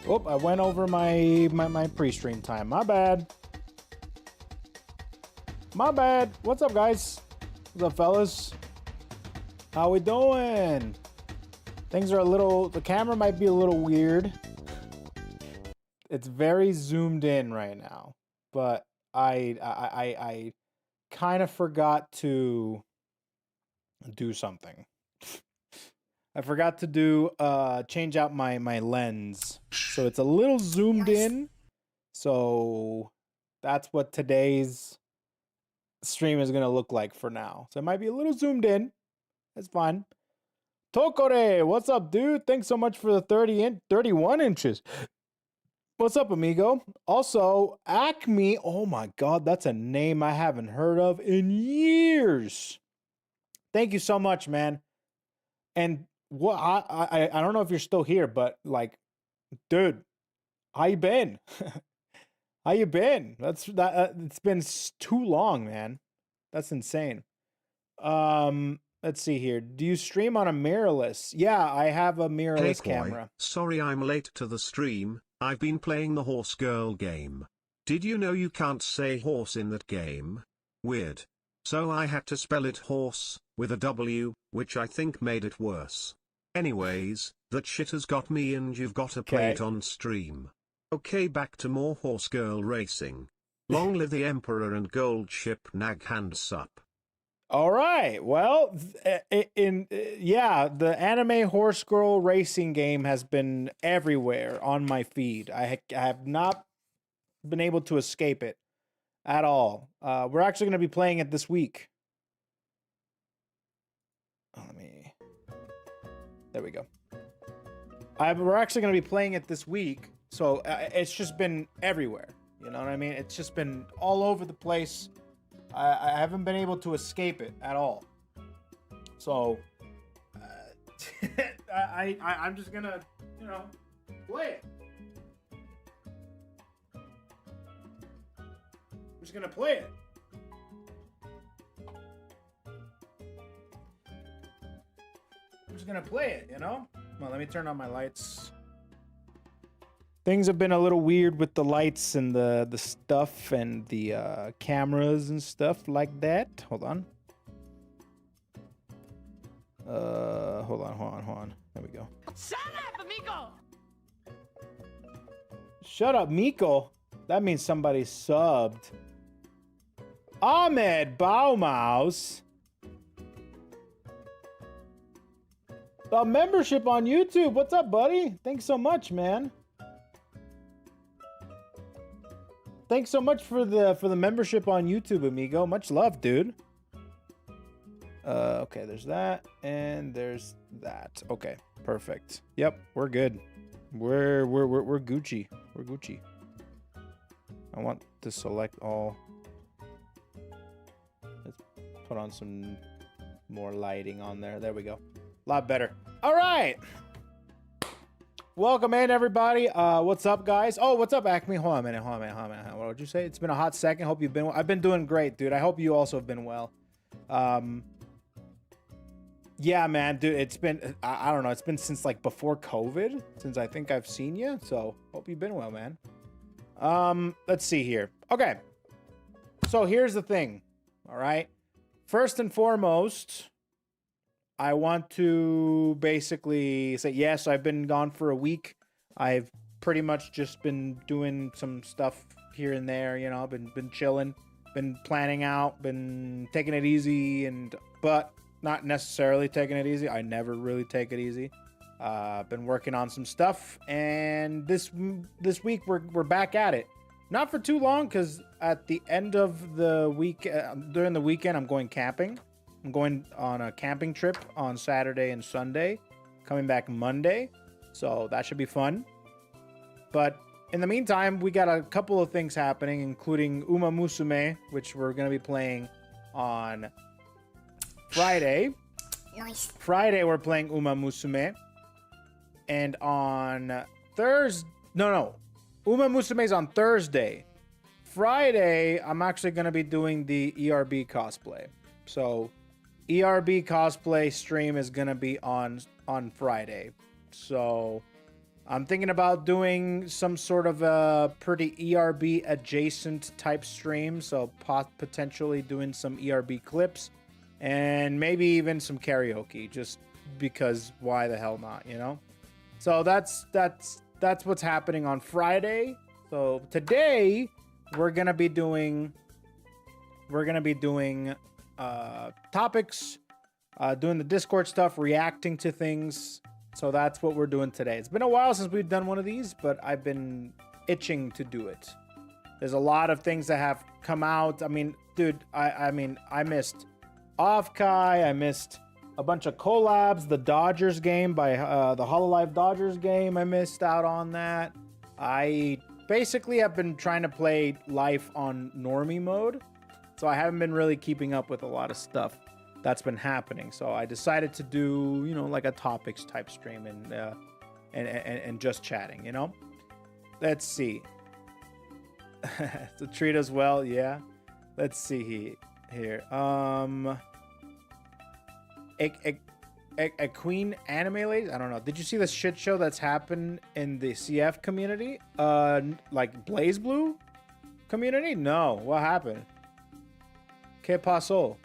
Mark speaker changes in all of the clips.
Speaker 1: Oh, I went over my pre-stream time. My bad. My bad. What's up, guys? What's up, fellas? How we doing? Things are a little... The camera might be a little weird. It's very zoomed in right now. But I kind of forgot to do something. I forgot to do change out my lens, so it's a little zoomed in. So that's what today's stream is gonna look like for now. So it might be a little zoomed in. That's fine. Tokore, what's up, dude? Thanks so much for the 31 inches. What's up, amigo? Also, Acme. Oh my God, that's a name I haven't heard of in years. Thank you so much, man. And what I don't know if you're still here, but like, dude, how you been? How you been? It's been too long, man. That's insane. Let's see here. Do you stream on a mirrorless? Yeah, I have a mirrorless camera.
Speaker 2: Sorry I'm late to the stream. I've been playing the horse girl game. Did you know you can't say horse in that game? Weird. So I had to spell it horse, with a W, which I think made it worse. Anyways, that shit has got me and you've got to play it on stream. Okay, back to more horse girl racing. Long live the Emperor and gold ship nag, hands up.
Speaker 1: All right. Well, yeah, the anime horse girl racing game has been everywhere on my feed. I have not been able to escape it at all. We're actually going to be playing it this week. There we go. We're actually going to be playing it this week, so it's just been everywhere. You know what I mean? It's just been all over the place. I haven't been able to escape it at all. So, I'm just gonna, you know, play it. I'm just gonna play it. I'm just gonna play it, you know? Come on, let me turn on my lights. Things have been a little weird with the lights and the stuff and the cameras and stuff like that. Hold on. Hold on. There we go.
Speaker 3: Shut up, amigo!
Speaker 1: Shut up, Miko. That means somebody subbed. Ahmed Baumaus. A membership on YouTube. What's up, buddy? Thanks so much, man. Thanks so much for the membership on YouTube, amigo. Much love, dude. Okay, there's that and there's that. Okay, perfect. Yep, we're good. We're Gucci. We're Gucci. I want to select all. Let's put on some more lighting on there. There we go. A lot better. All right. Welcome in, everybody. What's up, guys? Oh, what's up, Acme? Hold on a minute. What would you say? It's been a hot second. Hope you've been well. I've been doing great, dude. I hope you also have been well. Yeah, man, dude. It's been, I don't know. It's been since like before COVID, since I think I've seen you. So hope you've been well, man. Let's see here. Okay. So here's the thing. All right. First and foremost, I want to basically say, yes, I've been gone for a week. I've pretty much just been doing some stuff here and there, you know, been chilling, been planning out, been taking it easy, but not necessarily taking it easy. I never really take it easy. Been working on some stuff, and this week we're back at it. Not for too long, because at the end of the week, during the weekend, I'm going camping. I'm going on a camping trip on Saturday and Sunday, coming back Monday, so that should be fun. But in the meantime, we got a couple of things happening, including Uma Musume, which we're going to be playing on Friday.
Speaker 4: Nice.
Speaker 1: Friday, we're playing Uma Musume. And on Thursday... No. Uma Musume's on Thursday. Friday, I'm actually going to be doing the ERB cosplay. So... ERB cosplay stream is gonna be on Friday, so I'm thinking about doing some sort of a pretty ERB adjacent type stream. So potentially doing some ERB clips and maybe even some karaoke, just because why the hell not, you know? So that's what's happening on Friday. So today we're gonna be doing topics, doing the Discord stuff, reacting to things. So that's what we're doing today. It's been a while since we've done one of these, but I've been itching to do it. There's a lot of things that have come out. I mean, dude, I missed Offkai. I missed a bunch of collabs. The Dodgers game by the Hololive Dodgers game. I missed out on that. I basically have been trying to play life on normie mode. So I haven't been really keeping up with a lot of stuff that's been happening. So I decided to do, you know, like a topics type stream and just chatting, you know? Let's see. To treat us well, yeah. Let's see here. A queen anime lady? I don't know. Did you see the shit show that's happened in the CF community? Like BlazBlue community? No. What happened? ¿Qué pasó?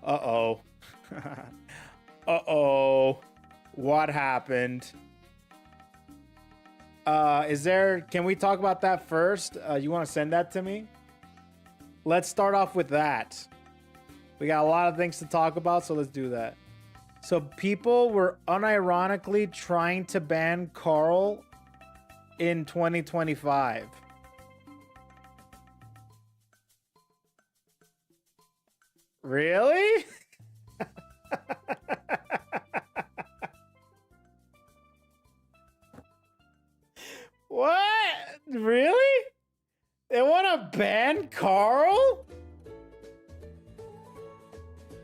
Speaker 1: Uh-oh. Uh-oh. What happened? Can we talk about that first? You want to send that to me? Let's start off with that. We got a lot of things to talk about, so let's do that. So people were unironically trying to ban Carl in 2025. Really? What? Really? They want to ban Carl?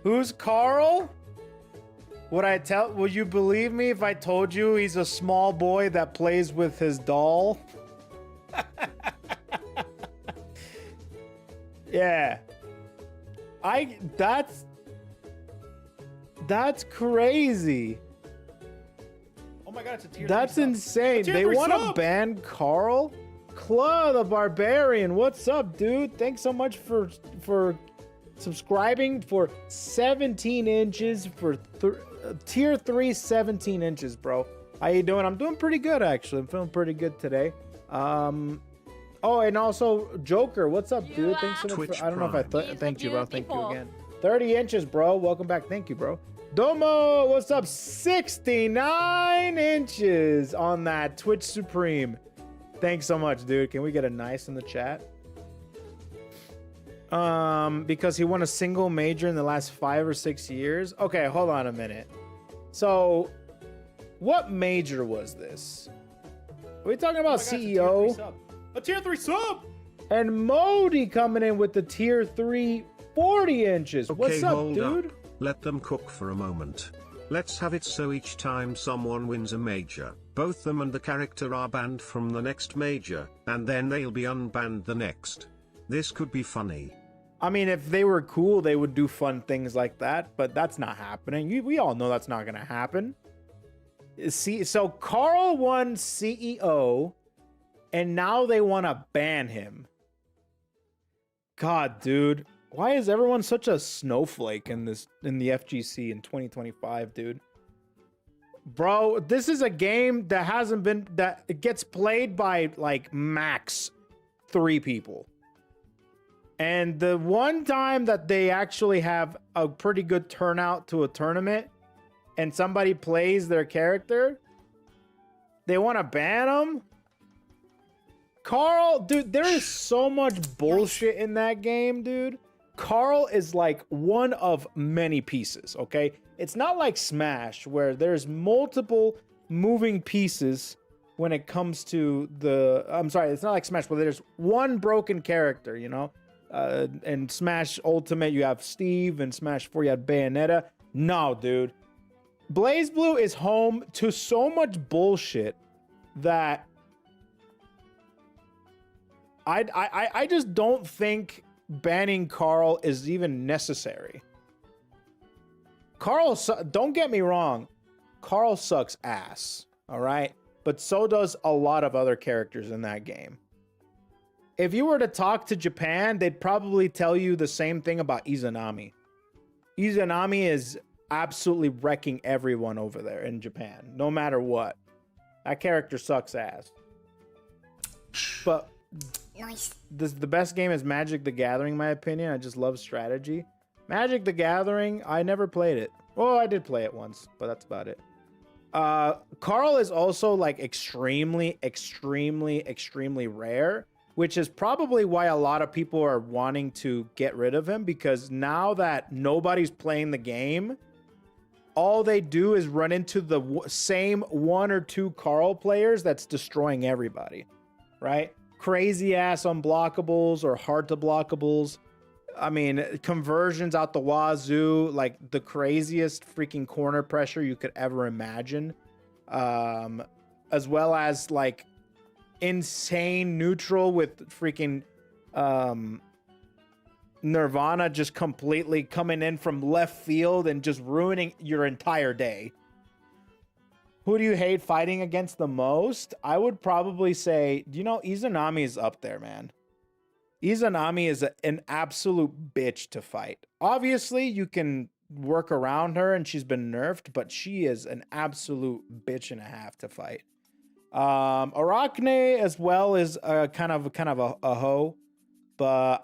Speaker 1: Who's Carl? Would you believe me if I told you he's a small boy that plays with his doll? Yeah. That's crazy.
Speaker 3: Oh my god, it's a tier.
Speaker 1: That's insane. They want to ban Carl? Claw the Barbarian, what's up, dude? Thanks so much for subscribing for 17 inches for tier 3 17 inches, bro. How you doing? I'm doing pretty good, actually. I'm feeling pretty good today. Oh, and also Joker, what's up, dude? Thanks so much. I don't know if I thank you, bro. Thank you again. 30 inches, bro. Welcome back. Thank you, bro. Domo, what's up? 69 inches on that Twitch Supreme. Thanks so much, dude. Can we get a nice in the chat? Because he won a single major in the last 5 or 6 years. Okay, hold on a minute. So, what major was this? Are we talking about CEO?
Speaker 3: A tier 3 sub!
Speaker 1: And Modi coming in with the tier 3 40 inches.
Speaker 2: Okay,
Speaker 1: what's up,
Speaker 2: hold
Speaker 1: dude?
Speaker 2: Up. Let them cook for a moment. Let's have it so each time someone wins a major, both them and the character are banned from the next major, and then they'll be unbanned the next. This could be funny.
Speaker 1: I mean, if they were cool, they would do fun things like that, but that's not happening. We all know that's not going to happen. See, so Carl won CEO, and now they want to ban him. God, dude. Why is everyone such a snowflake in the FGC in 2025, dude? Bro, this is a game that it gets played by like max 3 people. And the one time that they actually have a pretty good turnout to a tournament and somebody plays their character, they want to ban them? Carl, dude, there is so much bullshit in that game, dude. Carl is like one of many pieces, okay? It's not like Smash where there's multiple moving pieces when it comes to the... I'm sorry, it's not like Smash where there's one broken character, you know? In Smash Ultimate, you have Steve, and Smash 4, you have Bayonetta. No, dude. BlazBlue is home to so much bullshit that I just don't think banning Carl is even necessary. Carl, don't get me wrong, Carl sucks ass, all right? but so does a lot of other characters in that game. If you were to talk to Japan, they'd probably tell you the same thing about Izanami. Izanami is absolutely wrecking everyone over there in Japan, no matter what. That character sucks ass. But
Speaker 4: Nice.
Speaker 1: the best game is Magic the Gathering, in my opinion. I just love strategy. Magic the Gathering, I never played it. Well, I did play it once, but that's about it. Carl is also like extremely rare, which is probably why a lot of people are wanting to get rid of him, because now that nobody's playing the game, all they do is run into the same one or two Carl players that's destroying everybody, right? Crazy ass unblockables or hard to blockables. I mean, conversions out the wazoo, like the craziest freaking corner pressure you could ever imagine. As well as like insane neutral with freaking Nirvana just completely coming in from left field and just ruining your entire day. Who do you hate fighting against the most? I would probably say, you know, Izanami is up there, man. Izanami is an absolute bitch to fight. Obviously, you can work around her and she's been nerfed, but she is an absolute bitch and a half to fight. Arachne as well is kind of a hoe, but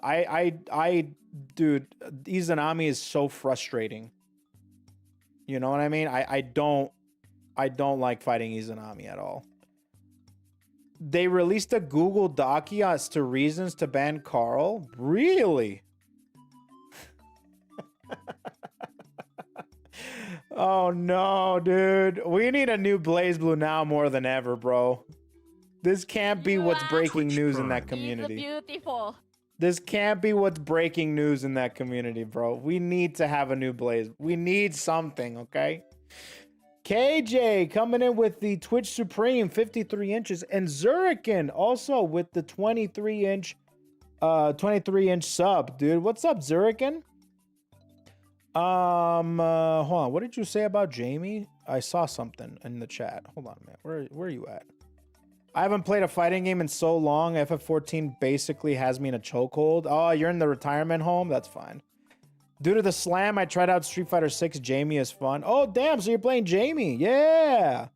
Speaker 1: dude, Izanami is so frustrating. You know what I mean? I don't like fighting Izanami at all. They released a Google Doc as to reasons to ban Carl. Really? Oh no, dude. We need a new BlazBlue now more than ever, bro. This can't be what's breaking news in that community.
Speaker 4: Beautiful.
Speaker 1: This can't be what's breaking news in that community, bro. We need to have a new Blaze. We need something, okay? KJ coming in with the Twitch Supreme 53 inches, and Zurikin also with the 23-inch sub, dude. What's up, Zurikin? Hold on. What did you say about Jamie? I saw something in the chat. Hold on, man. Where are you at? I haven't played a fighting game in so long. FF14 basically has me in a chokehold. Oh, you're in the retirement home? That's fine. Due to the slam, I tried out Street Fighter 6. Jamie is fun. Oh, damn. So you're playing Jamie. Yeah.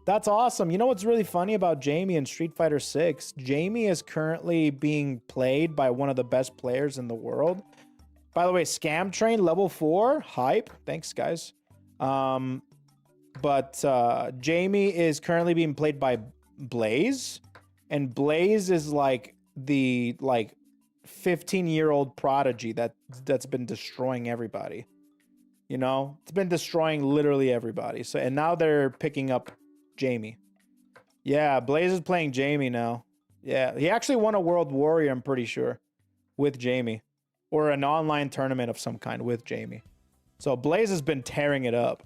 Speaker 1: That's awesome. You know what's really funny about Jamie in Street Fighter 6? Jamie is currently being played by one of the best players in the world. By the way, Scam Train level 4. Hype. Thanks, guys. But Jamie is currently being played by Blaze. And Blaze is like the 15-year-old prodigy that's been destroying everybody. You know, it's been destroying literally everybody. So, and now they're picking up Jamie. Yeah, Blaze is playing Jamie now. Yeah, he actually won a World Warrior, I'm pretty sure, with Jamie, or an online tournament of some kind with Jamie. So Blaze has been tearing it up.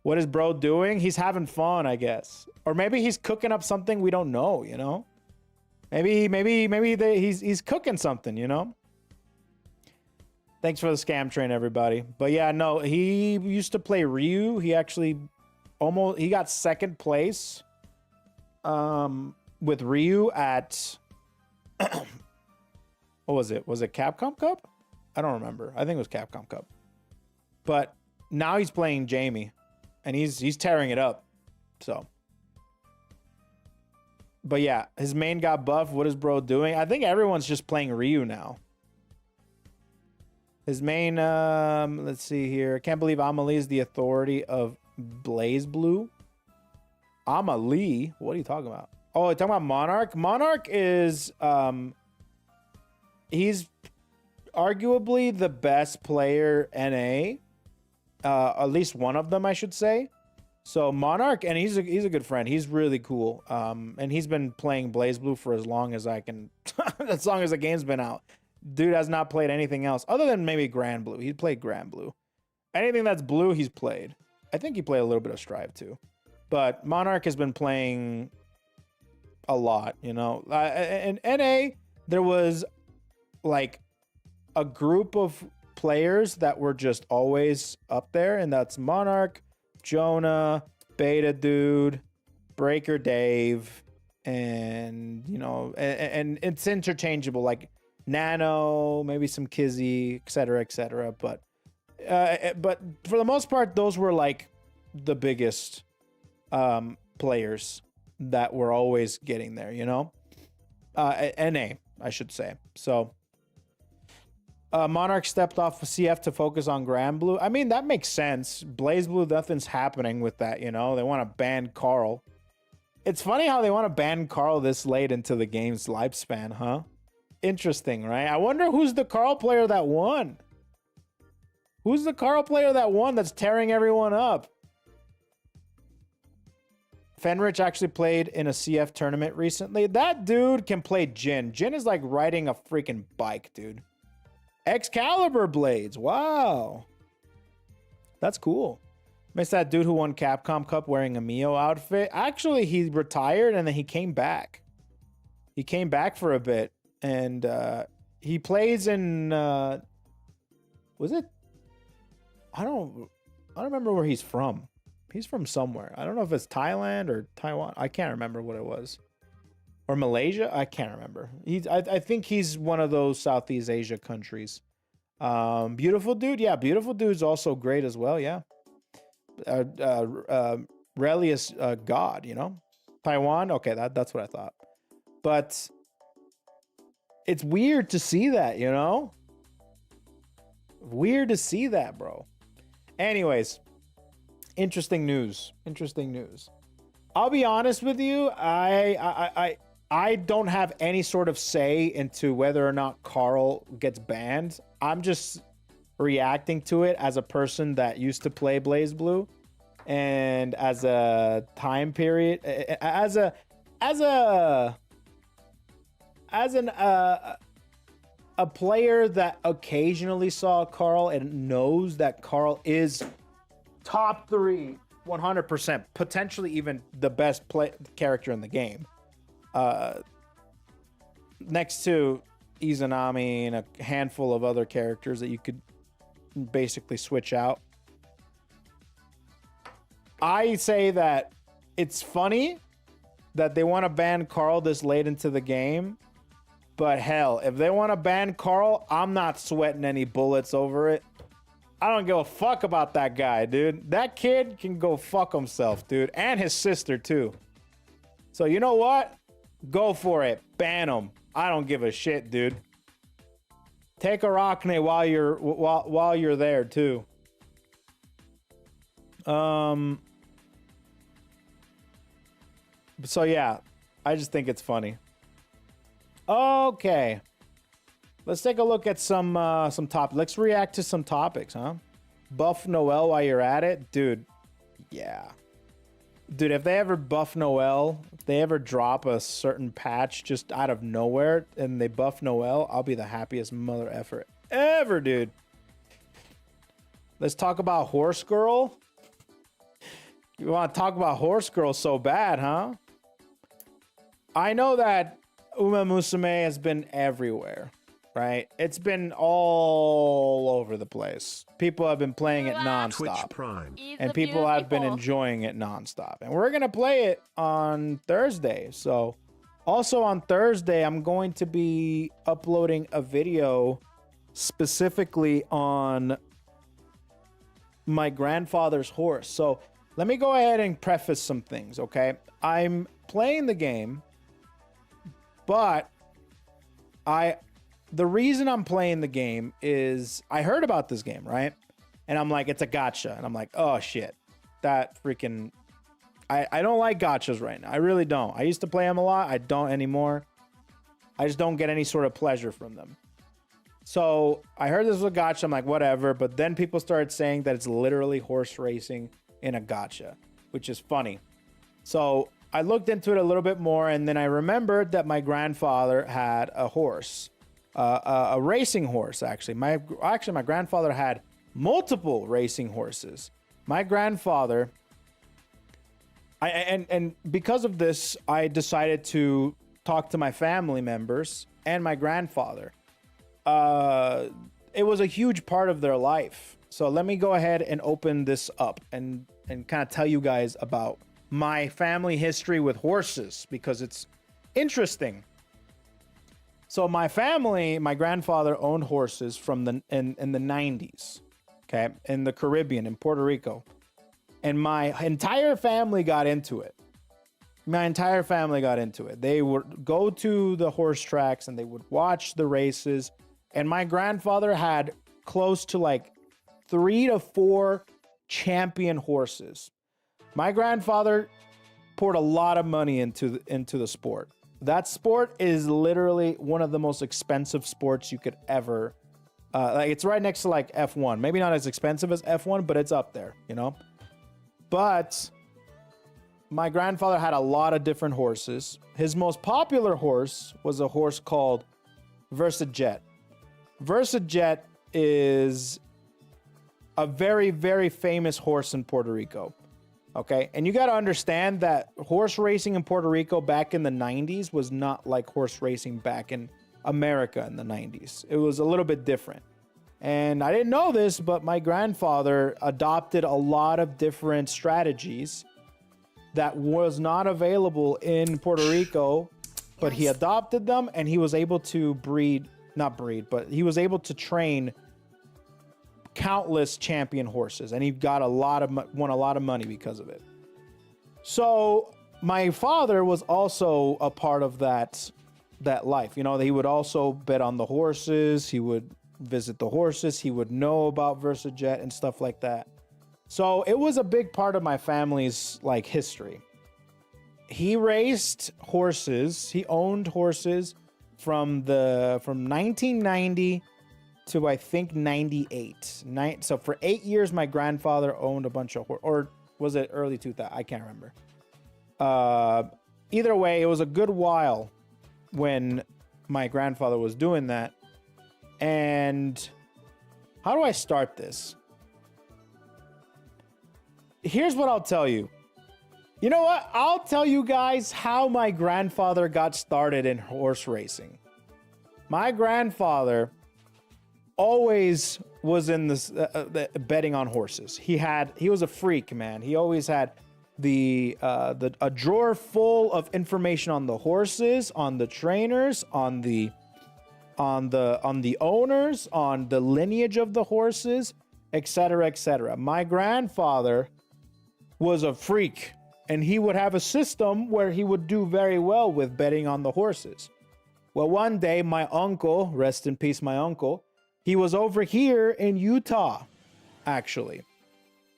Speaker 1: What is bro doing? He's having fun, I guess, or maybe he's cooking up something we don't know. You know. Maybe he's cooking something, you know? Thanks for the Scam Train, everybody. But yeah, no, he used to play Ryu. He actually he got second place with Ryu at what was it? Was it Capcom Cup? I don't remember. I think it was Capcom Cup. But now he's playing Jamie and he's tearing it up. So but yeah, his main got buffed. What is bro doing? I think everyone's just playing Ryu now. His main, let's see here. I can't believe Amelie is the authority of BlazBlue. Amelie? What are you talking about? Oh, you're talking about Monarch? Monarch is, he's arguably the best player NA. At least one of them, I should say. So Monarch, and he's a good friend. He's really cool. And he's been playing BlazBlue for as long as I can, as long as the game's been out. Dude has not played anything else other than maybe Grand Blue. He played Grand Blue. Anything that's blue, he's played. I think he played a little bit of Strive too. But Monarch has been playing a lot, you know. In NA, there was like a group of players that were just always up there, and that's Monarch, Jonah, Beta Dude, Breaker Dave, and you know, and it's interchangeable, like Nano, maybe some Kizzy, etc., etc. But for the most part, those were like the biggest players that were always getting there, you know. NA, I should say. So Monarch stepped off of CF to focus on GrandBlue. I mean, that makes sense. BlazBlue, nothing's happening with that, you know. They want to ban Carl. It's funny how they want to ban Carl this late into the game's lifespan, huh? Interesting, right? I wonder who's the Carl player that won. Who's the Carl player that won that's tearing everyone up? Fenrich actually played in a CF tournament recently. That dude can play Jin. Jin is like riding a freaking bike, dude. Excalibur blades. Wow. That's cool. Missed that dude who won Capcom Cup wearing a Mio outfit. Actually, he retired and then he came back. He came back for a bit. And he plays in... was it? I don't remember where he's from. He's from somewhere. I don't know if it's Thailand or Taiwan. I can't remember what it was. Or Malaysia? I can't remember. I think he's one of those Southeast Asia countries. Beautiful dude? Yeah, beautiful dude's also great as well, yeah. Relius God, you know? Taiwan? Okay, that's what I thought. But it's weird to see that, you know? Weird to see that, bro. Anyways, interesting news. Interesting news. I'll be honest with you. I don't have any sort of say into whether or not Carl gets banned. I'm just reacting to it as a person that used to play BlazBlue, and as a time period, as a player that occasionally saw Carl and knows that Carl is top 3, 100%, potentially even the best character in the game. Next to Izanami and a handful of other characters that you could basically switch out. I say that it's funny that they want to ban Carl this late into the game. But hell, if they want to ban Carl, I'm not sweating any bullets over it. I don't give a fuck about that guy, dude. That kid can go fuck himself, dude. And his sister, too. So you know what? Go for it. Ban him. I don't give a shit, dude. Take Arachne while you're there, too. So yeah, I just think it's funny. Okay, let's take a look at some topics. Let's react to some topics, huh? Buff Noel while you're at it, dude. Yeah, dude. If they ever buff Noel, if they ever drop a certain patch just out of nowhere and they buff Noel, I'll be the happiest mother effer ever, dude. Let's talk about Horse Girl. You want to talk about Horse Girl so bad, huh? I know that Uma Musume has been everywhere, right? It's been all over the place. People have been playing it nonstop.
Speaker 2: Twitch Prime.
Speaker 1: And people have been enjoying it nonstop. And we're going to play it on Thursday. So also on Thursday, I'm going to be uploading a video specifically on my grandfather's horse. So let me go ahead and preface some things, okay? I'm playing the game, but the reason I'm playing the game is I heard about this game, right? And I'm like, it's a gacha. And I'm like, oh shit, that freaking, I don't like gachas right now. I really don't. I used to play them a lot. I don't anymore. I just don't get any sort of pleasure from them. So I heard this was a gacha. I'm like, whatever. But then people started saying that it's literally horse racing in a gacha, which is funny. So I looked into it a little bit more, and then I remembered that my grandfather had a horse, a racing horse, actually. My grandfather had multiple racing horses. My grandfather, and because of this, I decided to talk to my family members and my grandfather. It was a huge part of their life. So let me go ahead and open this up and kind of tell you guys about my family history with horses because it's interesting. So my family, my grandfather owned horses from in the 90s, okay, in the Caribbean, in Puerto Rico. And my entire family got into it. My entire family got into it. They would go to the horse tracks and they would watch the races. And my grandfather had close to like 3 to 4 champion horses. My grandfather poured a lot of money into the sport. That sport is literally one of the most expensive sports you could ever. Like it's right next to like F1. Maybe not as expensive as F1, but it's up there, you know. But my grandfather had a lot of different horses. His most popular horse was a horse called VersaJet. VersaJet is a very, very famous horse in Puerto Rico. Okay, and you got to understand that horse racing in Puerto Rico back in the 90s was not like horse racing back in America in the 90s. It was a little bit different. And I didn't know this, but my grandfather adopted a lot of different strategies that was not available in Puerto Rico, but he adopted them and he was able to but he was able to train countless champion horses, and he got won a lot of money because of it. So my father was also a part of that life. You know, he would also bet on the horses. He would visit the horses. He would know about VersaJet and stuff like that. So it was a big part of my family's like history. He raced horses. He owned horses from 1990 to I think 98. So for 8 years, my grandfather owned a bunch of or was it early 2000? I can't remember. Either way, it was a good while when my grandfather was doing that. And how do I start this? Here's what I'll tell you. You know what? I'll tell you guys how my grandfather got started in horse racing. My grandfather always was in this betting on horses. He was a freak, man. He always had a drawer full of information on the horses, on the trainers, on the owners, on the lineage of the horses, etc., etc. My grandfather was a freak, and he would have a system where he would do very well with betting on the horses. Well, one day, my uncle, rest in peace, my uncle, he was over here in Utah, actually.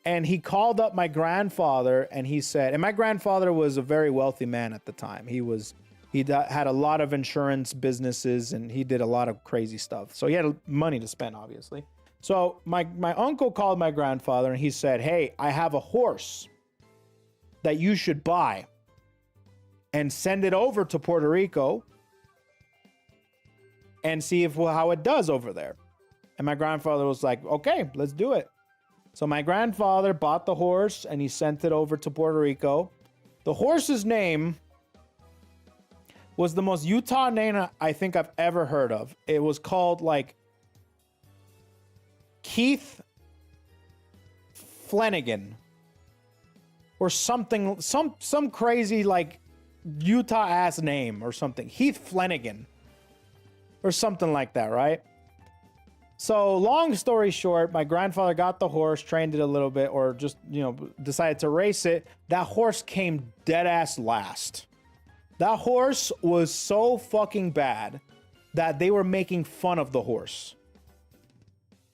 Speaker 1: And he called up my grandfather and he said, and my grandfather was a very wealthy man at the time. He had a lot of insurance businesses and he did a lot of crazy stuff. So he had money to spend, obviously. So my uncle called my grandfather and he said, hey, I have a horse that you should buy and send it over to Puerto Rico and see how it does over there. And my grandfather was like, okay, let's do it. So my grandfather bought the horse and he sent it over to Puerto Rico. The horse's name was the most Utah name I think I've ever heard of. It was called like Keith Flanagan or something, some crazy like Utah ass name or something. Heath Flanagan or something like that, right? So long story short, my grandfather got the horse, trained it a little bit, or just, decided to race it. That horse came dead ass last. That horse was so fucking bad that they were making fun of the horse.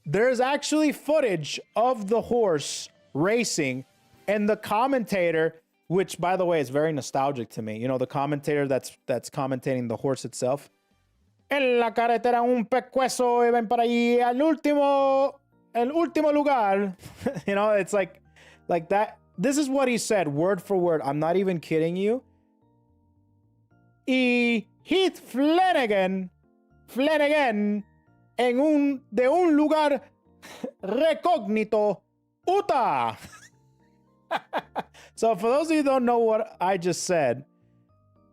Speaker 1: There's actually footage of the horse racing, and the commentator, which by the way is very nostalgic to me, the commentator that's commentating the horse itself. En la carretera un pescuezo y ven para allí el último lugar. It's like that. This is what he said, word for word. I'm not even kidding you. Y Heath Flanagan de un lugar recógnito, Utah. So for those of you who don't know what I just said,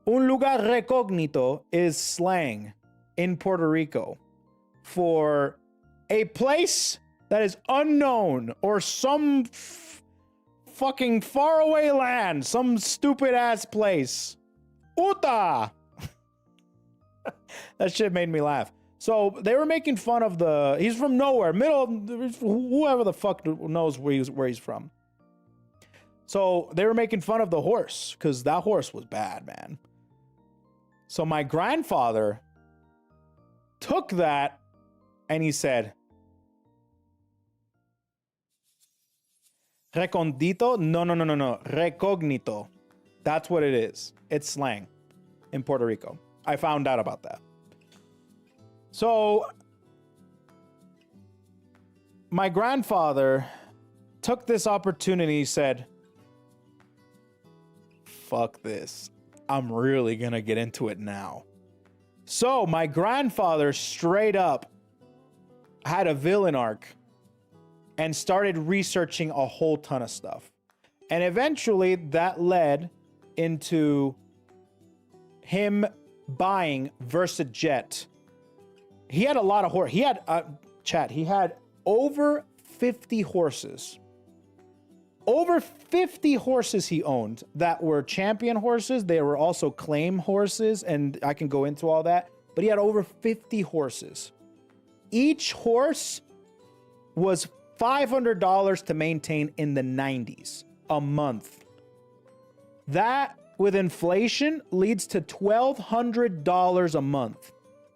Speaker 1: un lugar recógnito is slang in Puerto Rico for a place that is unknown or some fucking faraway land, some stupid ass place. Utah. That shit made me laugh. So they were making fun of he's from nowhere, whoever the fuck knows where he's from. So they were making fun of the horse because that horse was bad, man. So my grandfather took that and he said, Recondito? No. Recognito. That's what it is. It's slang in Puerto Rico. I found out about that. So my grandfather took this opportunity, said, fuck this. I'm really gonna get into it now. So my grandfather straight up had a villain arc and started researching a whole ton of stuff. And eventually that led into him buying VersaJet. He had a lot of horses. He had, he had over 50 horses. Over 50 horses he owned that were champion horses. They were also claim horses, and I can go into all that. But he had over 50 horses. Each horse was $500 to maintain in the 90s a month. That, with inflation, leads to $1,200 a month.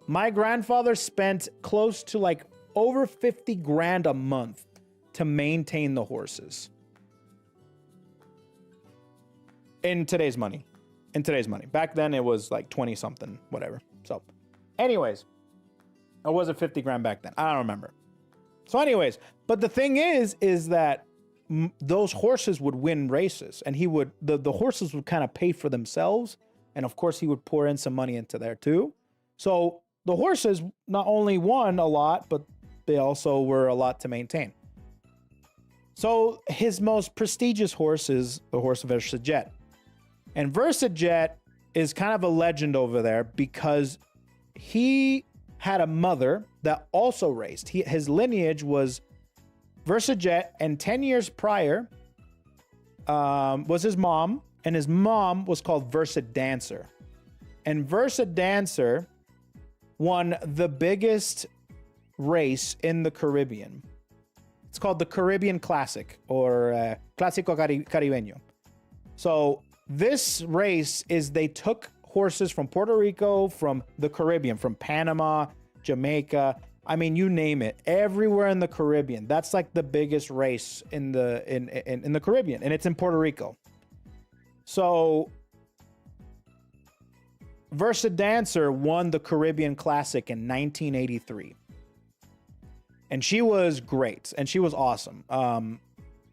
Speaker 1: My grandfather spent close to like over 50 grand a month to maintain the horses. In today's money. Back then it was like 20 something, whatever. So anyways, or was it 50 grand back then? I don't remember. So anyways, but the thing is that those horses would win races, and he would, the horses would kind of pay for themselves. And of course he would pour in some money into there too. So the horses not only won a lot, but they also were a lot to maintain. So his most prestigious horse is the horse VersaJet. And VersaJet is kind of a legend over there because he had a mother that also raced. His lineage was VersaJet, and 10 years prior was his mom, and his mom was called VersaDancer. And VersaDancer won the biggest race in the Caribbean. It's called the Caribbean Classic, or Clásico Caribeño. So this race is, they took horses from Puerto Rico, from the Caribbean, from Panama, Jamaica, I mean, you name it, everywhere in the Caribbean. That's like the biggest race in the Caribbean, and it's in Puerto Rico. So VersaDancer won the Caribbean Classic in 1983. And she was great, and she was awesome.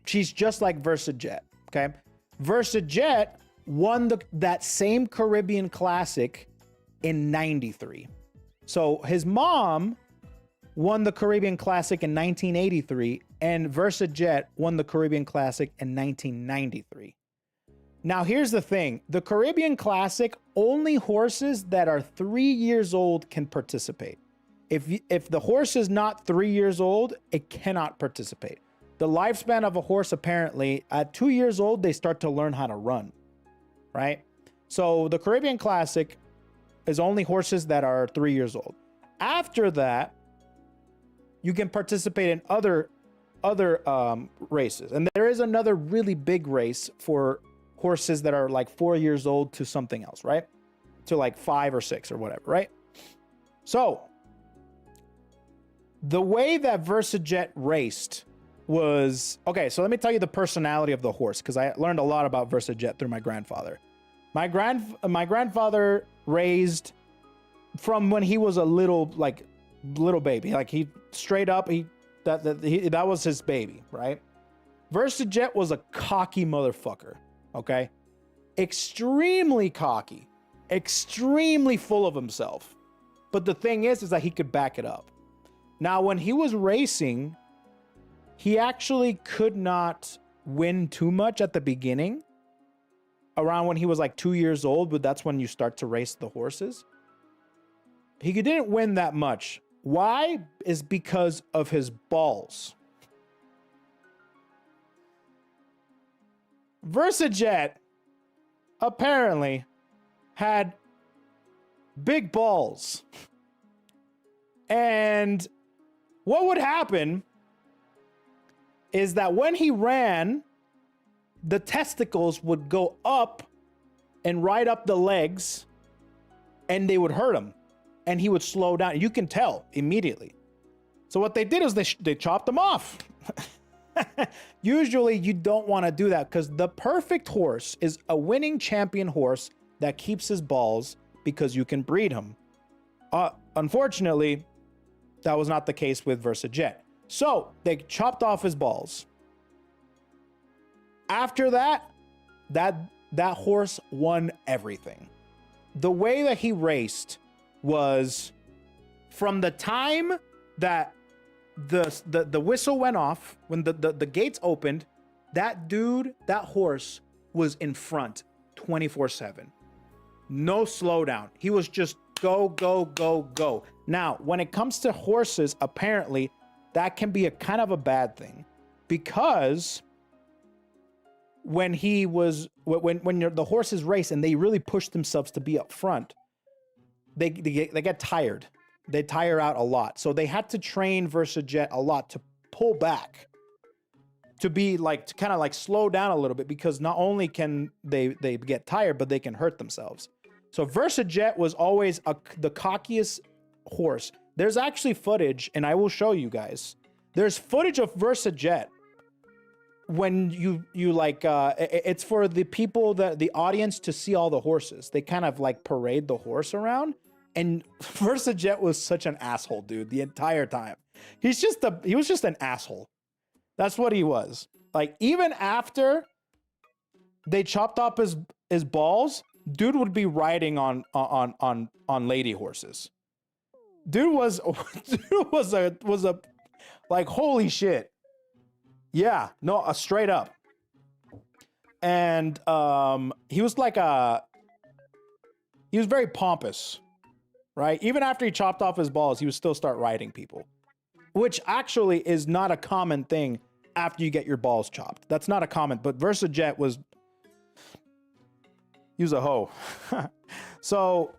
Speaker 1: She's just like VersaJet, okay? VersaJet won that same Caribbean Classic in 93. So his mom won the Caribbean Classic in 1983, and VersaJet won the Caribbean Classic in 1993. Now, here's the thing. The Caribbean Classic, only horses that are 3 years old can participate. If the horse is not 3 years old, it cannot participate. The lifespan of a horse, apparently, at 2 years old, they start to learn how to run, right? So the Caribbean Classic is only horses that are 3 years old. After that, you can participate in other races. And there is another really big race for horses that are like 4 years old to something else, right? To like 5 or 6 or whatever, right? So the way that VersaJet raced was, okay, so let me tell you the personality of the horse, because I learned a lot about VersaJet through my grandfather. My grandfather raised from when he was a little baby. Like, he straight up, that was his baby, right? VersaJet was a cocky motherfucker, okay? Extremely cocky, extremely full of himself. But the thing is that he could back it up. Now, when he was racing, he actually could not win too much at the beginning. Around when he was like 2 years old, but that's when you start to race the horses. He didn't win that much. Why? Is because of his balls. VersaJet apparently had big balls. And what would happen is that when he ran, the testicles would go up and right up the legs, and they would hurt him, and he would slow down. You can tell immediately. So what they did is they chopped them off. Usually you don't want to do that because the perfect horse is a winning champion horse that keeps his balls because you can breed him. Unfortunately, that was not the case with VersaJet. So they chopped off his balls. After that horse won everything. The way that he raced was from the time that the whistle went off, when the gates opened, that horse was in front 24/7. No slowdown. He was just go, go, go, go. Now, when it comes to horses, apparently that can be a kind of a bad thing, because when the horses race and they really push themselves to be up front, they get tired. They tire out a lot. So they had to train VersaJet a lot to pull back, to be like, to kind of like slow down a little bit, because not only can they get tired, but they can hurt themselves. So VersaJet was always the cockiest horse. There's actually footage, and I will show you guys. There's footage of VersaJet when you like, it's for the people, the audience, to see all the horses. They kind of like parade the horse around. And VersaJet was such an asshole, dude, the entire time. He was just an asshole. That's what he was. Like, even after they chopped off his balls, dude would be riding on lady horses. Dude was a like, holy shit. Yeah, no, straight up. And he was very pompous. Right? Even after he chopped off his balls, he would still start riding people, which actually is not a common thing after you get your balls chopped. That's not a common, but VersaJet he was a hoe. So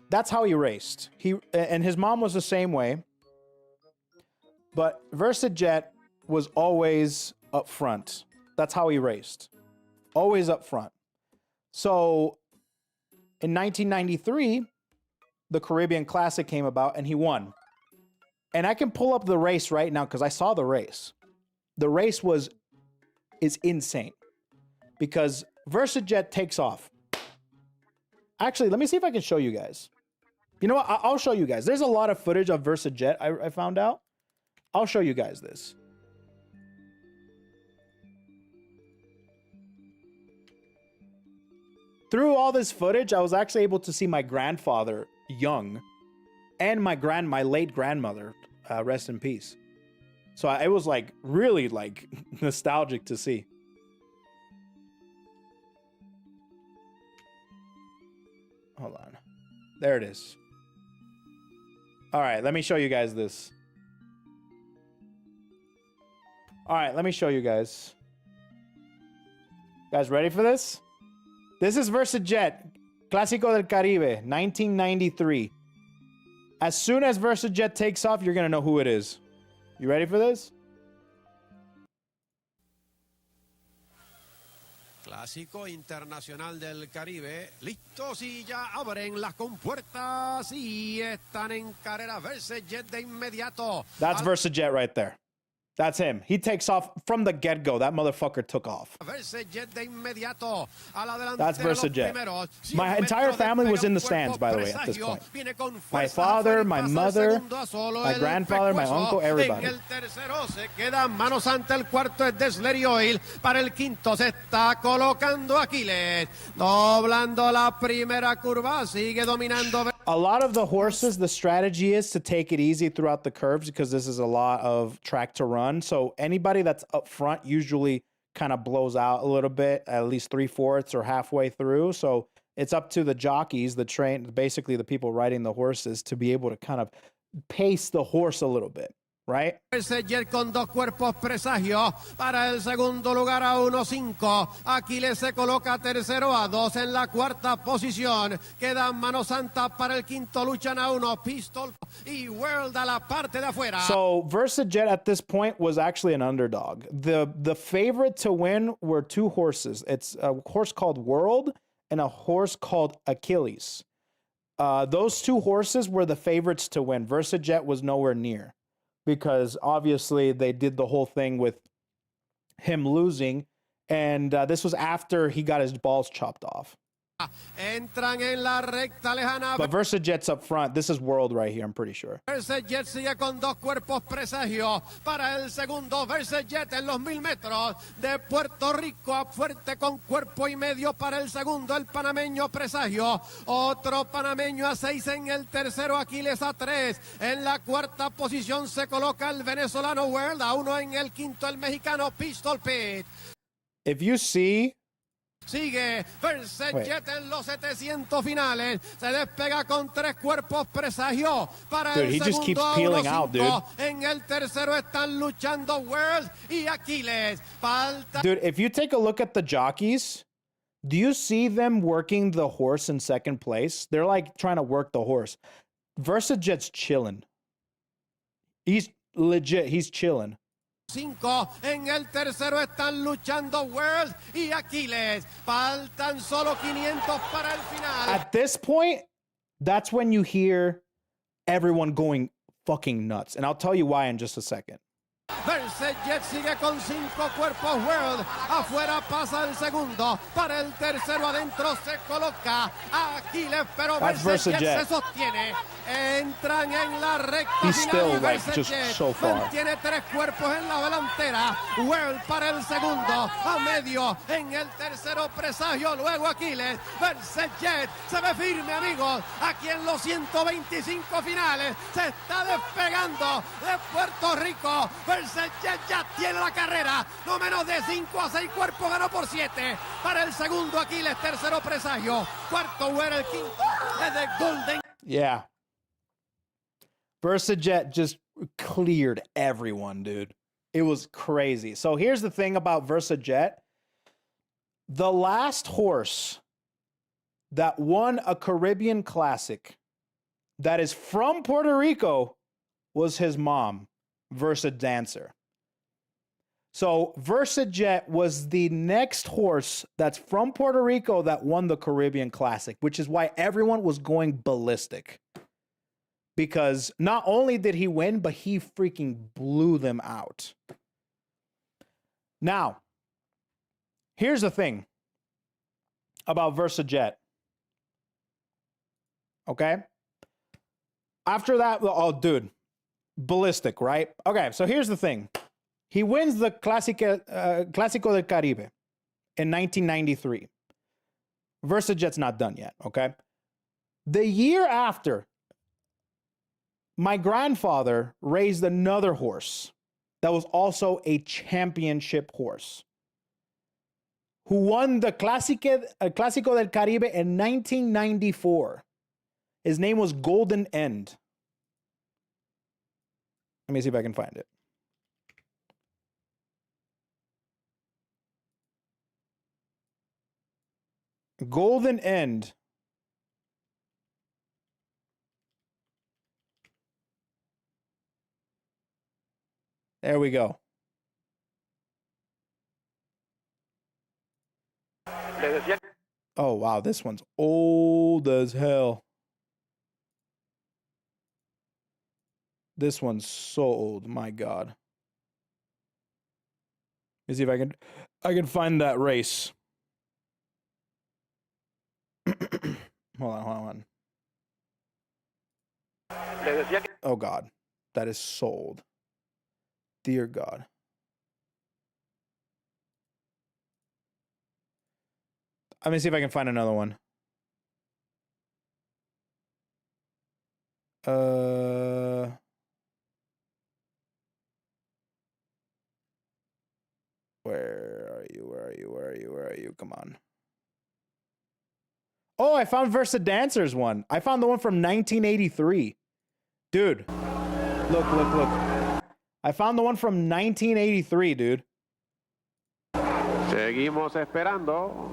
Speaker 1: that's how he raced. And his mom was the same way, but VersaJet was always up front. That's how he raced. Always up front. So in 1993, the Caribbean Classic came about and he won. And I can pull up the race right now because I saw the race. The race is insane because VersaJet takes off. Actually, let me see if I can show you guys. You know what? I'll show you guys. There's a lot of footage of VersaJet I found out. I'll show you guys this. Through all this footage, I was actually able to see my grandfather young and my late grandmother, rest in peace. So it was like really like nostalgic to see. Hold on. There it is. All right, let me show you guys this. All right, let me show you guys. Guys, ready for this? This is VersaJet, Clásico del Caribe, 1993. As soon as VersaJet takes off, you're going to know who it is. You ready for this?
Speaker 4: Clásico Internacional del Caribe. Listos y ya abren las compuertas y están en carrera. VersaJet de inmediato.
Speaker 1: That's VersaJet right there. That's him. He takes off from the get-go. That motherfucker took off. That's VersaJet. My entire family was in the stands, by the way, at this point. My father, my mother, my grandfather, my uncle, everybody. A lot of the horses, the strategy is to take it easy throughout the curves because this is a lot of track to run. So anybody that's up front usually kind of blows out a little bit, at least 3/4 or halfway through. So it's up to the jockeys, basically the people riding the horses, to be able to kind of pace the horse a little bit, right?
Speaker 4: Jet con dos cuerpos presagio para el segundo lugar a 1.5. Aquiles se coloca tercero a 2 en la cuarta posición. Queda Mano Santa para el quinto, luchan a 1. Pistol y World a la parte de afuera.
Speaker 1: So VersaJet at this point was actually an underdog. The favorite to win were two horses. It's a horse called World and a horse called Achilles. Those two horses were the favorites to win. VersaJet was nowhere near, because obviously they did the whole thing with him losing, and this was after he got his balls chopped off.
Speaker 4: Entran en la recta lejana.
Speaker 1: But VersaJet's up front. This is World right here, I'm pretty sure.
Speaker 4: VersaJet sigue con dos cuerpos presagio para el segundo. VersaJet en los 1000 metros de Puerto Rico a fuerte con cuerpo y medio para el segundo, el panameño presagio. Otro panameño a 6 en el tercero, Aquiles a 3. En la cuarta posición se coloca el venezolano World, a 1 en el quinto, el mexicano Pistol Pit.
Speaker 1: If you see...
Speaker 4: Sigue VersaJet en los 700 finales. Se despega con 3 cuerpos presagio para
Speaker 1: Dude,
Speaker 4: el
Speaker 1: he just keeps
Speaker 4: segundo
Speaker 1: peeling out, dude.
Speaker 4: En el tercero están luchando World y Aquiles. Falta.
Speaker 1: Dude, if you take a look at the jockeys, do you see them working the horse in second place? They're like trying to work the horse. VersaJet's chilling. He's legit, he's chilling.
Speaker 4: 5 en el tercero están luchando World y Aquiles. Faltan solo 500 para el final.
Speaker 1: At this point, that's when you hear everyone going fucking nuts. And I'll tell you why in just a second.
Speaker 4: VersaJet sigue con 5 cuerpos World. Afuera pasa el segundo. Para el tercero adentro se coloca Aquiles, pero VersaJet se sostiene. Entran en la recta
Speaker 1: He's
Speaker 4: final.
Speaker 1: still like just so far.
Speaker 4: Mantiene 3 cuerpos en la delantera. World para el segundo. A medio. En el tercero presagio. Luego Aquiles. VersaJet se ve firme, amigos. Aquí en los 125 finales. Se está despegando de Puerto Rico. VersaJet ya tiene la carrera. No menos de 5 a 6 cuerpos. Ganó por 7. Para el segundo Aquiles. Tercero presagio. Cuarto World. El quinto es de Golden.
Speaker 1: Yeah. VersaJet just cleared everyone, dude. It was crazy. So here's the thing about VersaJet. The last horse that won a Caribbean Classic that is from Puerto Rico was his mom, Versa Dancer. So VersaJet was the next horse that's from Puerto Rico that won the Caribbean Classic, which is why everyone was going ballistic. Because not only did he win, but he freaking blew them out. Now, here's the thing about VersaJet. Okay? After that, oh, dude, ballistic, right? Okay, so here's the thing. He wins the Clásico del Caribe in 1993. VersaJet's not done yet, okay? The year after, my grandfather raised another horse that was also a championship horse who won the Clásico del Caribe in 1994. His name was Golden End. Let me see if I can find it. Golden End. There we go. Oh, wow. This one's old as hell. This one's so old. My God. Let me see if I can find that race. Hold on. Oh, God. That is so old. Dear God. Let me see if I can find another one. Where are you? Come on. Oh, I found Versa Dancer's one. I found the one from 1983. Dude. Look. I found the one from 1983, dude.
Speaker 4: Seguimos esperando.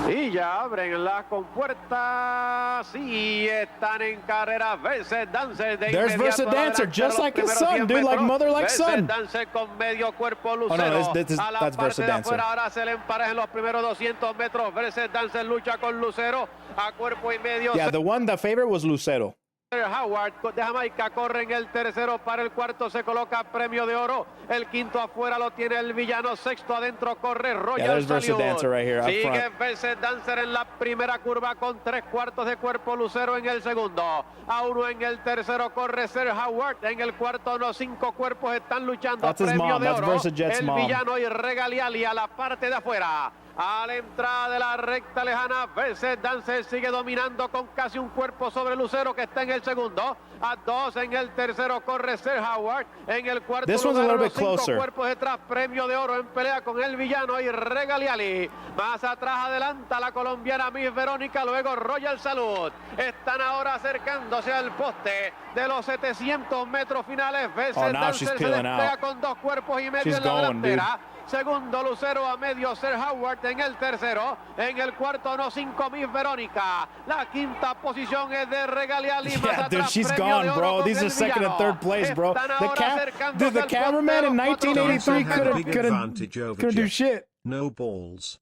Speaker 4: Y ya abren las compuertas y están en carrera. Versus Dancer de
Speaker 1: There's Versus Dancer, just like his son, dude, like mother, like son.
Speaker 4: Dancer con medio cuerpo
Speaker 1: Oh
Speaker 4: Lucero.
Speaker 1: no, that's Versus Dancer.
Speaker 4: Ahora se le empareja en los primeros 200 metros. Versus Dancer lucha con Lucero a cuerpo y medio.
Speaker 1: Yeah, the favorite was Lucero.
Speaker 4: Howard de Jamaica corre en el tercero, para el cuarto se coloca premio de oro, el quinto afuera lo tiene el villano, sexto adentro corre Royal Salute.
Speaker 1: Right here,
Speaker 4: sigue Versus Dancer en la primera curva con 3/4 de cuerpo, Lucero en el segundo, a uno en el tercero corre Sir Howard, en el cuarto los 5 cuerpos están luchando premio de oro, el villano y Regaliali a la parte de afuera. A la entrada de la recta lejana, Versus Dancer sigue dominando con casi un cuerpo sobre Lucero, que está en el segundo. A 2 en el tercero corre Sir Howard. En el cuarto lugar, los 5 cuerpos detrás, premio de oro en pelea con el villano y Regaliali. Más atrás adelanta la colombiana Miss Verónica, luego Royal Salute. Están ahora acercándose al poste de los 700 metros finales. Versus Dancer se despega con 2 cuerpos y medio en la delantera. Segundo Lucero, a medio Sir Howard en el tercero, en el cuarto no 5 Miss Verónica, la quinta posición es de Regaliali.
Speaker 1: Yeah, dude, she's gone, bro. These are second and third place, bro. The cameraman in 1983 couldn't do shit.
Speaker 2: No balls.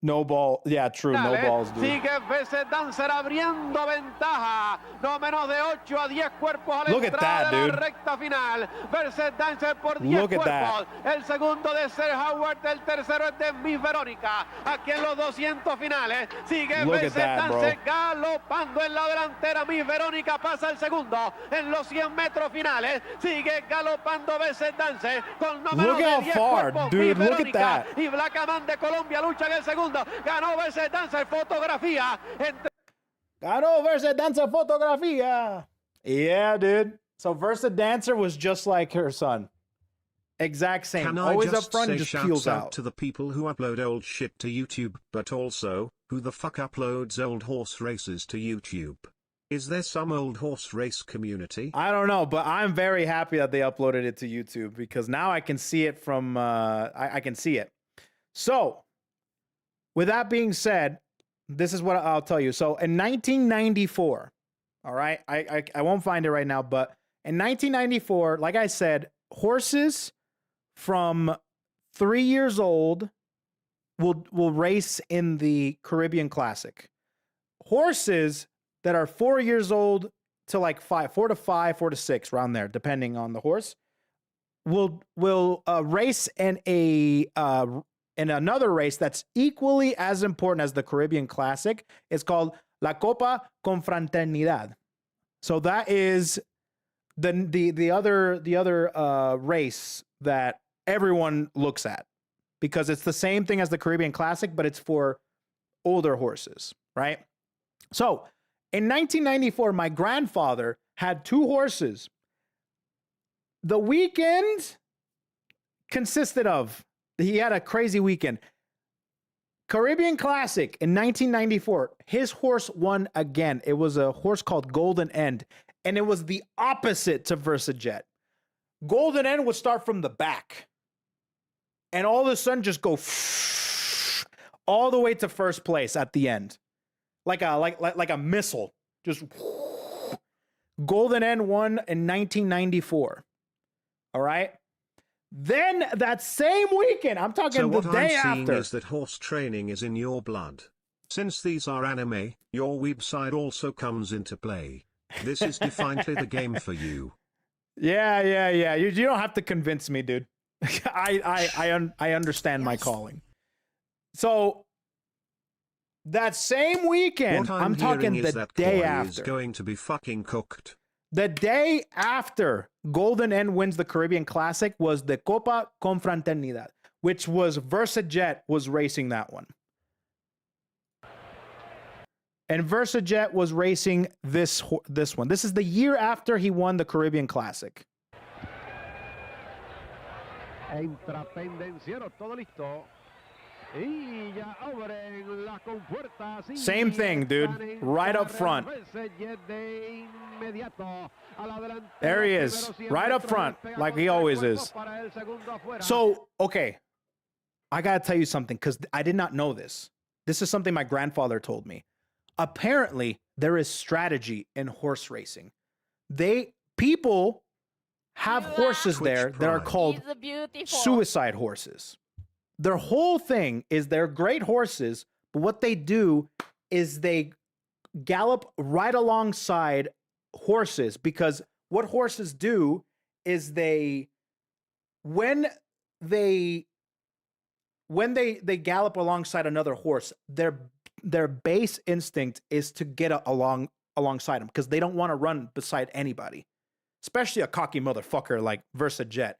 Speaker 1: No ball, yeah, true, no balls, dude.
Speaker 4: Sigue Versus Dancer abriendo ventaja, no menos de 8 a 10 cuerpos a la entrada de la recta final. Versus Dancer por 10 cuerpos. El segundo de Sir Howard, el tercero es de Miss Verónica. Aquí en los 200 finales sigue Versus Dancer galopando en la delantera. Miss Verónica pasa el segundo. En los 100 metros finales sigue galopando Versus Dancer con no menos de 10 cuerpos.
Speaker 1: Dude,
Speaker 4: Miss
Speaker 1: look at that.
Speaker 4: Y Blackaman de Colombia lucha en el segundo. Ganó Versus Dancer fotografía.
Speaker 1: Ganó Versus Dancer fotografía. Yeah, dude. So Versus Dancer was just like her son. Exact same.
Speaker 2: Can I
Speaker 1: always
Speaker 2: just
Speaker 1: up front
Speaker 2: say
Speaker 1: and just
Speaker 2: shouts
Speaker 1: peels
Speaker 2: out to the people who upload old shit to YouTube, but also, who the fuck uploads old horse races to YouTube? Is there some old horse race community?
Speaker 1: I don't know, but I'm very happy that they uploaded it to YouTube because now I can see it from, I can see it. So, with that being said, this is what I'll tell you. So in 1994, all right, I won't find it right now, but in 1994, like I said, horses from 3 years old will race in the Caribbean Classic. Horses that are 4 years old to like 4 to 5, 4 to 6, around there, depending on the horse, will race in another race that's equally as important as the Caribbean Classic. It's called La Copa Confraternidad. So that is the other race that everyone looks at because it's the same thing as the Caribbean Classic, but it's for older horses, right? So in 1994, my grandfather had 2 horses. The weekend consisted of, he had a crazy weekend. Caribbean Classic in 1994, his horse won again. It was a horse called Golden End, and it was the opposite to VersaJet. Golden End would start from the back, and all of a sudden just go all the way to first place at the end, like a missile. Just Golden End won in 1994. All right. Then that same weekend, I'm talking the day after.
Speaker 2: So what I'm seeing is that horse training is in your blood. Since these are anime, your website also comes into play. This is definitely the game for you.
Speaker 1: Yeah. You don't have to convince me, dude. I understand my calling. So that same weekend, I'm talking the day after.
Speaker 2: Is going to be fucking cooked.
Speaker 1: The day after Golden End wins the Caribbean Classic was the Copa Confraternidad, which was VersaJet was racing that one. And VersaJet was racing this one. This is the year after he won the Caribbean Classic.
Speaker 4: Entra Pendenciero, todo listo. Y ya abren
Speaker 1: Same thing, dude. Right up front. There he is. Right up front, like he always is. So, okay. I gotta tell you something, because I did not know this. This is something my grandfather told me. Apparently, there is strategy in horse racing. People have horses there that are called suicide horses. Their whole thing is they're great horses, but what they do is they gallop right alongside horses, because what horses do is when they gallop alongside another horse, their base instinct is to get alongside them, because they don't want to run beside anybody, especially a cocky motherfucker like VersaJet.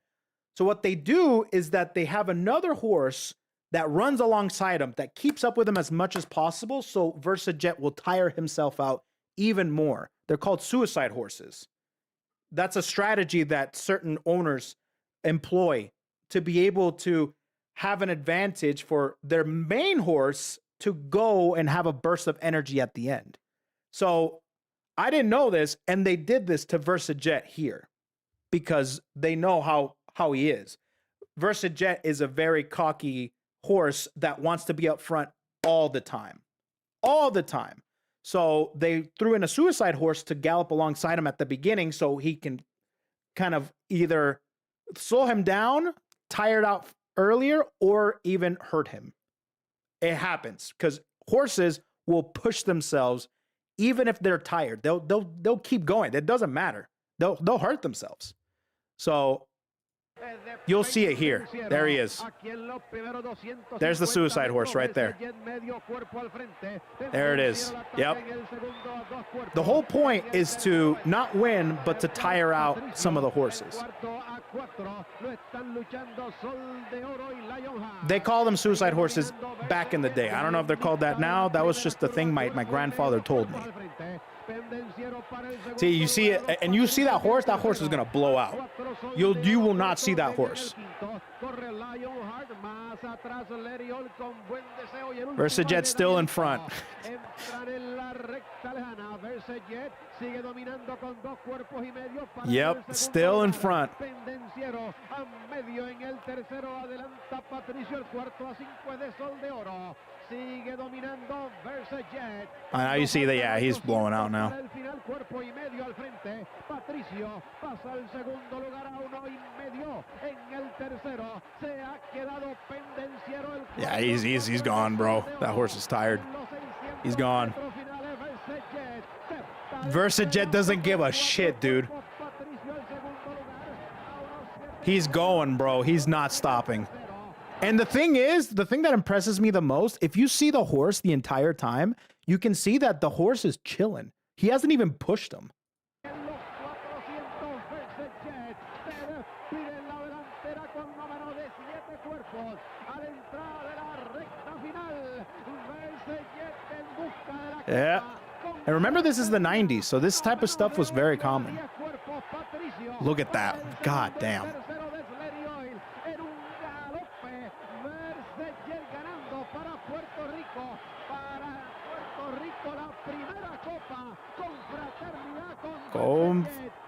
Speaker 1: So what they do is that they have another horse that runs alongside them, that keeps up with them as much as possible, so VersaJet will tire himself out even more. They're called suicide horses. That's a strategy that certain owners employ to be able to have an advantage for their main horse to go and have a burst of energy at the end. So I didn't know this, and they did this to VersaJet here because they know how he is. VersaJet is a very cocky horse that wants to be up front all the time. All the time. So they threw in a suicide horse to gallop alongside him at the beginning so he can kind of either slow him down, tired out earlier, or even hurt him. It happens because horses will push themselves even if they're tired. They'll keep going. It doesn't matter. They'll hurt themselves. So you'll see it here. There he is. There's the suicide horse right there. There it is. Yep. The whole point is to not win, but to tire out some of the horses. They call them suicide horses back in the day. I don't know if they're called that now. That was just the thing my grandfather told me. See, you see it, and you see that horse is going to blow out. You will not see that horse. VersaJet still in front. Yep, still in front. Now you see that, yeah, he's blowing out now. Yeah, he's gone, bro. That horse is tired. He's gone. VersaJet doesn't give a shit, dude. He's going, bro. He's not stopping. And the thing that impresses me the most, if you see the horse the entire time, you can see that the horse is chilling. He hasn't even pushed him. Yeah. And remember, this is the 90s, so this type of stuff was very common. Look at that. God damn.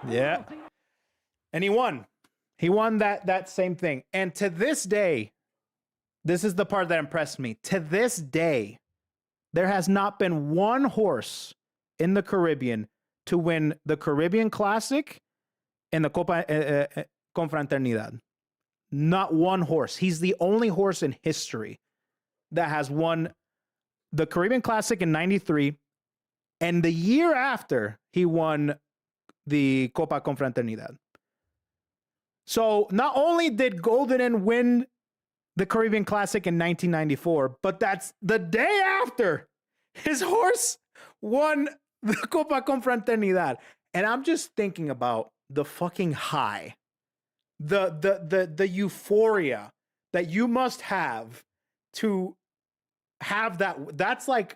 Speaker 1: Yeah. And he won. He won that same thing. And to this day, this is the part that impressed me. To this day, there has not been one horse in the Caribbean to win the Caribbean Classic and the Copa Confraternidad. Not one horse. He's the only horse in history that has won the Caribbean Classic in '93, and the year after he won the Copa Confraternidad. So not only did Goldenen win the Caribbean Classic in 1994, but that's the day after his horse won the Copa Confraternidad. And I'm just thinking about the fucking high, the euphoria that you must have to have that. That's like,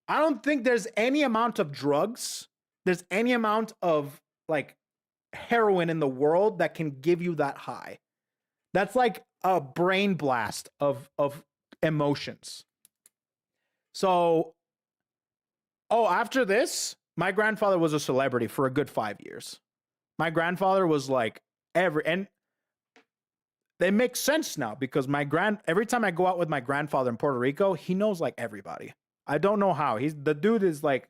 Speaker 1: I don't think there's any amount of drugs, there's any amount of like heroin in the world that can give you that high. That's like a brain blast of emotions. So, after this, my grandfather was a celebrity for a good 5 years. My grandfather was like and they make sense now because every time I go out with my grandfather in Puerto Rico, he knows like everybody. I don't know how. The dude is like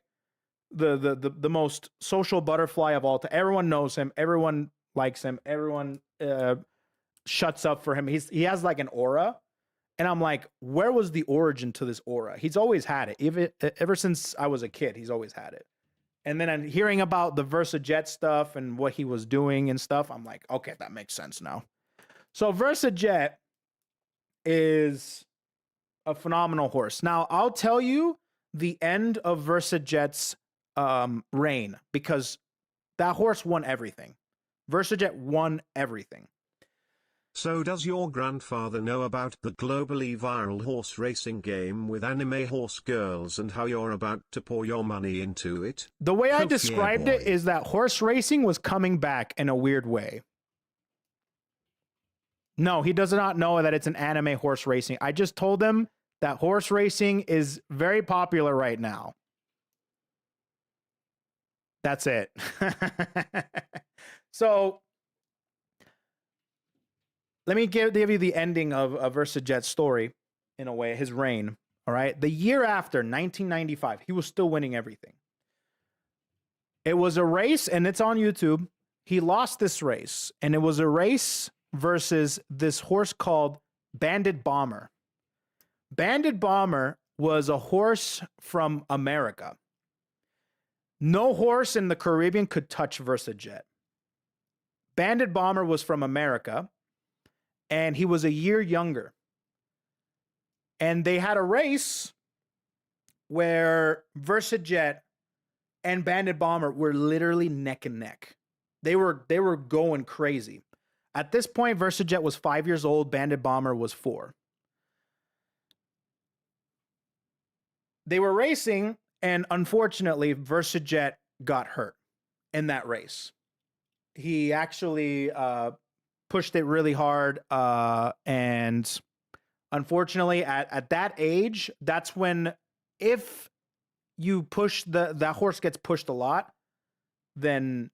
Speaker 1: the most social butterfly of all time. Everyone knows him. Everyone likes him. Everyone shuts up for him. He has like an aura. And I'm like, where was the origin to this aura? He's always had it. Ever since I was a kid, he's always had it. And then I'm hearing about the VersaJet stuff and what he was doing and stuff. I'm like, okay, that makes sense now. So VersaJet is a phenomenal horse. Now, I'll tell you the end of VersaJet's reign because that horse won everything. VersaJet won everything.
Speaker 2: So does your grandfather know about the globally viral horse racing game with anime horse girls and how you're about to pour your money into it?
Speaker 1: The way I
Speaker 2: Kofi,
Speaker 1: described it is that horse racing was coming back in a weird way. No, he does not know that it's an anime horse racing. I just told him that horse racing is very popular right now. That's it. So let me give you the ending of VersaJet's story, in a way, his reign. All right. The year after, 1995, he was still winning everything. It was a race, and it's on YouTube. He lost this race, and it was a race versus this horse called Bandit Bomber. Bandit Bomber was a horse from America. No horse in the Caribbean could touch VersaJet. Bandit Bomber was from America, and he was a year younger. And they had a race where VersaJet and Bandit Bomber were literally neck and neck. They were going crazy. At this point, VersaJet was 5 years old. Bandit Bomber was 4. They were racing, and unfortunately, VersaJet got hurt in that race. He actually pushed it really hard, and unfortunately, at that age, that's when if you push that horse gets pushed a lot, then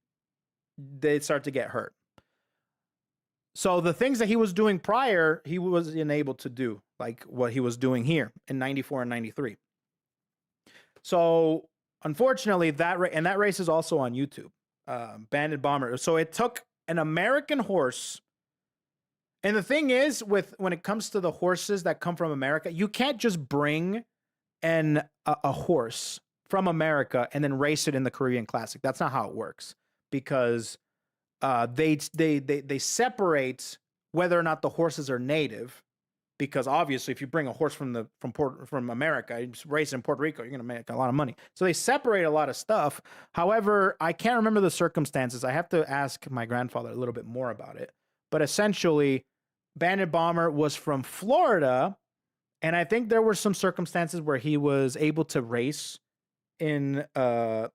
Speaker 1: they start to get hurt. So the things that he was doing prior, he was unable to do, like what he was doing here in 94 and 93. So unfortunately, that race is also on YouTube, Bandit Bomber. So it took an American horse. And the thing is, when it comes to the horses that come from America, you can't just bring a horse from America and then race it in the Caribbean Classic. That's not how it works, because they separate whether or not the horses are native. Because obviously, if you bring a horse from America, you race in Puerto Rico, you're going to make a lot of money. So they separate a lot of stuff. However, I can't remember the circumstances. I have to ask my grandfather a little bit more about it. But essentially, Bandit Bomber was from Florida, and I think there were some circumstances where he was able to race in the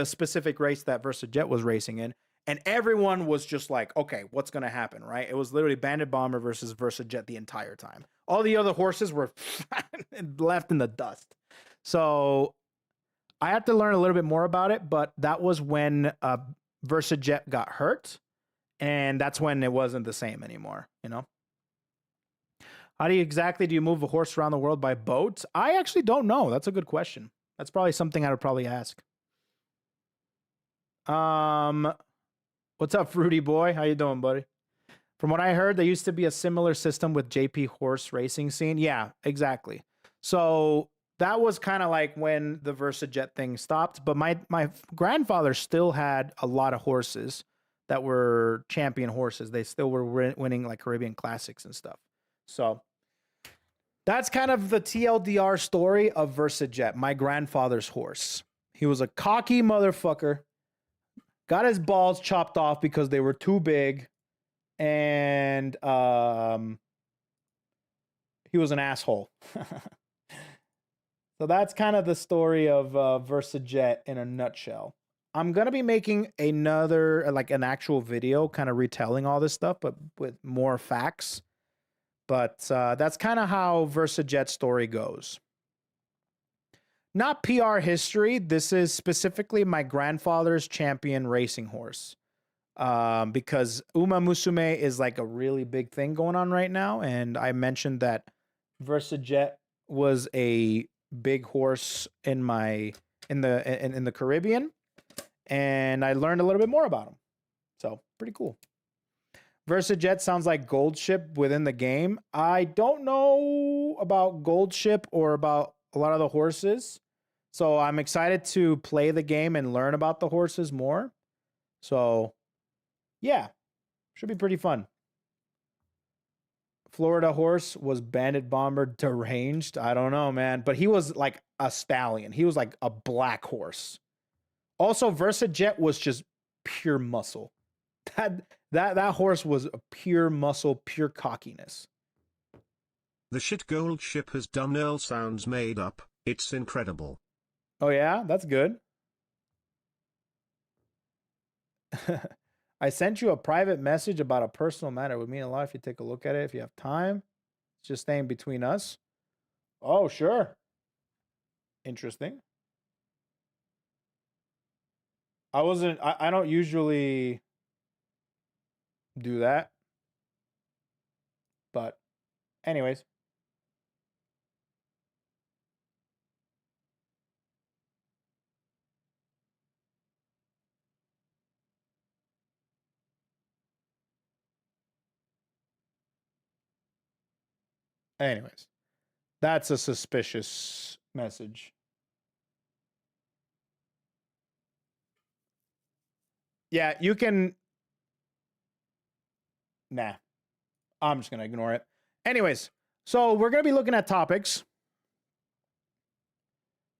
Speaker 1: specific race that VersaJet was racing in. And everyone was just like, okay, what's going to happen, right? It was literally Bandit Bomber versus VersaJet the entire time. All the other horses were left in the dust. So I had to learn a little bit more about it, but that was when VersaJet got hurt, and that's when it wasn't the same anymore, you know? How do you move a horse around the world by boat? I actually don't know. That's a good question. That's probably something I would probably ask. What's up, Fruity Boy? How you doing, buddy? From what I heard, there used to be a similar system with JP horse racing scene. Yeah, exactly. So that was kind of like when the VersaJet thing stopped. But my grandfather still had a lot of horses that were champion horses. They still were winning like Caribbean Classics and stuff. So that's kind of the TLDR story of VersaJet, my grandfather's horse. He was a cocky motherfucker. Got his balls chopped off because they were too big, and he was an asshole. So that's kind of the story of VersaJet in a nutshell. I'm going to be making another, like an actual video kind of retelling all this stuff, but with more facts. But that's kind of how VersaJet's story goes. not PR history. This is specifically my grandfather's champion racing horse. Because Uma Musume is like a really big thing going on right now, and I mentioned that VersaJet was a big horse in the Caribbean, and I learned a little bit more about him. So pretty cool. VersaJet sounds like Gold Ship within the game. I don't know about Gold Ship or about a lot of the horses, so I'm excited to play the game and learn about the horses more. So yeah, should be pretty fun. Florida horse was Bandit Bomber deranged. I don't know, man, but he was like a stallion. He was like a black horse. Also, VersaJet was just pure muscle. That horse was a pure muscle, pure cockiness.
Speaker 2: The shit Gold Ship has done Earl sounds made up. It's incredible.
Speaker 1: Oh yeah, that's good. I sent you a private message about a personal matter. It would mean a lot if you take a look at it if you have time. It's just staying between us. Oh, sure. Interesting. I don't usually do that. But anyways. Anyways, that's a suspicious message. Yeah, you can. Nah, I'm just going to ignore it. Anyways, so we're going to be looking at topics.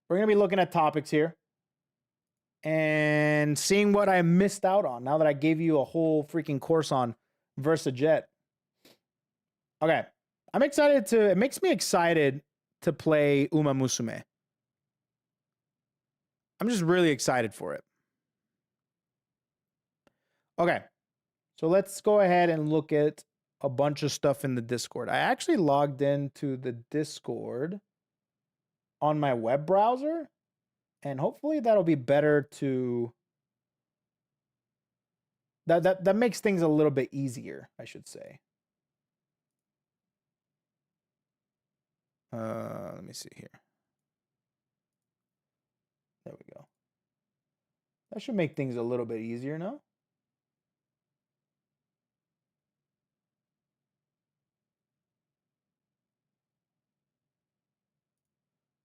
Speaker 1: We're going to be looking at topics here and seeing what I missed out on now that I gave you a whole freaking course on VersaJet. Okay. I'm excited to, it makes me excited to play Uma Musume. I'm just really excited for it. Okay. So let's go ahead and look at a bunch of stuff in the Discord. I actually logged into the Discord on my web browser, and hopefully that'll be better to, that makes things a little bit easier, I should say. Let me see here. There we go. That should make things a little bit easier now.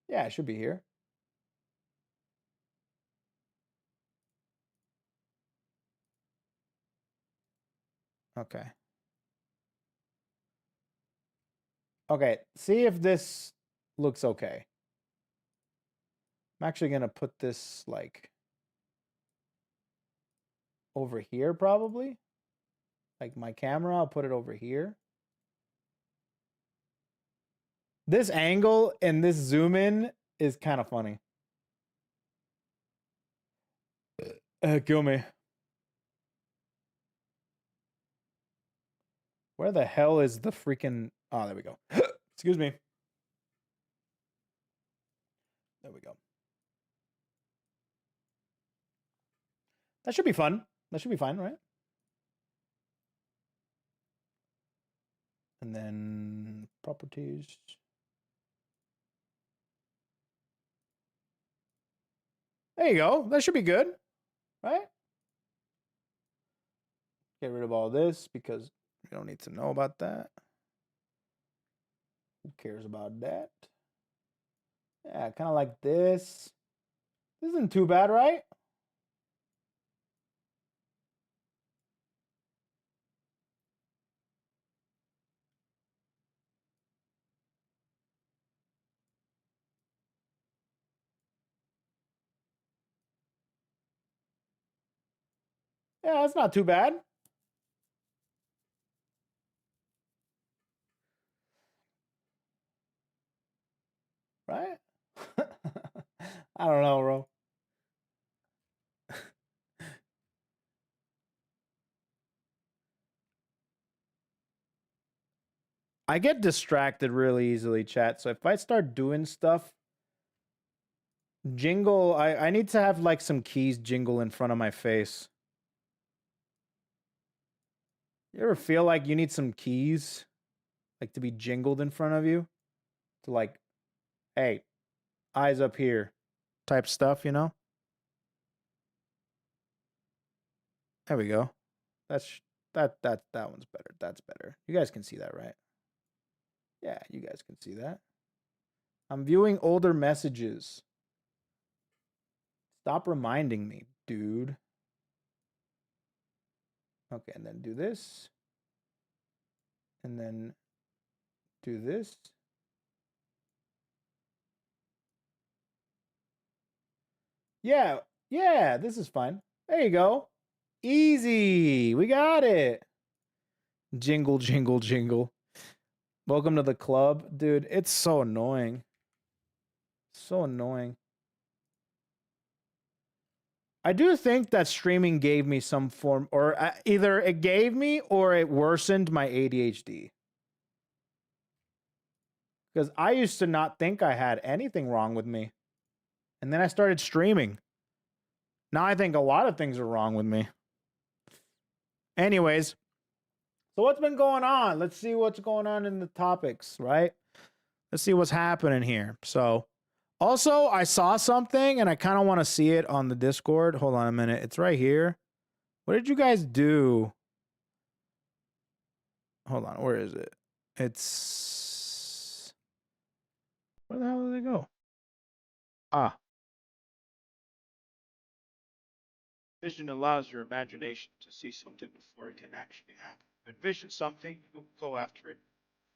Speaker 1: Yeah, it should be here. Okay. Okay, see if this looks okay. I'm actually going to put this like over here probably. Like my camera, I'll put it over here. This angle and this zoom in is kind of funny. Kill me. Where the hell is the freaking... Oh, there we go. Excuse me. There we go. That should be fun. That should be fine, right? And then properties. There you go. That should be good, right? Get rid of all this because we don't need to know about that. Who cares about that? Yeah, kind of like this. This isn't too bad, right? Yeah, that's not too bad. Right? I don't know, bro. I get distracted really easily, chat. So if I start doing stuff Jingle. I need to have like some keys jingle in front of my face. You ever feel like you need some keys, like to be jingled in front of you, to like, hey, eyes up here, type stuff, you know? There we go. That one's better. That's better. You guys can see that, right? Yeah, you guys can see that. I'm viewing older messages. Stop reminding me, dude. Okay, and then do this. And then do this. Yeah, this is fine. There you go. Easy. We got it. Jingle, jingle, jingle. Welcome to the club. Dude, it's so annoying. So annoying. I do think that streaming gave me some form, or either it gave me or it worsened my ADHD. Because I used to not think I had anything wrong with me. And then I started streaming. Now I think a lot of things are wrong with me. Anyways, so what's been going on? Let's see what's going on in the topics, right? Let's see what's happening here. So, also, I saw something and I kind of want to see it on the Discord. Hold on a minute. It's right here. What did you guys do? Hold on. Where is it? It's... Where the hell did it go? Ah.
Speaker 5: Vision allows your imagination to see something before it can actually happen. Envision something, you'll go after it,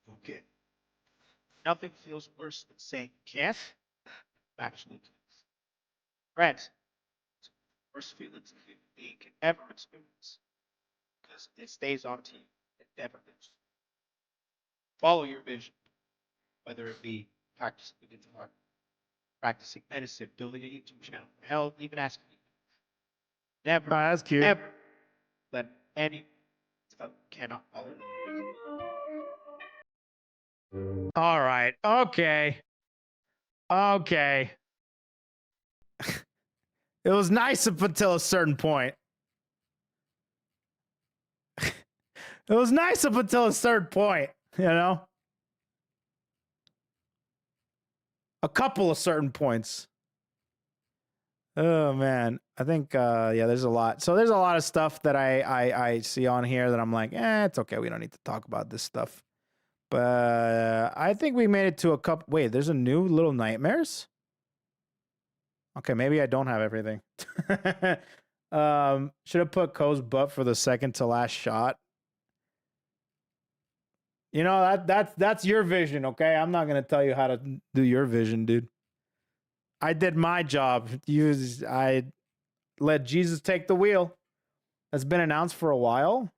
Speaker 5: you'll get it. Nothing feels worse than saying can't, actually can. Friends, it's the worst feelings a human being can ever experience, because it stays on to you, it never leaves. Follow your vision, whether it be practicing the guitar, practicing medicine, building a YouTube channel, hell, even asking people. Never,
Speaker 1: that's cute.
Speaker 5: Ever let any cannot follow.
Speaker 1: All right. Okay. Okay. It was nice up until a certain point. It was nice up until a certain point, you know? A couple of certain points. Oh man, I think yeah, there's a lot. So there's a lot of stuff that I see on here that I'm like, it's okay. We don't need to talk about this stuff. But I think we made it to a couple. Wait, there's a new Little Nightmares. Okay, maybe I don't have everything. Should have put Ko's butt for the second to last shot. You know that's your vision, okay? I'm not gonna tell you how to do your vision, dude. I did my job. I let Jesus take the wheel. That's been announced for a while.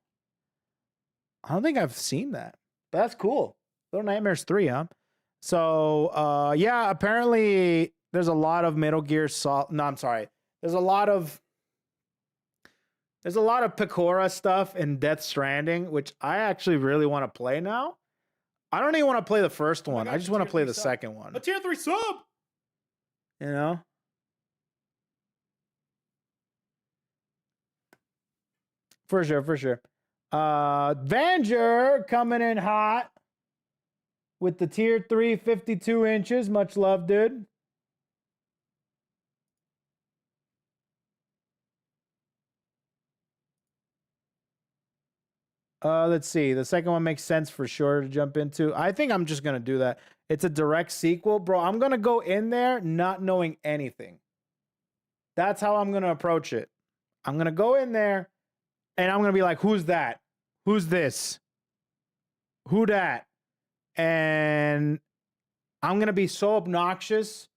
Speaker 1: I don't think I've seen that. But that's cool. Little Nightmares 3, huh? So, yeah, apparently there's a lot of Metal Gear Solid. No, I'm sorry. There's a lot of Pecora stuff in Death Stranding, which I actually really want to play now. I don't even want to play the first one. I just want to play the second one.
Speaker 3: A tier 3 sub!
Speaker 1: You know? For sure, for sure. Vanger coming in hot with the tier 3 52 inches. Much love, dude. Let's see. The second one makes sense for sure to jump into. I think I'm just going to do that. It's a direct sequel. Bro, I'm going to go in there not knowing anything. That's how I'm going to approach it. I'm going to go in there and I'm going to be like, who's that? Who's this? Who dat? And I'm going to be so obnoxious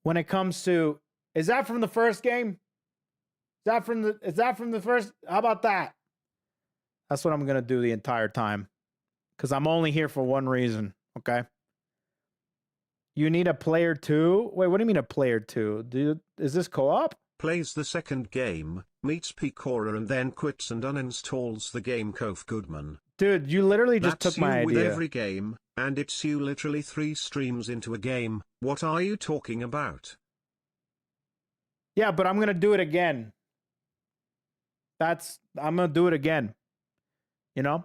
Speaker 1: when it comes to, is that from the first game? Is that from the first? How about that? That's what I'm going to do the entire time. Because I'm only here for one reason, okay? You need a player 2? Wait, what do you mean a player 2? Is this co-op?
Speaker 2: Plays the second game, meets Pecora and then quits and uninstalls the game. Kof Goodman.
Speaker 1: Dude, you literally just
Speaker 2: That's
Speaker 1: took my
Speaker 2: you with
Speaker 1: idea.
Speaker 2: every game, and it's you literally 3 streams into a game. What are you talking about?
Speaker 1: Yeah, but I'm gonna do it again. I'm gonna do it again. You know?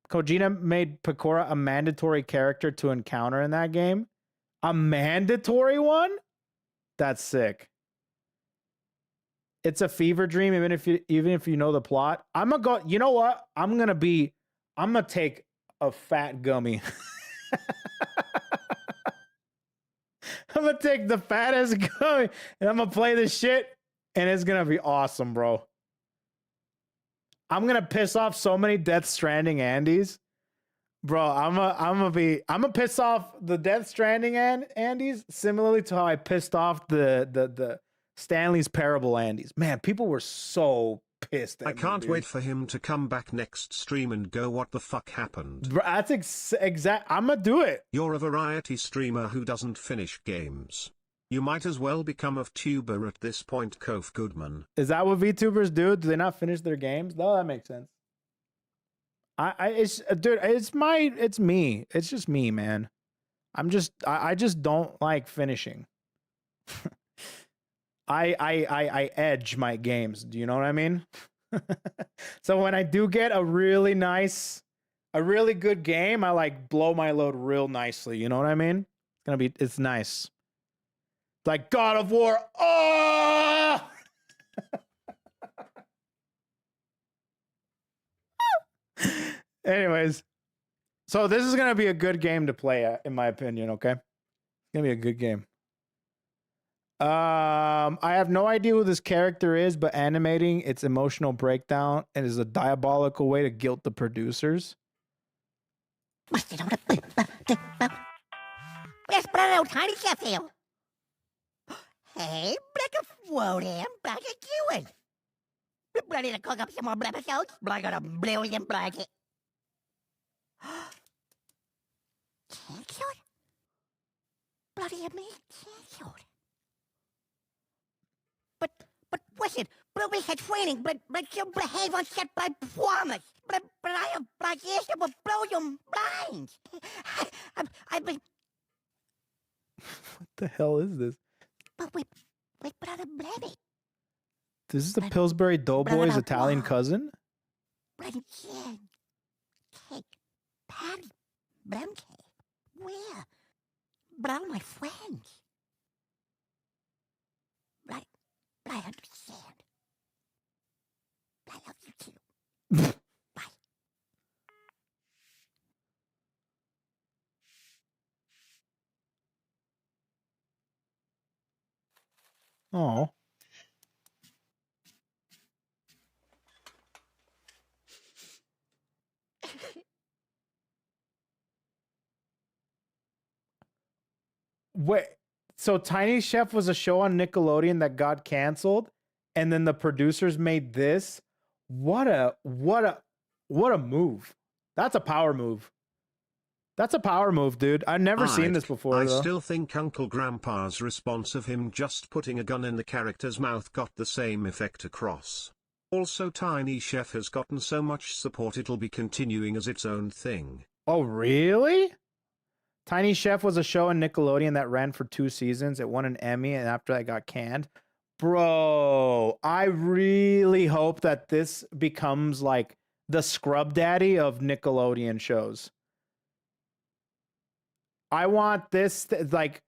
Speaker 1: Kojima made Pecora a mandatory character to encounter in that game. A mandatory one? That's sick. It's a fever dream, even if you know the plot. I'm gonna go. You know what? I'm gonna take a fat gummy. I'm gonna take the fattest gummy and I'm gonna play this shit, and it's gonna be awesome, bro. I'm gonna piss off so many Death Stranding Andys. Bro, I'm gonna piss off the Death Stranding Andys similarly to how I pissed off the Stanley's Parable Andys. Man, people were so pissed at
Speaker 2: I
Speaker 1: me,
Speaker 2: can't
Speaker 1: dude.
Speaker 2: wait for him to come back next stream and go, what the fuck happened?
Speaker 1: Bro, that's exact. I'm gonna do it.
Speaker 2: You're a variety streamer who doesn't finish games. You might as well become a VTuber at this point, Kof Goodman.
Speaker 1: Is that what VTubers do? Do they not finish their games? No, that makes sense. Dude, it's me. It's just me, man. I just don't like finishing. I edge my games. Do you know what I mean? So when I do get a really good game, I like blow my load real nicely. You know what I mean? It's nice. Like God of War. Oh! Anyways, so this is gonna be a good game to play, in my opinion. Okay, it's gonna be a good game. I have no idea who this character is, but animating its emotional breakdown and is a diabolical way to guilt the producers.
Speaker 6: Where's brother Tiny Sheffield? Hey, Black whoa there, Black doing? Ready to cook up some more episodes? Black got a brilliant blanket. Cancelled? Bloody me cancelled. But listen, Bluey had training, but you behave on set by promise. But I have black ears that will blow your minds. I've been.
Speaker 1: What the hell is this?
Speaker 6: But with Brother Blebby.
Speaker 1: This is the Pillsbury Doughboys' Italian cousin?
Speaker 6: Brother Jen. Cake. Patty. Bremke. Where? But all my friends. Right. I understand. I love you too. Bye.
Speaker 1: Oh. Wait, so Tiny Chef was a show on Nickelodeon that got canceled, and then the producers made this? What a move. That's a power move. That's a power move, dude. I've never seen this before,
Speaker 2: I
Speaker 1: though.
Speaker 2: still think Uncle Grandpa's response of him just putting a gun in the character's mouth got the same effect across. Also, Tiny Chef has gotten so much support it'll be continuing as its own thing.
Speaker 1: Oh, really? Tiny Chef was a show on Nickelodeon that ran for 2 seasons. It won an Emmy, and after that got canned. Bro, I really hope that this becomes like the Scrub Daddy of Nickelodeon shows. I want this, like,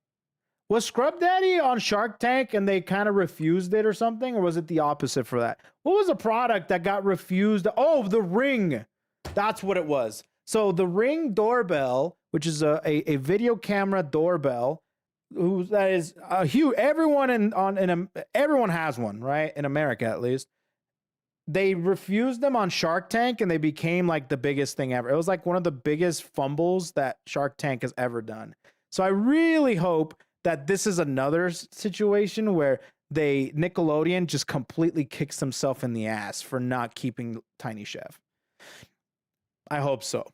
Speaker 1: was Scrub Daddy on Shark Tank and they kind of refused it or something? Or was it the opposite for that? What was a product that got refused? Oh, the Ring. That's what it was. So the Ring doorbell, which is a video camera doorbell, that is a huge. Everyone everyone has one, right? In America, at least. They refused them on Shark Tank, and they became like the biggest thing ever. It was like one of the biggest fumbles that Shark Tank has ever done. So I really hope that this is another situation where Nickelodeon just completely kicks themselves in the ass for not keeping Tiny Chef. I hope so.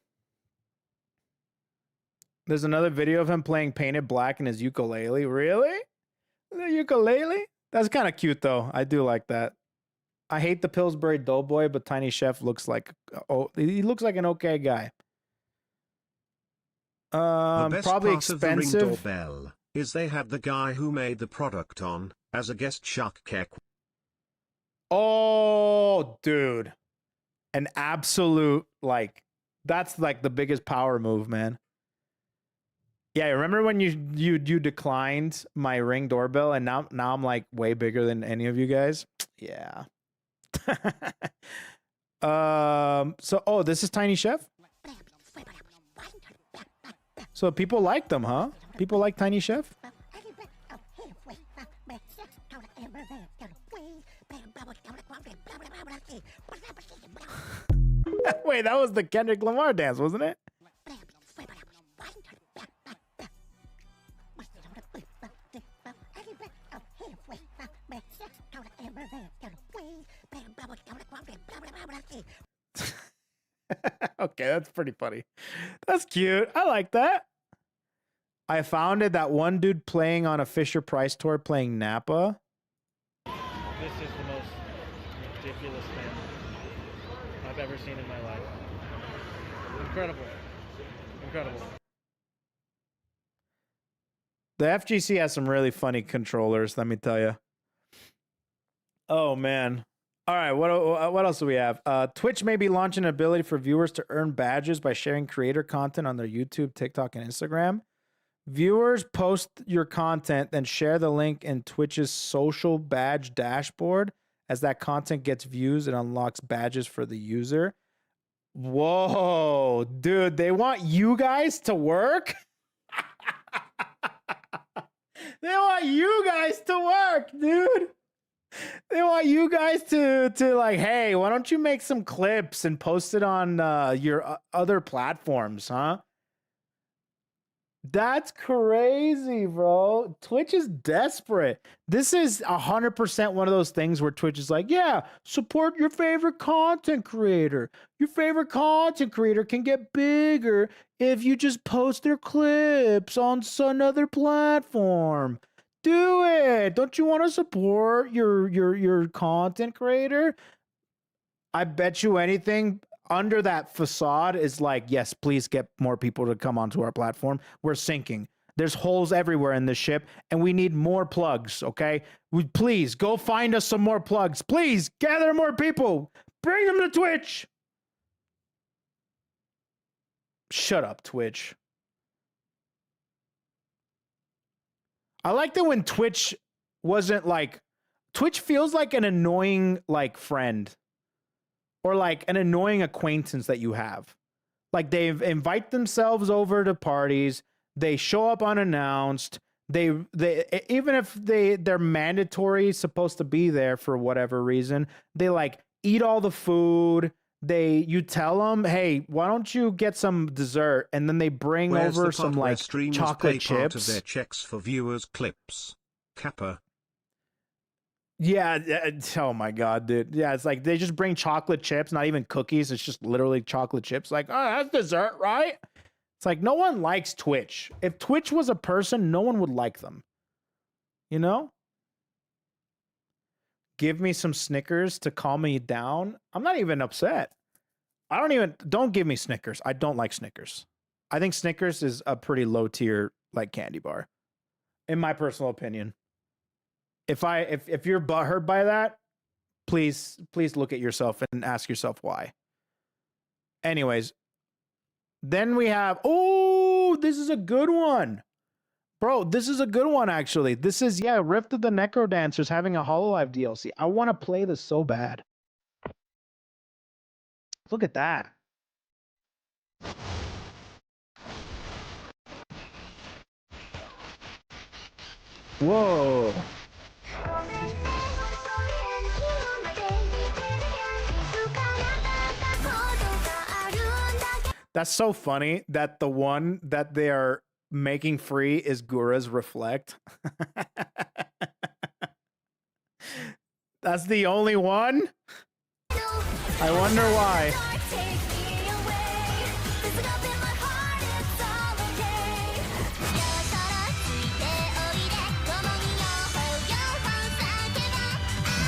Speaker 1: There's another video of him playing Painted Black in his ukulele. Really? The ukulele? That's kind of cute, though. I do like that. I hate the Pillsbury Doughboy, but Tiny Chef looks like he looks like an okay guy.
Speaker 2: The best
Speaker 1: Probably
Speaker 2: part of the Ring
Speaker 1: expensive.
Speaker 2: doorbell is they had the guy who made the product on, as a guest Shark Keck.
Speaker 1: Oh, dude. An absolute, like, that's like the biggest power move, man. Yeah, remember when you declined my Ring doorbell, and now I'm like way bigger than any of you guys? Yeah. So this is Tiny Chef? So people like them, huh? People like Tiny Chef? Wait, that was the Kendrick Lamar dance, wasn't it? Okay, that's pretty funny. That's cute. I like that. I found it, that one dude playing on a Fisher Price tour playing Napa.
Speaker 7: This is the most ridiculous thing I've ever seen in my life. Incredible. Incredible.
Speaker 1: The FGC has some really funny controllers, let me tell you. Oh, man. All right, what else do we have? Twitch may be launching an ability for viewers to earn badges by sharing creator content on their YouTube, TikTok, and Instagram. Viewers post your content, then share the link in Twitch's social badge dashboard. As that content gets views, it unlocks badges for the user. Whoa, dude, they want you guys to work? They want you guys to work, dude. They want you guys to like, hey, why don't you make some clips and post it on your other platforms, huh? That's crazy, bro. Twitch is desperate. This is 100% one of those things where Twitch is like, yeah, support your favorite content creator. Your favorite content creator can get bigger if you just post their clips on some other platform. Do it. Don't you want to support your content creator? I bet you anything under that facade is like, yes, please get more people to come onto our platform. We're sinking. There's holes everywhere in this ship, and we need more plugs, okay? Please, go find us some more plugs. Please, gather more people. Bring them to Twitch. Shut up, Twitch. I like that when Twitch wasn't like... Twitch feels like an annoying, like, friend. Or like an annoying acquaintance that you have. Like they invite themselves over to parties. They show up unannounced. They even if they're mandatory supposed to be there for whatever reason, they like eat all the food. You tell them, hey, why don't you get some dessert? And then they bring
Speaker 2: Where's
Speaker 1: over
Speaker 2: the
Speaker 1: some
Speaker 2: part where
Speaker 1: like
Speaker 2: streamers
Speaker 1: chocolate
Speaker 2: pay
Speaker 1: chips.
Speaker 2: part of their checks for viewers' clips. Kappa.
Speaker 1: Yeah, oh my god, dude. Yeah, it's like they just bring chocolate chips, not even cookies. It's just literally chocolate chips. Like, oh, that's dessert, right? It's like no one likes Twitch. If Twitch was a person, no one would like them. You know? Give me some Snickers to calm me down. I'm not even upset. Don't give me Snickers. I don't like Snickers. I think Snickers is a pretty low tier like candy bar. In my personal opinion. If you're butthurt by that, please look at yourself and ask yourself why. Anyways, then we have, oh, this is a good one. Bro, this is a good one, actually. This is, yeah, Rift of the Necro Dancers having a Hololive DLC. I want to play this so bad. Look at that. Whoa. That's so funny that the one that they are making free is Gura's Reflect. That's the only one? I wonder why.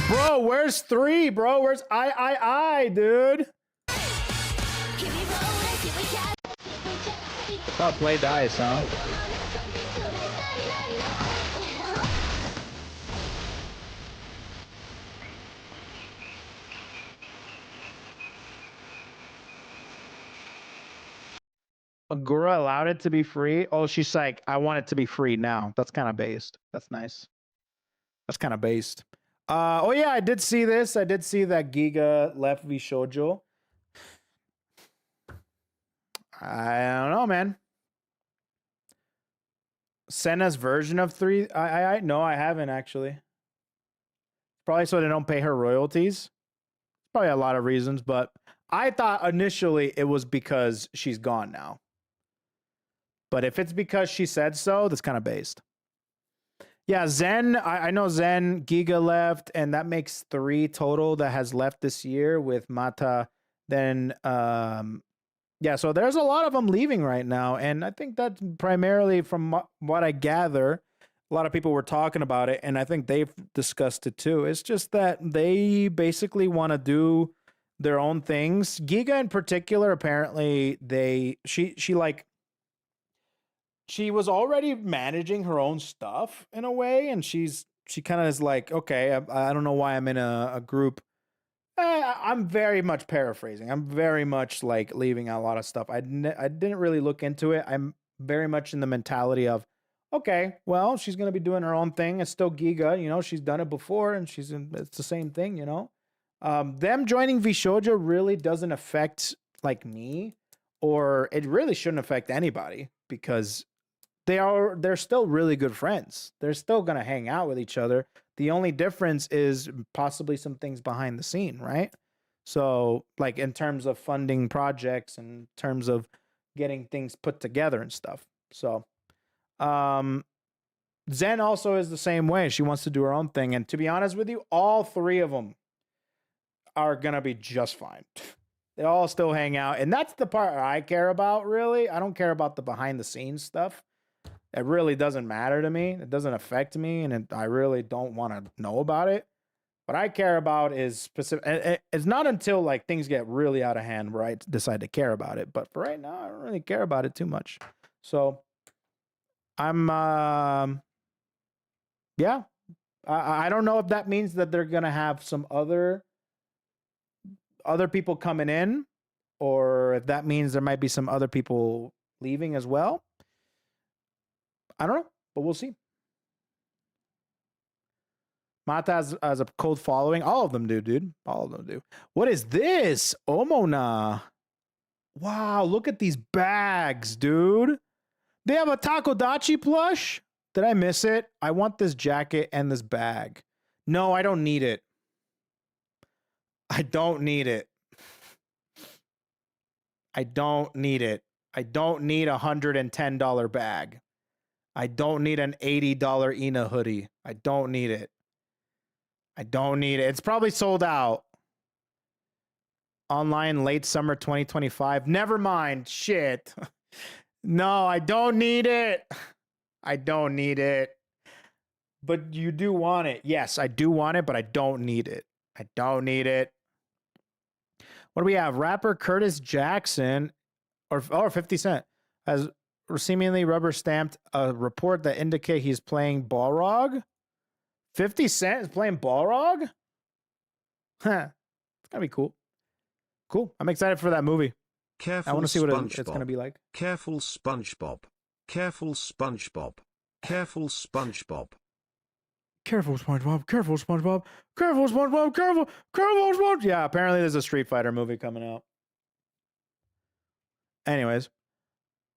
Speaker 1: Bro, where's 3, bro? Where's I, dude? Oh, play dice, huh? Agura allowed it to be free. Oh, she's like, I want it to be free now. That's kind of based. That's nice. That's kind of based. Oh yeah, I did see this. I did see that Giga left Vishojo. I don't know, man. Senna's version of 3. I no, I haven't actually. Probably so they don't pay her royalties. Probably a lot of reasons, but I thought initially it was because she's gone now. But if it's because she said so, that's kind of based. Yeah, Zen, I know Zen, Giga left, and that makes 3 total that has left this year with Mata. Then, yeah, so there's a lot of them leaving right now. And I think that's primarily from what I gather. A lot of people were talking about it, and I think they've discussed it too. It's just that they basically want to do their own things. Giga in particular, apparently, she was already managing her own stuff in a way, and she kind of is like, okay, I don't know why I'm in a group. I'm very much paraphrasing. I'm very much like leaving out a lot of stuff. I didn't really look into it. I'm very much in the mentality of, okay, well, she's going to be doing her own thing. It's still Giga, you know, she's done it before, and it's the same thing, you know. Them joining Vishoja really doesn't affect like me, or it really shouldn't affect anybody, because they're still really good friends. They're still going to hang out with each other. The only difference is possibly some things behind the scene, right? So like in terms of funding projects, and in terms of getting things put together and stuff. So Zen also is the same way. She wants to do her own thing. And to be honest with you, all 3 of them are going to be just fine. They all still hang out. And that's the part I care about, really. I don't care about the behind the scenes stuff. It really doesn't matter to me. It doesn't affect me, and I really don't want to know about it. What I care about is specific. It's not until like things get really out of hand where I decide to care about it. But for right now, I don't really care about it too much. So I'm, yeah. I don't know if that means that they're gonna have some other people coming in, or if that means there might be some other people leaving as well. I don't know, but we'll see. Mata has a cult following. All of them do, dude. All of them do. What is this? Omona. Wow, look at these bags, dude. They have a Takodachi plush. Did I miss it? I want this jacket and this bag. No, I don't need it. I don't need it. I don't need it. I don't need a $110 bag. I don't need an $80 Ina hoodie. I don't need it. I don't need it. It's probably sold out. Online late summer 2025. Never mind. Shit. No, I don't need it. I don't need it. But you do want it. Yes, I do want it, but I don't need it. I don't need it. What do we have? Rapper Curtis Jackson or 50 Cent has seemingly rubber stamped a report that indicate he's playing Balrog. 50 Cent is playing Balrog? Huh. It's gonna be cool. Cool. I'm excited for that movie.
Speaker 2: Careful,
Speaker 1: I want to see what
Speaker 2: SpongeBob.
Speaker 1: it's gonna be like.
Speaker 2: Careful, SpongeBob. Careful, SpongeBob. Careful, SpongeBob.
Speaker 1: Careful, SpongeBob. Careful, SpongeBob. Careful, SpongeBob. Careful, SpongeBob. Yeah, apparently there's a Street Fighter movie coming out. Anyways,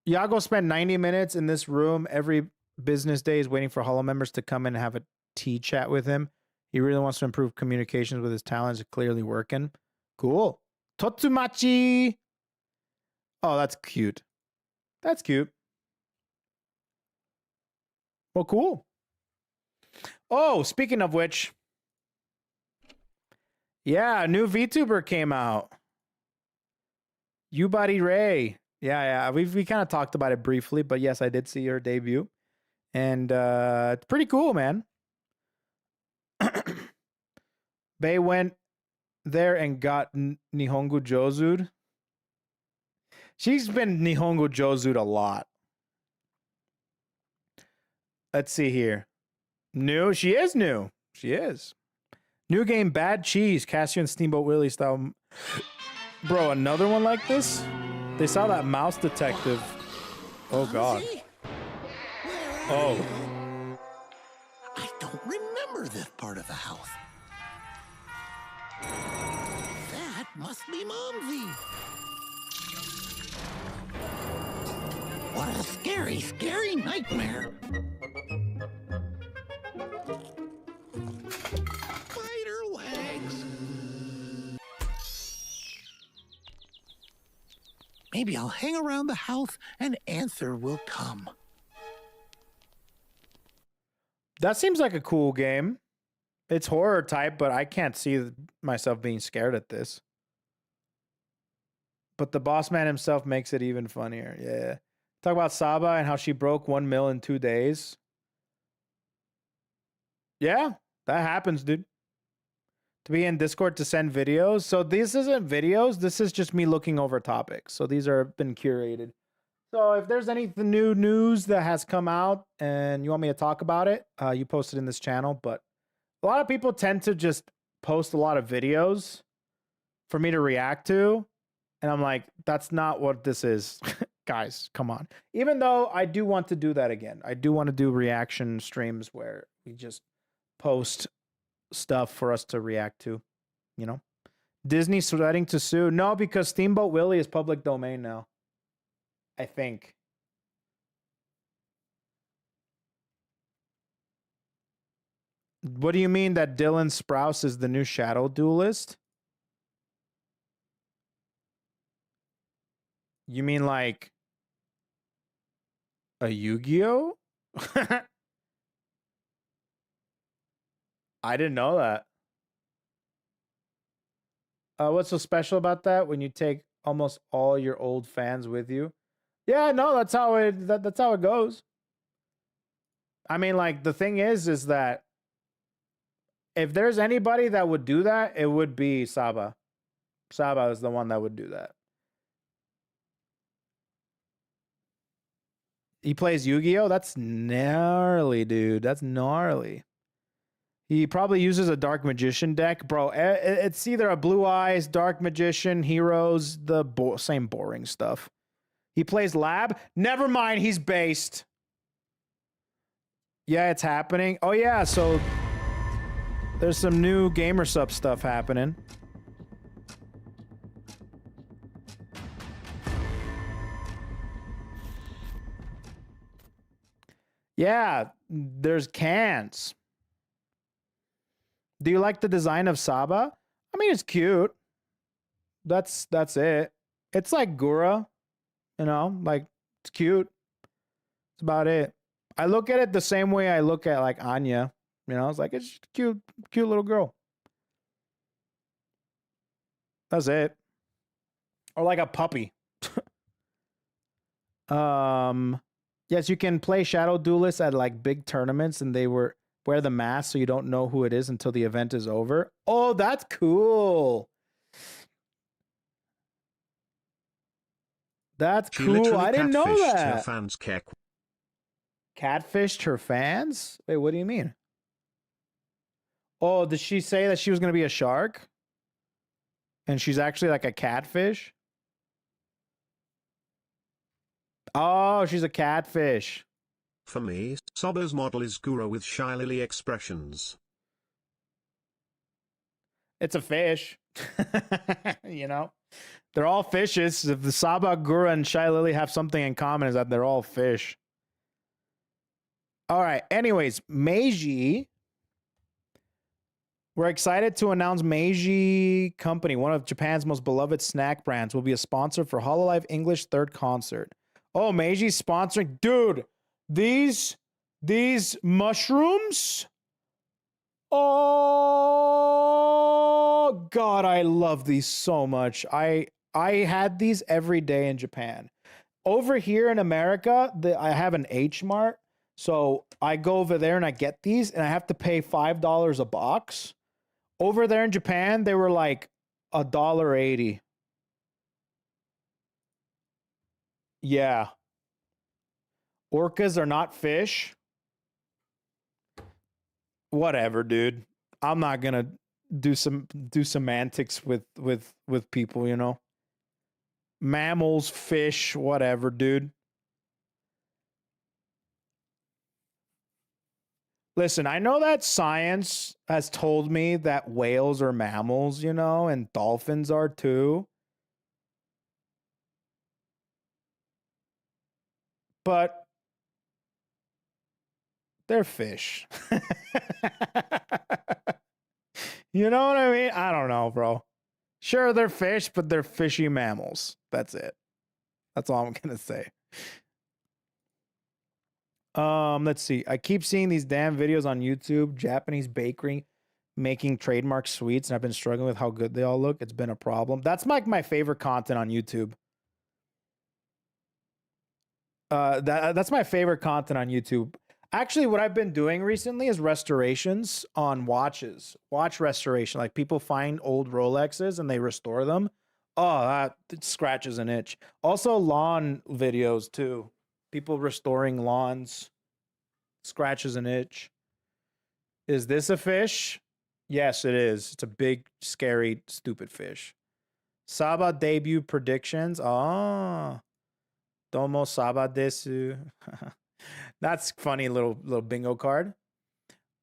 Speaker 1: Yago spent 90 minutes in this room every business days waiting for Hollow members to come in and have a tea chat with him. He really wants to improve communications with his talents. It's clearly working. Cool. Totsumachi. Oh, that's cute. That's cute. Well, cool. Oh, speaking of which, yeah, a new VTuber came out. Yubari Ray. Yeah. We kind of talked about it briefly, but yes, I did see her debut. And it's pretty cool, man. They went there and got Nihongo Jozu'd. She's been Nihongo Jozu'd a lot. Let's see here. New? She is new. She is. New game, Bad Cheese. Casio and Steamboat Willie style. Bro, another one like this? They saw that Mouse Detective Oh God.
Speaker 8: Ozzy? Where are
Speaker 1: Oh.
Speaker 8: you? I don't remember this part of the house. That must be Momsy. What a scary, scary nightmare. Spider legs. Maybe I'll hang around the house and answer will come.
Speaker 1: That seems like a cool game. It's horror type, but I can't see myself being scared at this. But the boss man himself makes it even funnier. Yeah. Talk about Saba and how she broke 1 mil in 2 days. Yeah, that happens, dude. To be in Discord to send videos. So this isn't videos. This is just me looking over topics. So these are been curated. So if there's any new news that has come out and you want me to talk about it, you post it in this channel. But a lot of people tend to just post a lot of videos for me to react to. And I'm like, that's not what this is. Guys, come on. Even though I do want to do that again. I do want to do reaction streams where we just post stuff for us to react to, you know? Disney threatening to sue. No, because Steamboat Willie is public domain now. I think. What do you mean that Dylan Sprouse is the new Shadow Duelist? You mean like a Yu-Gi-Oh? I didn't know that. What's so special about that? When you take almost all your old fans with you? Yeah, no, that's how that's how it goes. I mean, like, the thing is that if there's anybody that would do that, it would be Saba. Saba is the one that would do that. He plays Yu-Gi-Oh? That's gnarly, dude. That's gnarly. He probably uses a Dark Magician deck. Bro, it's either a Blue Eyes, Dark Magician, Heroes, the same boring stuff. He plays Lab? Never mind, he's based. Yeah, it's happening. Oh, yeah, so there's some new Gamer Sub stuff happening. Yeah, there's cans. Do you like the design of Saba? I mean, it's cute. That's it. It's like Gura, you know, like it's cute. That's about it. I look at it the same way I look at like Anya. You know, it's like it's cute little girl. That's it. Or like a puppy. Yes, you can play Shadow Duelist at like big tournaments, and they wear the mask so you don't know who it is until the event is over. Oh, that's cool. That's cool. I didn't know that.
Speaker 2: Her fans
Speaker 1: Catfished her fans? Wait, what do you mean? Oh, did she say that she was going to be a shark? And she's actually like a catfish? Oh, she's a catfish.
Speaker 2: For me, Saba's model is Gura with shy lily expressions.
Speaker 1: It's a fish. You know? They're all fishes. If the Saba, Gura, and Shy Lily have something in common, is that they're all fish. All right. Anyways, Meiji. We're excited to announce Meiji Company, one of Japan's most beloved snack brands, will be a sponsor for Hololive English third concert. Oh, Meiji's sponsoring. Dude, these mushrooms. Oh, God, I love these so much. I had these every day in Japan. Over here in America, I have an H Mart. So I go over there and I get these and I have to pay $5 a box. Over there in Japan, they were like $1.80. Yeah. Orcas are not fish. Whatever, dude. I'm not gonna do semantics with people, you know. Mammals, fish, whatever, dude. Listen, I know that science has told me that whales are mammals, you know, and dolphins are too. But they're fish. You know what I mean? I don't know, bro. Sure, they're fish, but they're fishy mammals. That's it. That's all I'm gonna say. Let's see. I keep seeing these damn videos on YouTube, Japanese bakery making trademark sweets, and I've been struggling with how good they all look. It's been a problem. That's like my favorite content on YouTube. That's my favorite content on YouTube. Actually, what I've been doing recently is restorations on watches. Watch restoration. Like people find old Rolexes and they restore them. Oh, that scratches an itch. Also lawn videos too. People restoring lawns. Scratches an itch. Is this a fish? Yes, it is. It's a big, scary, stupid fish. Saba debut predictions. Ah. Domo Saba desu. That's funny little bingo card.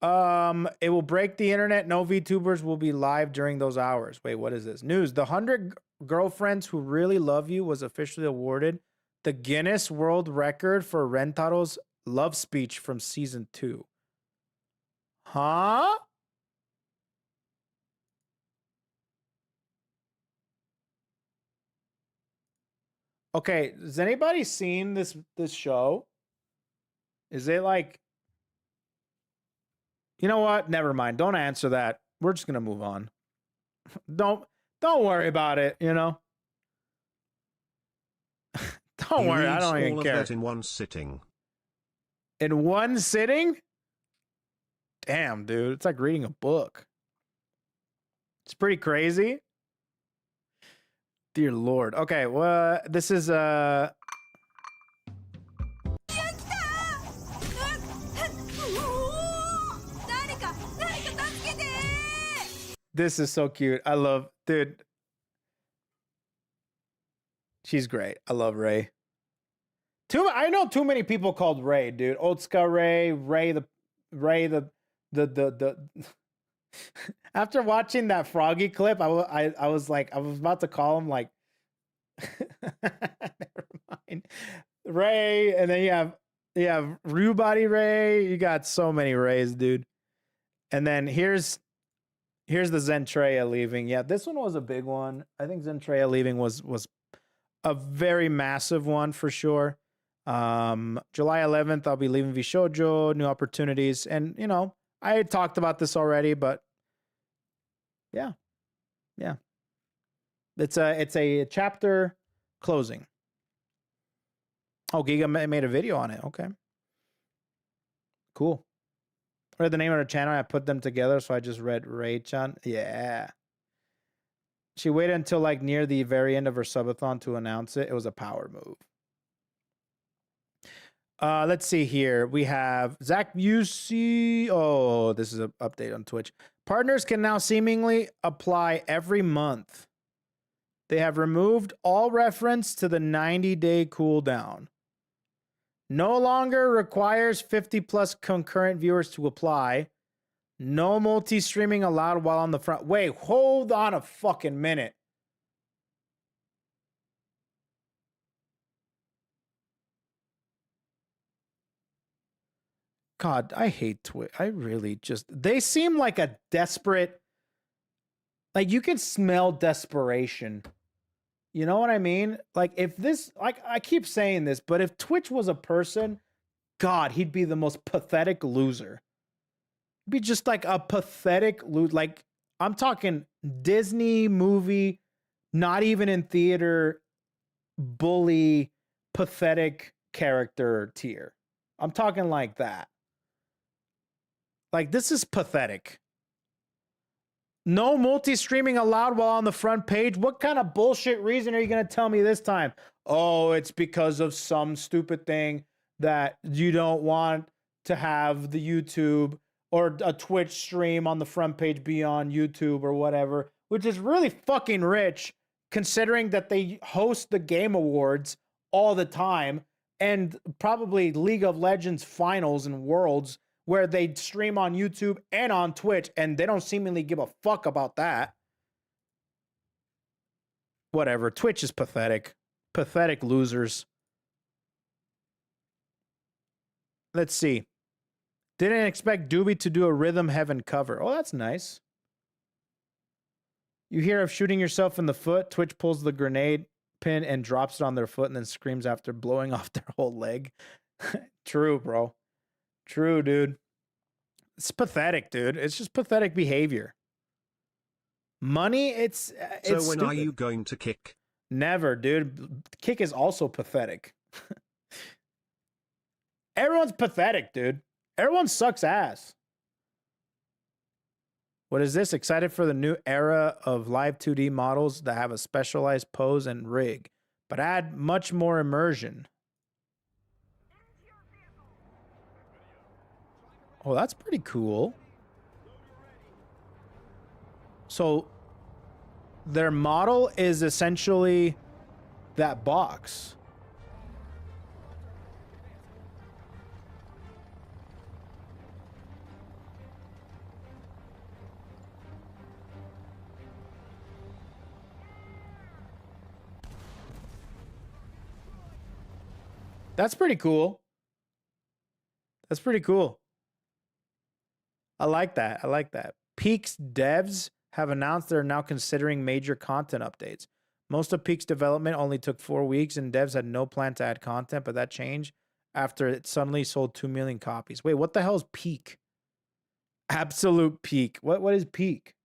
Speaker 1: It will break the internet. No VTubers will be live during those hours. Wait, what is this? News. The 100 girlfriends who really love you was officially awarded the Guinness World Record for Rentaro's love speech from season 2. Huh? Okay, has anybody seen this show? Is it like, you know what? Never mind. Don't answer that. We're just gonna move on. Don't worry about it, you know? Don't worry, I don't even
Speaker 2: all
Speaker 1: care.
Speaker 2: Of that in one sitting.
Speaker 1: In one sitting? Damn, dude. It's like reading a book. It's pretty crazy. Dear Lord. Okay, well, this is this is so cute. I love, dude. She's great. I love Ray. I know too many people called Ray, dude. Otsuka Ray the After watching that Froggy clip, I was like, I was about to call him like never mind. Ray, and then you have Rubody Ray. You got so many Rays, dude. And then here's the Zentreya leaving. Yeah, this one was a big one. I think Zentreya leaving was a very massive one for sure. July 11th, I'll be leaving Vishojo, new opportunities. And, you know, I had talked about this already, but yeah. It's a chapter closing. Oh, Giga made a video on it. Okay. Cool. Read the name of her channel. I put them together, so I just read Ray-chan. Yeah. She waited until like near the very end of her subathon to announce it. It was a power move. Let's see here. We have Zach Busey. Oh, this is an update on Twitch. Partners can now seemingly apply every month. They have removed all reference to the 90-day cooldown. No longer requires 50 plus concurrent viewers to apply. No multi-streaming allowed while on the front. Wait, hold on a fucking minute. God, I hate Twitch. I really just, they seem like a desperate, like you can smell desperation. You know what I mean? Like if this, like I keep saying this, but if Twitch was a person, God, he'd be the most pathetic loser. He'd be just like a pathetic loser. Like I'm talking Disney movie, not even in theater, bully, pathetic character tier. I'm talking like that. Like, this is pathetic. No multi-streaming allowed while on the front page. What kind of bullshit reason are you going to tell me this time? Oh, it's because of some stupid thing that you don't want to have the YouTube or a Twitch stream on the front page be on YouTube or whatever, which is really fucking rich considering that they host the Game Awards all the time and probably League of Legends finals and worlds where they stream on YouTube and on Twitch, and they don't seemingly give a fuck about that. Whatever. Twitch is pathetic. Pathetic losers. Let's see. Didn't expect Doobie to do a Rhythm Heaven cover. Oh, that's nice. You hear of shooting yourself in the foot. Twitch pulls the grenade pin and drops it on their foot and then screams after blowing off their whole leg. True, bro. True, dude. It's pathetic, dude. It's just pathetic behavior. Money, it's
Speaker 2: So when
Speaker 1: stupid.
Speaker 2: are you going to kick?
Speaker 1: Never, dude. Kick is also pathetic. Everyone's pathetic, dude. Everyone sucks ass. What is this? Excited for the new era of live 2D models that have a specialized pose and rig, but add much more immersion. Oh, that's pretty cool. So their model is essentially that box. That's pretty cool. That's pretty cool. I like that. I like that. Peak's devs have announced they're now considering major content updates. Most of Peak's development only took 4 weeks, and devs had no plan to add content, but that changed after it suddenly sold 2 million copies. Wait, what the hell is Peak? Absolute Peak. What is Peak?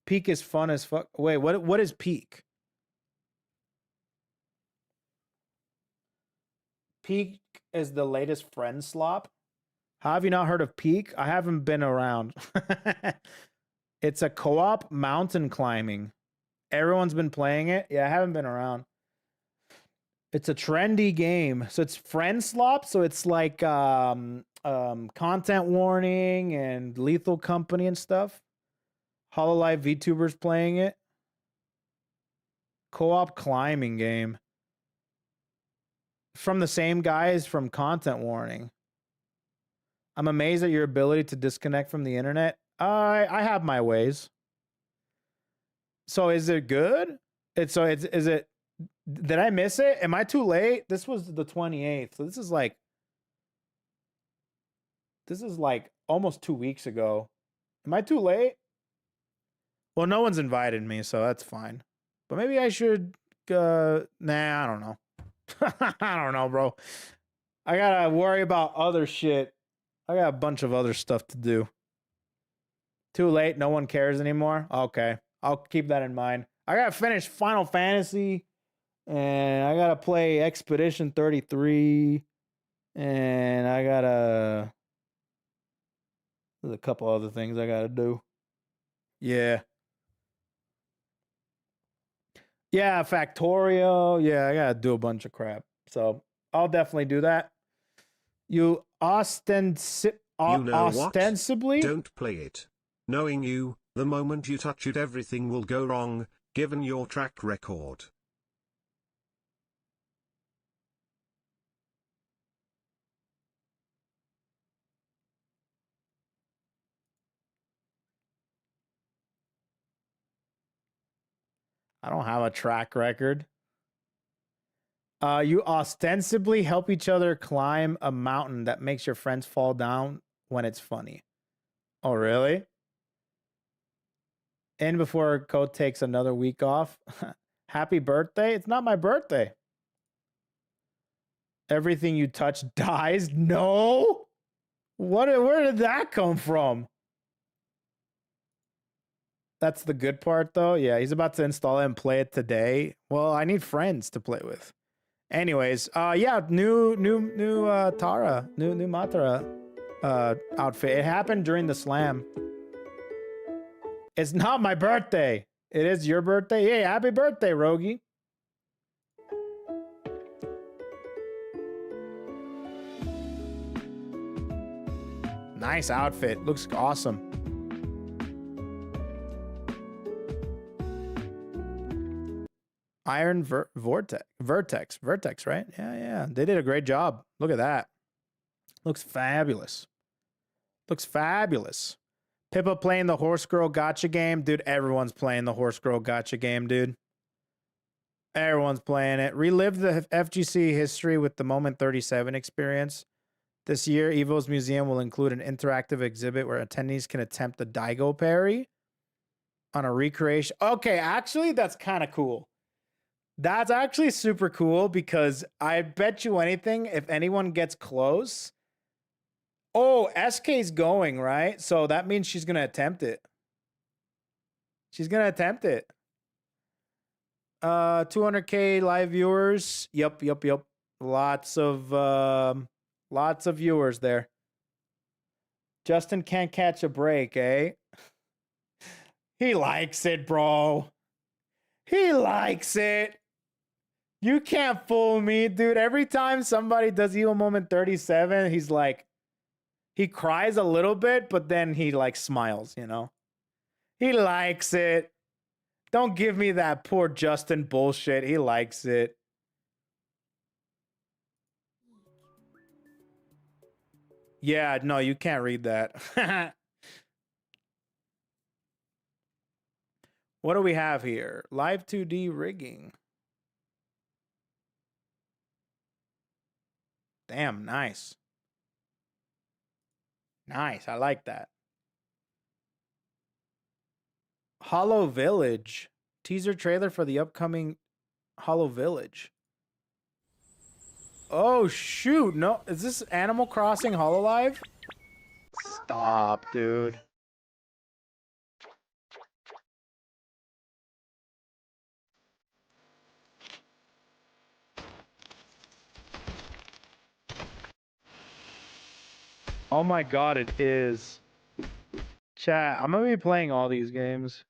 Speaker 1: Peak is fun as fuck. Wait, what is Peak? Peak is the latest friend slop. How have you not heard of Peak? I haven't been around. It's a co-op mountain climbing. Everyone's been playing it. Yeah, I haven't been around. It's a trendy game. So it's friend slop. So it's like content warning and Lethal Company and stuff. Hololive VTubers playing it. Co-op climbing game. From the same guys from Content Warning. I'm amazed at your ability to disconnect from the internet. I have my ways. So is it good? Is it did I miss it? Am I too late? This was the 28th. So this is like almost 2 weeks ago. Am I too late? Well, no one's invited me, so that's fine. But maybe I should nah, I don't know. I don't know, bro. I gotta worry about other shit. I got a bunch of other stuff to do. Too late. No one cares anymore. Okay. I'll keep that in mind. I gotta finish Final Fantasy. And I gotta play Expedition 33. And I gotta... There's a couple other things I gotta do. Yeah. Yeah, Factorio. Yeah, I gotta do a bunch of crap. So I'll definitely do that. You ostensibly...
Speaker 2: Don't play it. Knowing you, the moment you touch it everything will go wrong, given your track record.
Speaker 1: I don't have a track record. You ostensibly help each other climb a mountain that makes your friends fall down when it's funny. Oh, really? And before Code takes another week off. Happy birthday? It's not my birthday. Everything you touch dies? No? Where did that come from? That's the good part, though. Yeah, he's about to install it and play it today. Well, I need friends to play with. Anyways, yeah, new Tara, new Matara outfit. It happened during the slam. It's not my birthday. It is your birthday. Hey, happy birthday, Rogi. Nice outfit. Looks awesome. Iron Vertex, right? Yeah. They did a great job. Look at that. Looks fabulous. Looks fabulous. Pippa playing the Horse Girl Gotcha game. Dude, everyone's playing the Horse Girl Gotcha game, dude. Everyone's playing it. Relive the FGC history with the Moment 37 experience. This year, Evo's museum will include an interactive exhibit where attendees can attempt the Daigo parry on a recreation. Okay, actually, that's kind of cool. That's actually super cool because I bet you anything, if anyone gets close. Oh, SK's going, right? So that means she's going to attempt it. She's going to attempt it. 200K live viewers. Yep. Lots of viewers there. Justin can't catch a break, eh? He likes it, bro. He likes it. You can't fool me, dude. Every time somebody does Evo Moment 37, he's like, he cries a little bit, but then he like smiles, you know? He likes it. Don't give me that poor Justin bullshit. He likes it. Yeah, no, you can't read that. What do we have here? Live 2D rigging. Damn, nice. Nice, I like that. Hollow Village. Teaser trailer for the upcoming Hollow Village. Oh, shoot. No, is this Animal Crossing Hololive? Stop, dude. Oh my god, it is. Chat, I'm gonna be playing all these games.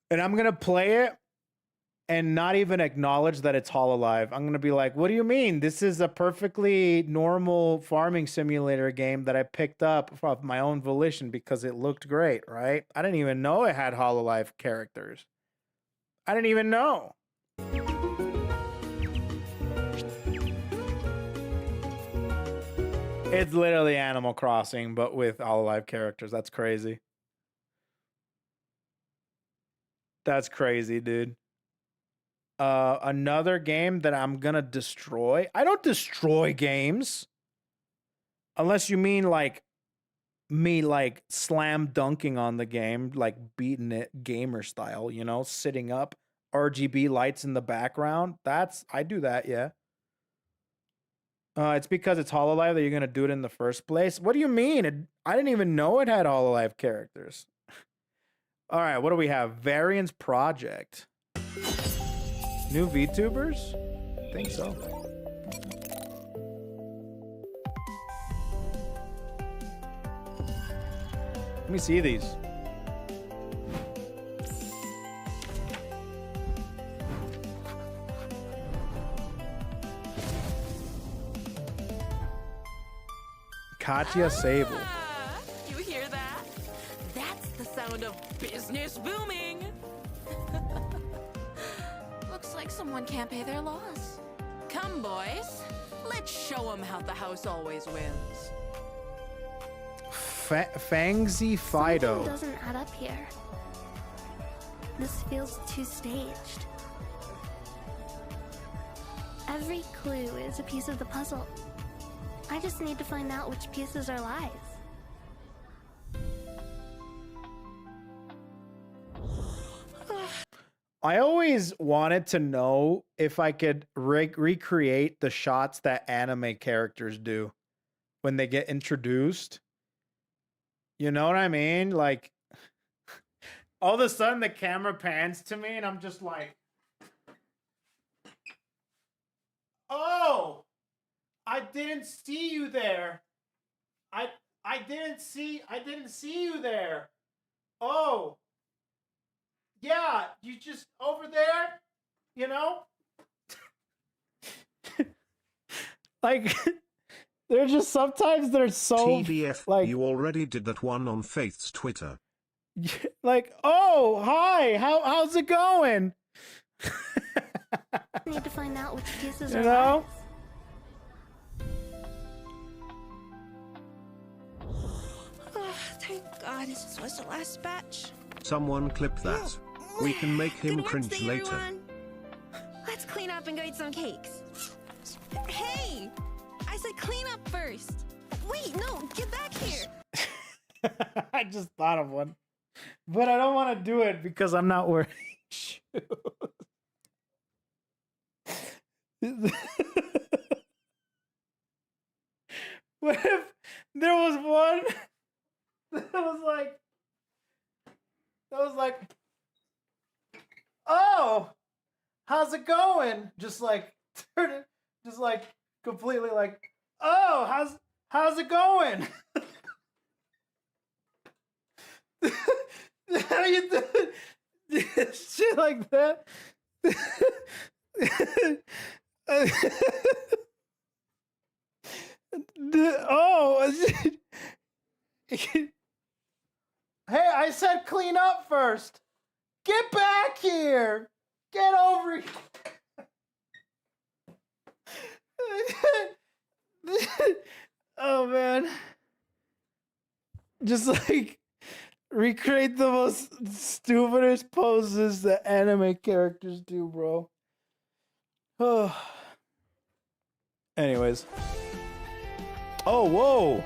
Speaker 1: And I'm gonna play it and not even acknowledge that it's Hololive. I'm gonna be like, what do you mean? This is a perfectly normal farming simulator game that I picked up of my own volition because it looked great, right? I didn't even know it had Hololive characters. I didn't even know. It's literally Animal Crossing, but with Hololive characters. That's crazy. That's crazy, dude. Another game that I'm gonna destroy. I don't destroy games. Unless you mean like me like slam dunking on the game, like beating it gamer style, you know, sitting up, RGB lights in the background. I do that, yeah. It's because it's Hololive that you're gonna do it in the first place. What do you mean? I didn't even know it had Hololive characters. All right, what do we have? Variance Project. New VTubers? I think so. Let me see these. Katya Sable.
Speaker 9: You hear that? That's the sound of business booming. Looks like someone can't pay their loss. Come, boys. Let's show them how the house always wins.
Speaker 1: Fangsy Fido.
Speaker 10: Something doesn't add up here. This feels too staged. Every clue is a piece of the puzzle. I just need to find out which pieces are lies.
Speaker 1: I always wanted to know if I could recreate the shots that anime characters do when they get introduced. You know what I mean? Like, all of a sudden the camera pans to me and I'm just like, oh, I didn't see you there. I didn't see you there. Oh. Yeah, you just over there, you know? Like, they're just sometimes they're so
Speaker 2: TBF,
Speaker 1: like,
Speaker 2: you already did that one on Faith's Twitter.
Speaker 1: Like, oh, hi, how's it going?
Speaker 10: Need to find out which pieces
Speaker 1: You
Speaker 10: are
Speaker 1: know?
Speaker 9: Oh, thank God this was the last batch.
Speaker 2: Someone clip that. We can make him
Speaker 9: Good work
Speaker 2: cringe
Speaker 9: today,
Speaker 2: later.
Speaker 9: everyone. Let's clean up and go eat some cakes. Hey! I said clean up first. Wait, no, get back here.
Speaker 1: I just thought of one. But I don't want to do it because I'm not wearing shoes. What if there was one that was like, oh, how's it going? Just like turn it, just like completely like, oh, how's it going? How you do shit like that? Oh, hey, I said clean up first. Get back here. Get over here. Oh man. Just like recreate the most stupidest poses that anime characters do, bro. Oh. Anyways. Oh, whoa.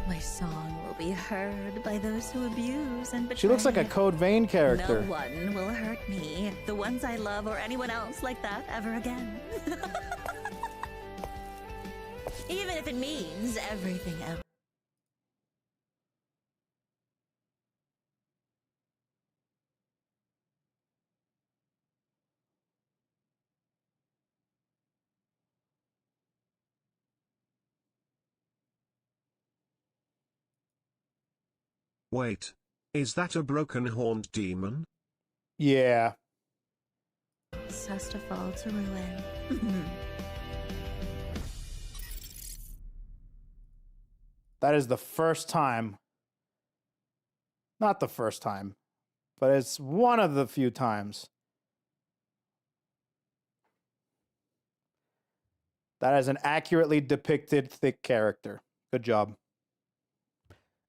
Speaker 11: My song will be heard by those who abuse and betray.
Speaker 1: She looks like a Code Vein character.
Speaker 11: No one will hurt me, the ones I love, or anyone else like that ever again. Even if it means everything else.
Speaker 2: Wait. Is that a broken horned demon?
Speaker 1: Yeah.
Speaker 11: Has to fall to ruin.
Speaker 1: That is the first time. Not the first time, but it's one of the few times that is an accurately depicted thick character. Good job.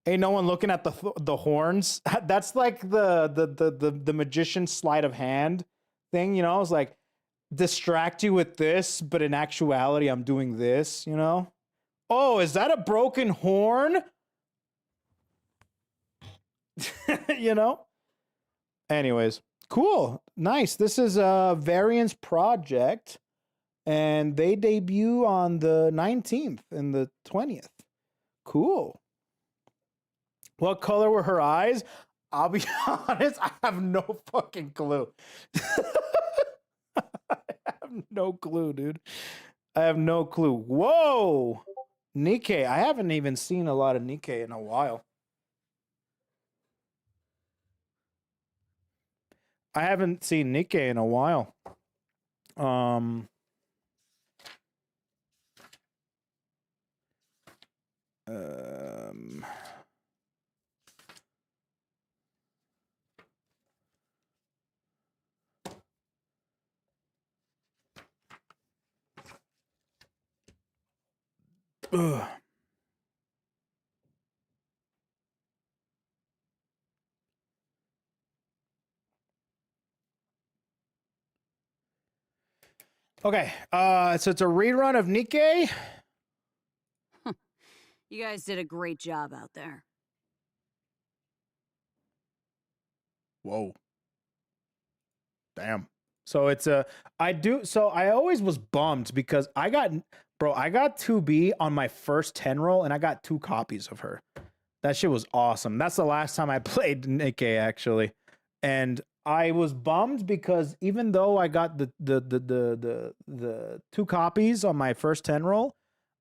Speaker 1: Ain't no one looking at the horns. That's like the magician sleight of hand thing, you know? It's like distract you with this, but in actuality, I'm doing this, you know? Oh, is that a broken horn? You know? Anyways, cool. Nice. This is a Variance project, and they debut on the 19th and the 20th. Cool. What color were her eyes? I'll be honest, I have no fucking clue. I have no clue, dude. I have no clue. Whoa! Nikkei. I haven't even seen a lot of Nikkei in a while. I haven't seen Nikkei in a while. Ugh. Okay, so it's a rerun of Nikkei.
Speaker 12: You guys did a great job out there.
Speaker 1: Whoa. Damn. So it's a, I always was bummed because I got 2B on my first 10 roll and I got 2 copies of her. That shit was awesome. That's the last time I played Nikkei actually. And I was bummed because even though I got the 2 copies on my first 10 roll,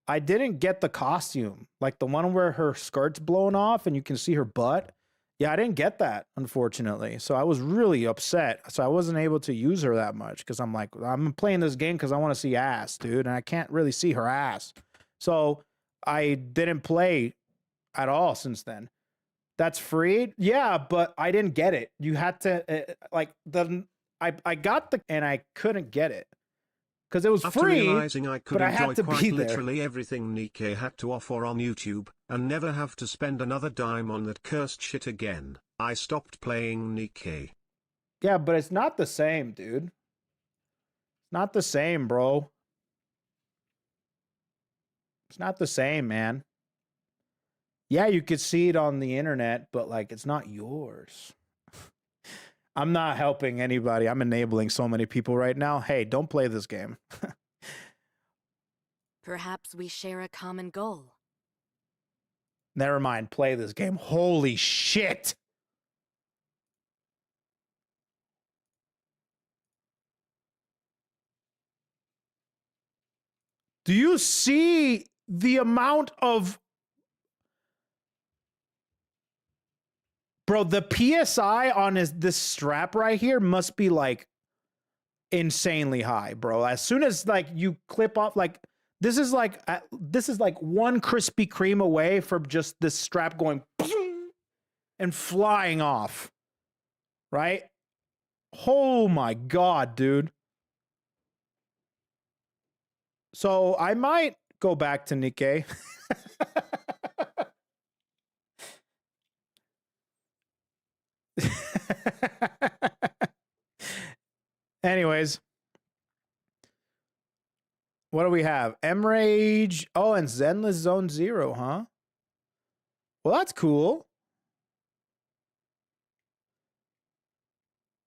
Speaker 1: I didn't get the costume. Like the one where her skirt's blown off and you can see her butt. Yeah, I didn't get that, unfortunately. So I was really upset. So I wasn't able to use her that much because I'm like, I'm playing this game because I want to see ass, dude. And I can't really see her ass. So I didn't play at all since then. That's free? Yeah, but I didn't get it. You had to, I got the and I couldn't get it because it was
Speaker 2: After
Speaker 1: free.
Speaker 2: realizing I could
Speaker 1: but I
Speaker 2: enjoy
Speaker 1: had to
Speaker 2: quite
Speaker 1: be there.
Speaker 2: literally everything Nikke had to offer on YouTube, and never have to spend another dime on that cursed shit again, I stopped playing Nikke.
Speaker 1: Yeah, but it's not the same, dude. It's not the same, bro. It's not the same, man. Yeah, you could see it on the internet, but like it's not yours. I'm not helping anybody. I'm enabling so many people right now. Hey, don't play this game.
Speaker 13: Perhaps we share a common goal.
Speaker 1: Never mind, play this game. Holy shit. Do you see the amount of... Bro, the PSI on this strap right here must be like insanely high, bro. As soon as like you clip off, like this is like one Krispy Kreme away from just this strap going and flying off, right? Oh my God, dude. So I might go back to Nikke. Anyways, what do we have? M-Rage. Oh, and Zenless Zone Zero, huh? Well, that's cool.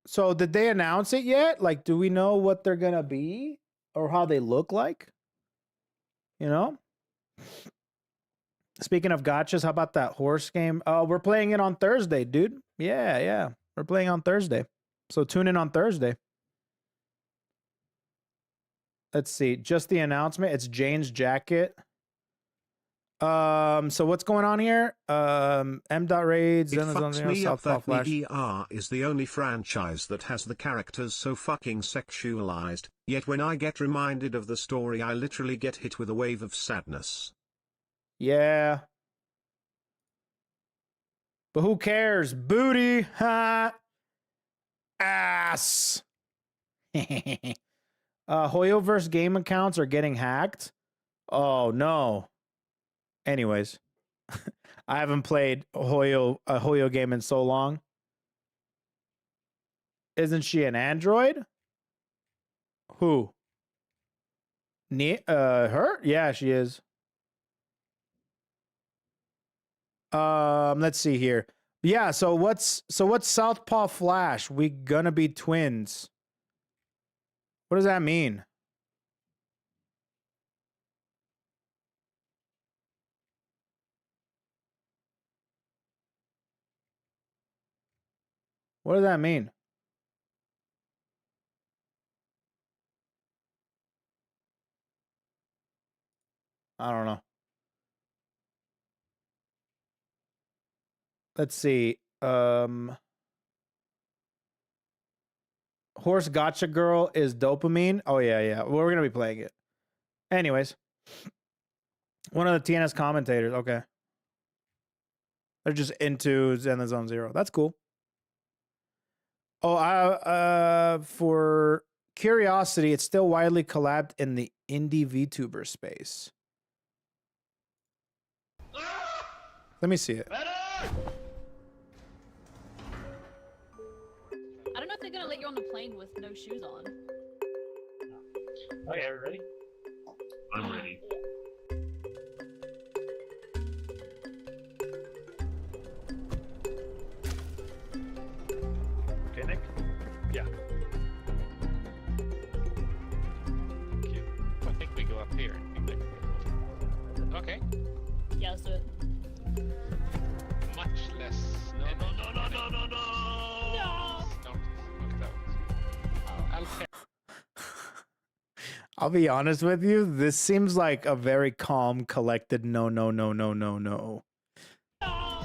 Speaker 1: So did they announce it yet? Like, do we know what they're gonna be or how they look like? You know? Speaking of gotchas, how about that horse game? We're playing it on Thursday, dude. Yeah. We're playing on Thursday. So tune in on Thursday. Let's see. Just the announcement. It's Jane's jacket. So what's going on here? M.Raids.
Speaker 2: It fucks me up that VER is the only franchise that has the characters so fucking sexualized, yet when I get reminded of the story I literally get hit with a wave of sadness.
Speaker 1: Yeah. But who cares? Booty, ha, ass. Hoyoverse game accounts are getting hacked. Oh no. Anyways, I haven't played a Hoyo game in so long. Isn't she an android? Who? Her? Yeah, she is. Let's see here. Yeah, so what's Southpaw Flash? We gonna be twins. What does that mean? What does that mean? I don't know. Let's see. Horse Gotcha Girl is dopamine. Oh, yeah. Well, we're going to be playing it. Anyways. One of the TNS commentators. Okay. They're just into Zenless Zone Zero. That's cool. Oh, for curiosity, it's still widely collabed in the indie VTuber space. Let me see it.
Speaker 14: I don't know if they're gonna let you on the plane with no shoes on.
Speaker 15: Okay, are you ready? I'm ready. Okay, Nick? Yeah.
Speaker 16: Okay. I think we go up here. Okay.
Speaker 14: Yeah, let's do it.
Speaker 16: Much less. No.
Speaker 1: I'll be honest with you. This seems like a very calm, collected no. I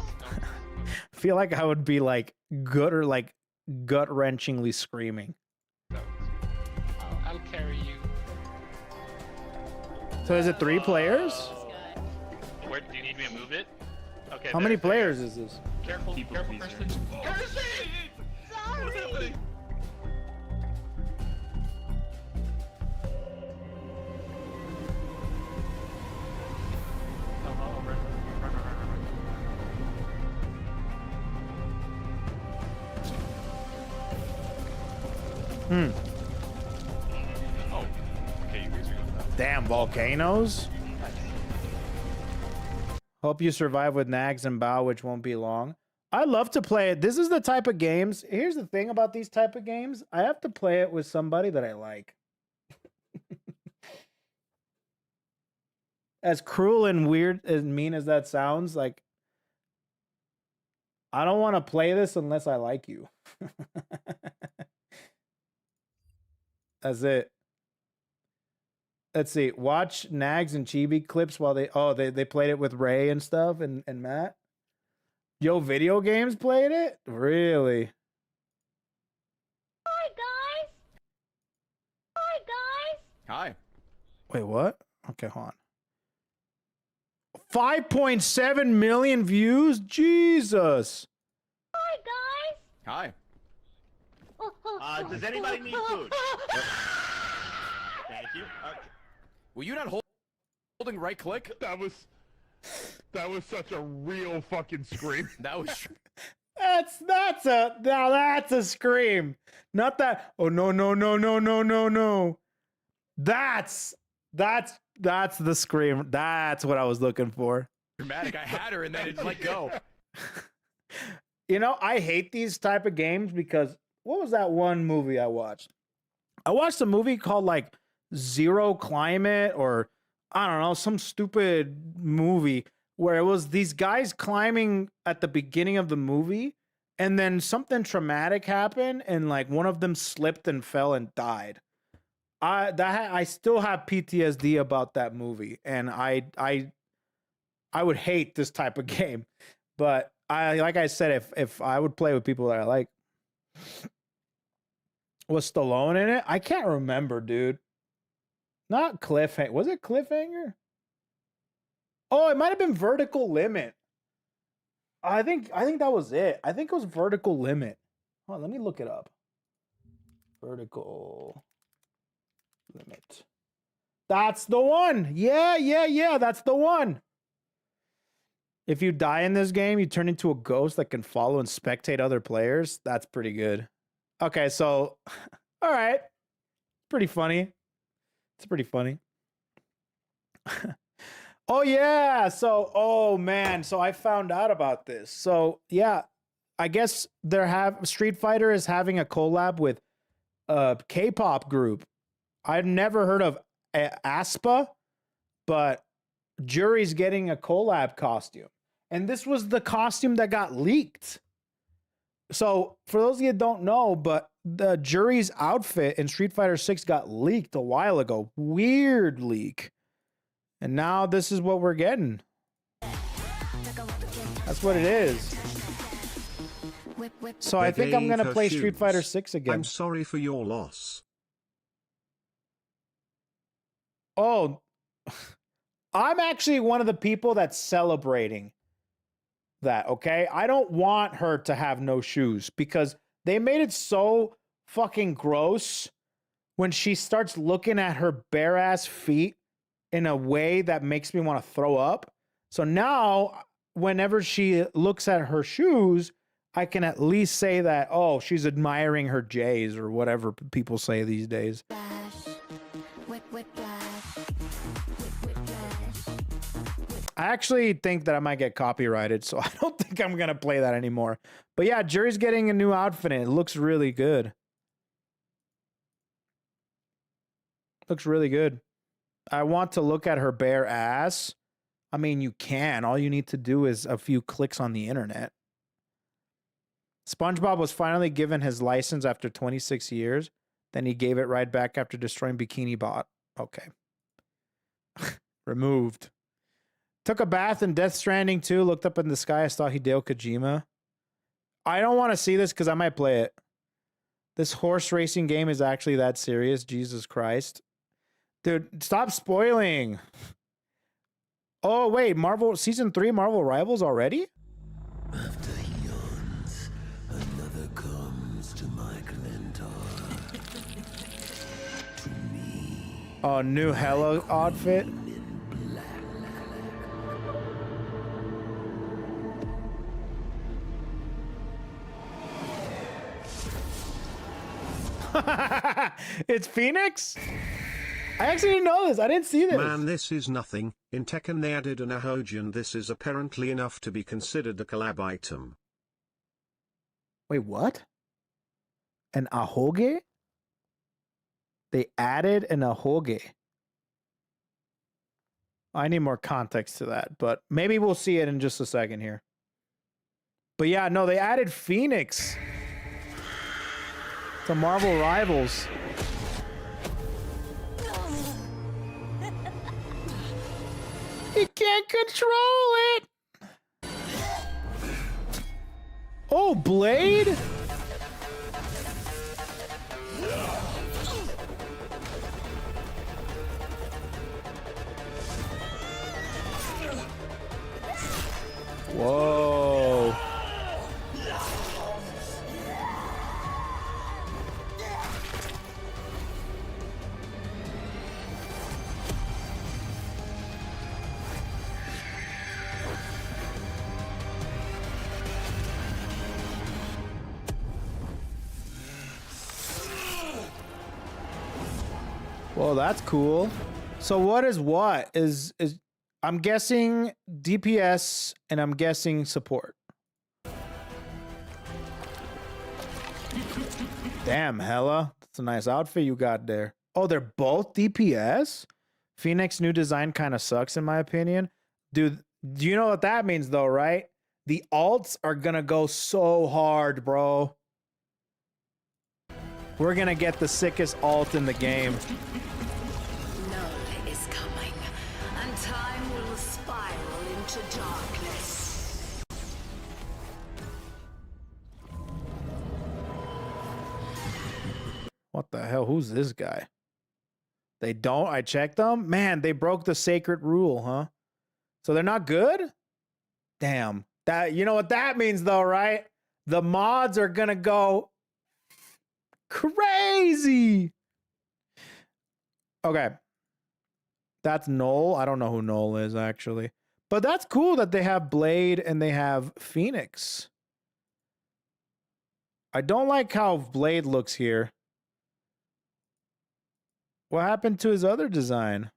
Speaker 1: feel like I would be like good or like gut-wrenchingly screaming.
Speaker 16: I'll carry you.
Speaker 1: So is it 3 players?
Speaker 16: Where do you need me to move it? Okay.
Speaker 1: How many players is this?
Speaker 16: Careful, careful, person.
Speaker 1: Damn, volcanoes. Hope you survive with Nags and Bow, which won't be long. I love to play it. This is the type of games. Here's the thing about these type of games. I have to play it with somebody that I like. As cruel and weird and mean as that sounds, like, I don't want to play this unless I like you. That's it. Let's see. Watch Nags and Chibi clips while they played it with Ray and stuff and Matt. Yo, video games played it? Really?
Speaker 10: Hi, guys. Hi, guys.
Speaker 17: Hi.
Speaker 1: Wait, what? Okay, hold on. 5.7 million views? Jesus.
Speaker 10: Hi, guys.
Speaker 17: Hi.
Speaker 18: Does anybody need food? Thank you.
Speaker 17: Were you not holding right click?
Speaker 19: That was such a real fucking scream.
Speaker 17: That was
Speaker 1: That's a scream. Not that. Oh no. That's the scream. That's what I was looking for.
Speaker 17: dramatic. I had her and then it let go.
Speaker 1: You know, I hate these type of games because what was that one movie I watched? I watched a movie called like Zero Climate, or I don't know, some stupid movie where it was these guys climbing at the beginning of the movie and then something traumatic happened and like one of them slipped and fell and died. I still have PTSD about that movie, and I would hate this type of game. But like I said, if I would play with people that I like. Was Stallone in it? I can't remember, dude. Not Cliffhanger. Was it Cliffhanger? Oh, it might have been Vertical Limit. I think that was it. I think it was Vertical Limit. Hold on, let me look it up. Vertical Limit. That's the one. Yeah. That's the one. If you die in this game, you turn into a ghost that can follow and spectate other players. That's pretty good. Okay, so, all right. Pretty funny. It's pretty funny. Oh, yeah. So, oh, man. So I found out about this. So, yeah, I guess Street Fighter is having a collab with a K-pop group. I've never heard of aespa, but Jury's getting a collab costume. And this was the costume that got leaked. So, for those of you that don't know, but the Jury's outfit in Street Fighter 6 got leaked a while ago. Weird leak. And now this is what we're getting. That's what it is. So I think I'm going to play Street Fighter 6 again.
Speaker 2: I'm sorry for your loss.
Speaker 1: Oh, I'm actually one of the people that's celebrating that, okay? I don't want her to have no shoes because they made it so fucking gross when she starts looking at her bare ass feet in a way that makes me want to throw up. So now, whenever she looks at her shoes, I can at least say that, oh, she's admiring her J's or whatever people say these days. I actually think that I might get copyrighted, so I don't think I'm going to play that anymore. But yeah, Jury's getting a new outfit. It looks really good. Looks really good. I want to look at her bare ass. I mean, you can. All you need to do is a few clicks on the internet. SpongeBob was finally given his license after 26 years. Then he gave it right back after destroying Bikini Bot. Okay. Removed. Took a bath in Death Stranding 2. Looked up in the sky. I saw Hideo Kojima. I don't want to see this because I might play it. This horse racing game is actually that serious. Jesus Christ. Dude, stop spoiling. Oh, wait. Marvel Season 3 Marvel Rivals already?
Speaker 8: After he yawns, another comes to my Glentor. To me.
Speaker 1: Oh, new Hello outfit. It's Phoenix? I actually didn't know this. I didn't see this.
Speaker 2: Man, this is nothing. In Tekken they added an ahoge and this is apparently enough to be considered a collab item.
Speaker 1: Wait, what? An ahoge? They added an ahoge. I need more context to that, but maybe we'll see it in just a second here. But yeah, no, they added Phoenix to Marvel Rivals. He can't control it. Oh, Blade? Whoa. Well, that's cool. So what is what? Is I'm guessing DPS and I'm guessing support. Damn, Hella. That's a nice outfit you got there. Oh, they're both DPS? Phoenix new design kind of sucks in my opinion. Dude, do you know what that means though, right? The alts are gonna go so hard, bro. We're gonna get the sickest alt in the game.
Speaker 18: Null is coming, and time will spiral into darkness.
Speaker 1: What the hell? Who's this guy? They don't? I checked them? Man, they broke the sacred rule, huh? So they're not good? Damn. That, you know what that means though, right? The mods are gonna go crazy. Okay. That's Null. I don't know who Null is actually. But that's cool that they have Blade and they have Phoenix. I don't like how Blade looks here. What happened to his other design?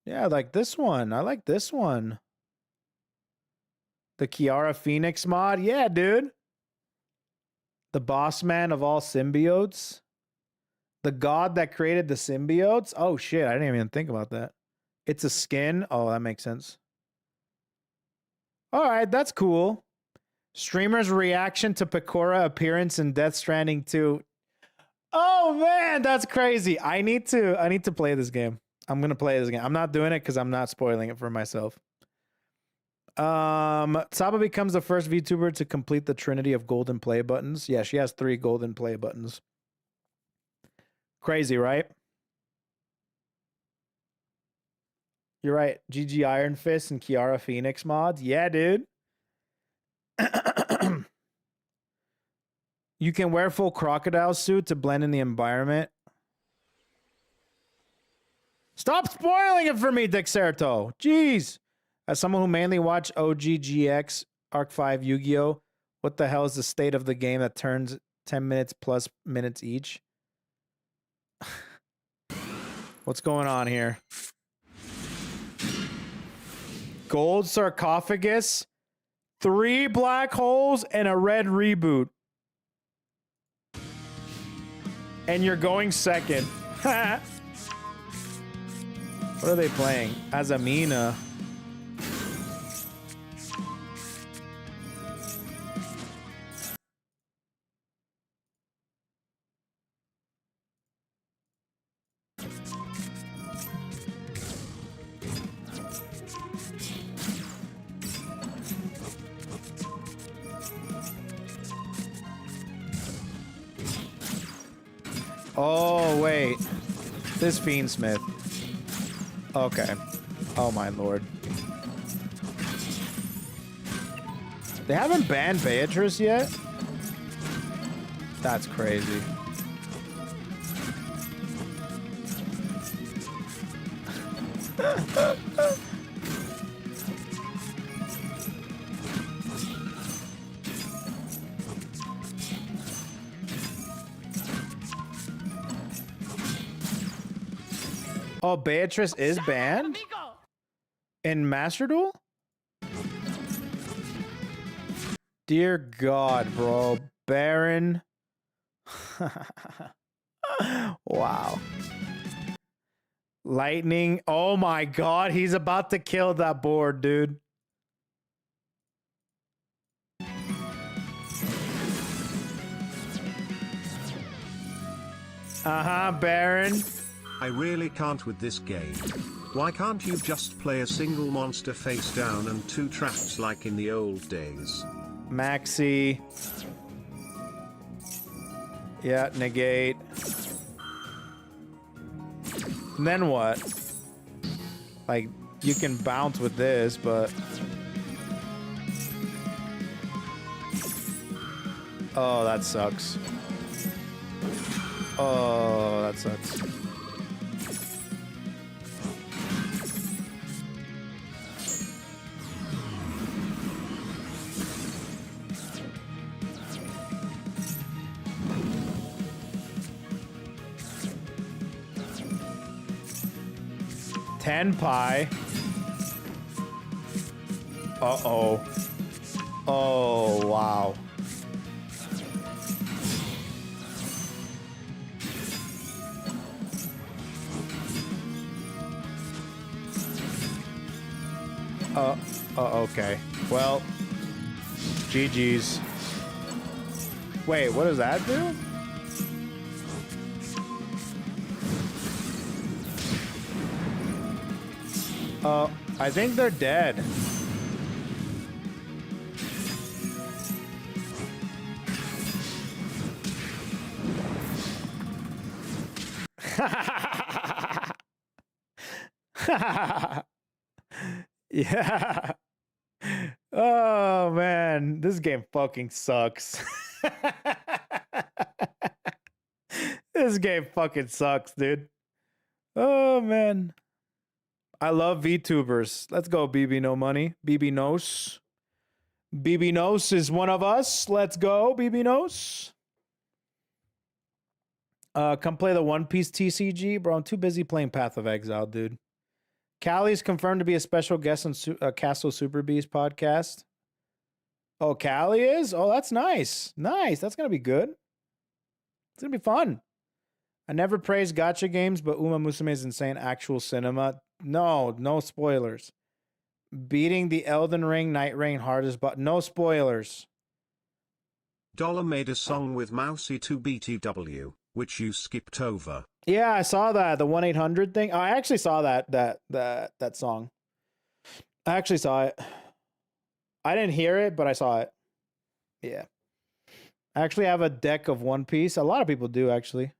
Speaker 1: Yeah, I like this one. I like this one. The Kiara Phoenix mod. Yeah, dude. The boss man of all symbiotes. The god that created the symbiotes. Oh, shit. I didn't even think about that. It's a skin. Oh, that makes sense. All right, that's cool. Streamer's reaction to Pecora appearance in Death Stranding 2. Oh man, that's crazy. I need to play this game. I'm gonna play this game. I'm not doing it because I'm not spoiling it for myself. Saba becomes the first VTuber to complete the trinity of golden play buttons. Yeah, she has 3 golden play buttons. Crazy, right? You're right. GG Iron Fist and Kiara Phoenix mods. Yeah, dude. You can wear full crocodile suit to blend in the environment. Stop spoiling it for me, Dexerto. Jeez. As someone who mainly watched OGGX, Arc 5, Yu-Gi-Oh! What the hell is the state of the game that turns 10 minutes plus minutes each? What's going on here? Gold sarcophagus, 3 black holes, and a red reboot. And you're going second. What are they playing? Azamina. Oh, wait. This Fiendsmith. Okay. Oh, my lord. They haven't banned Beatrice yet? That's crazy. Oh, Beatrice is banned in Master Duel? Dear God, bro. Baron. Wow. Lightning. Oh my God. He's about to kill that board, dude. Baron.
Speaker 2: I really can't with this game. Why can't you just play a single monster face down and 2 traps like in the old days?
Speaker 1: Maxi. Yeah, negate. And then what? Like, you can bounce with this, but... Oh, that sucks. Oh, that sucks. Tenpai. Uh-oh. Oh, wow. Okay. Well, GG's. Wait, what does that do? I think they're dead. Yeah. Oh man, this game fucking sucks. This game fucking sucks, dude. Oh man. I love VTubers. Let's go, BB No Money. BB Nos. BB Nos is one of us. Let's go, BB Nos. Come play the One Piece TCG. Bro, I'm too busy playing Path of Exile, dude. Callie's confirmed to be a special guest on Castle Super Beast podcast. Oh, Callie is? Oh, that's nice. Nice. That's going to be good. It's going to be fun. I never praised gacha games, but Uma Musume is insane. Actual cinema. No spoilers. Beating the Elden Ring, Night Rain hardest, but no spoilers.
Speaker 2: Dollar made a song with Mousy to BTW, which you skipped over.
Speaker 1: Yeah, I saw that. The 1-800 thing. I actually saw that song. I actually saw it. I didn't hear it, but I saw it. Yeah. I actually have a deck of One Piece. A lot of people do, actually.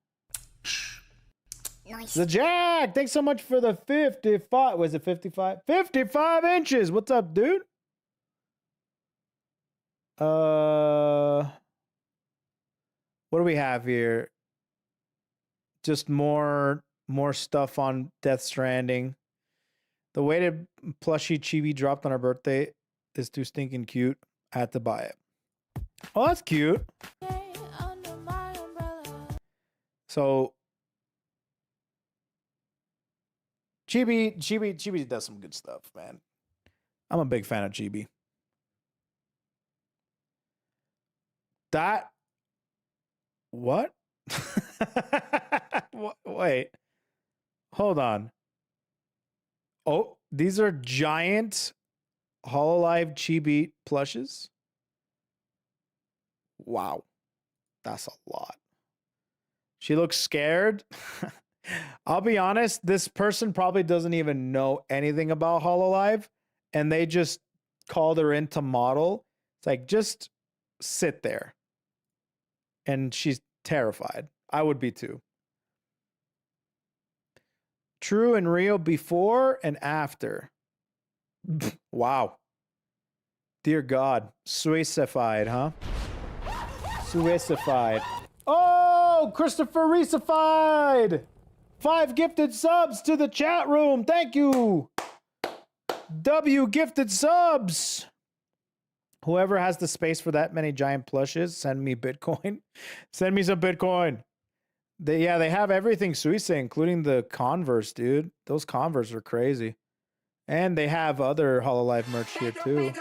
Speaker 6: Nice.
Speaker 1: The Jack, thanks so much for the 55. Was it 55? 55 inches. What's up, dude? What do we have here? Just more stuff on Death Stranding. The weighted plushie chibi dropped on our birthday is too stinking cute. I had to buy it. Oh, that's cute. So Chibi does some good stuff, man. I'm a big fan of Chibi. What? Wait. Hold on. Oh, these are giant Hololive Chibi plushes? Wow. That's a lot. She looks scared. I'll be honest, this person probably doesn't even know anything about Hololive, and they just called her in to model. It's like, just sit there. And she's terrified. I would be too. True and real before and after. Wow. Dear God. Suicified, huh? Suicified. Oh, Christopher Reesified! 5 gifted subs to the chat room. Thank you. W gifted subs. Whoever has the space for that many giant plushes, send me Bitcoin. Send me some Bitcoin. They have everything Suisse, including the Converse, dude. Those Converse are crazy. And they have other Hololive merch here too.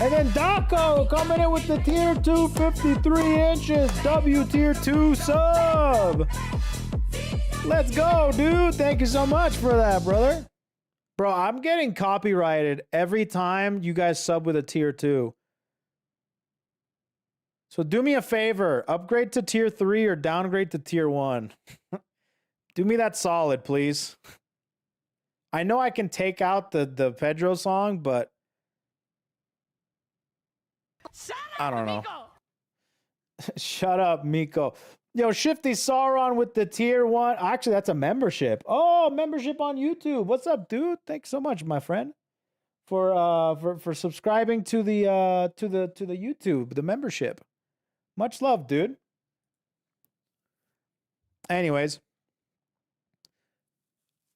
Speaker 1: And then Daco coming in with the tier 2 53 inches W tier 2 sub. Let's go, dude. Thank you so much for that, brother. Bro, I'm getting copyrighted every time you guys sub with a tier 2. So do me a favor, upgrade to tier 3 or downgrade to tier 1. Do me that solid, please. I know I can take out the Pedro song, but I don't know. Shut up, Miko. Yo, Shifty Sauron with the tier 1. Actually, that's a membership. Oh, membership on YouTube. What's up, dude? Thanks so much, my friend, for subscribing to the YouTube, the membership. Much love, dude. Anyways.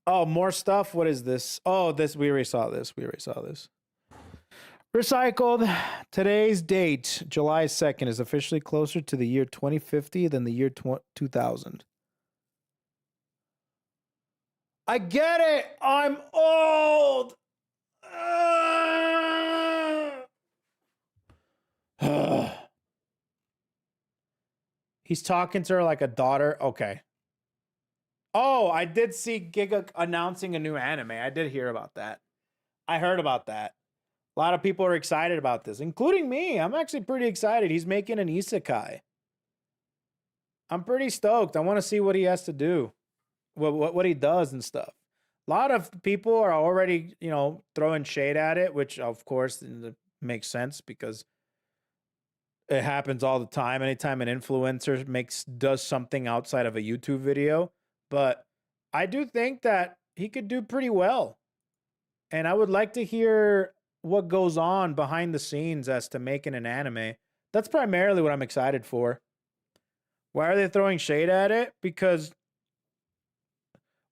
Speaker 1: Oh, more stuff. What is this? Oh, this we already saw this. Recycled. Today's date, July 2nd, is officially closer to the year 2050 than the year 2000. I get it. I'm old. He's talking to her like a daughter. Okay. Oh, I did see Giga announcing a new anime. I did hear about that. I heard about that. A lot of people are excited about this, including me. I'm actually pretty excited. He's making an isekai. I'm pretty stoked. I want to see what he has to do, what he does and stuff. A lot of people are already, throwing shade at it, which of course makes sense because it happens all the time. Anytime an influencer does something outside of a YouTube video. But I do think that he could do pretty well. And I would like to hear what goes on behind the scenes as to making an anime. That's primarily what I'm excited for. Why are they throwing shade at it? Because,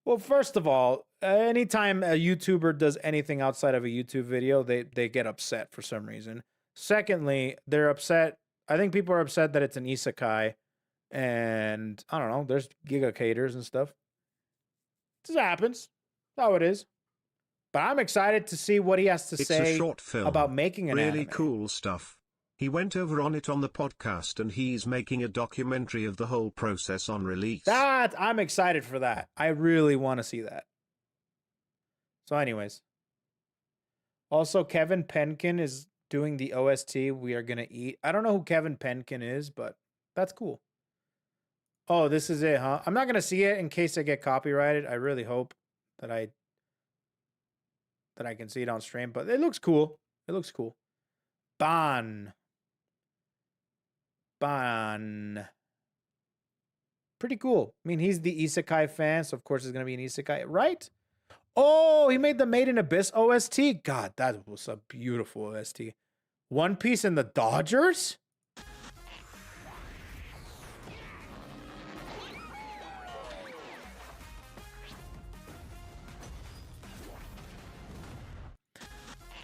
Speaker 1: well, first of all, anytime a YouTuber does anything outside of a YouTube video, they get upset for some reason. Secondly, they're upset. I think people are upset that it's an isekai. And I don't know, there's gigacators and stuff. This happens. That's how it is. But I'm excited to see what he has to say
Speaker 2: a short film.
Speaker 1: About making an
Speaker 2: really
Speaker 1: anime.
Speaker 2: Cool stuff. He went over on it on the podcast and he's making a documentary of the whole process on release.
Speaker 1: I'm excited for that. I really want to see that. So anyways. Also, Kevin Penkin is doing the OST We Are Gonna Eat. I don't know who Kevin Penkin is, but that's cool. Oh, this is it, huh? I'm not going to see it in case I get copyrighted. I really hope that I can see it on stream, but it looks cool. It looks cool. Ban. Pretty cool. I mean, he's the isekai fan, so of course it's going to be an isekai, right? Oh, he made the Made in Abyss OST. God, that was a beautiful OST. One Piece and the Dodgers?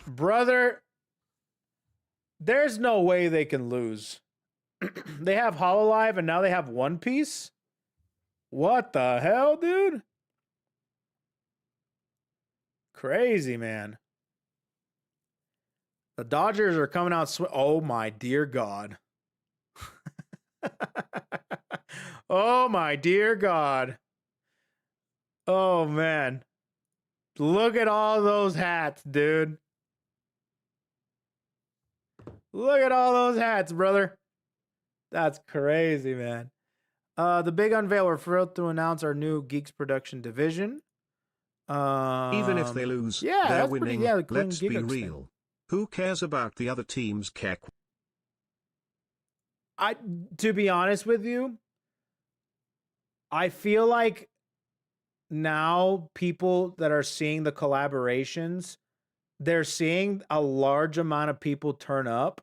Speaker 1: Brother, there's no way they can lose. They have Hololive and now they have One Piece? What the hell, dude? Crazy, man. The Dodgers are coming out. Oh, my dear God. Oh, my dear God. Oh, man. Look at all those hats, dude. Look at all those hats, brother. That's crazy, man. The big unveil, we're thrilled to announce our new Geeks production division.
Speaker 2: Even if they lose, they're winning. Let's be real. Who cares about the other team's kek?
Speaker 1: To be honest with you, I feel like now people that are seeing the collaborations, they're seeing a large amount of people turn up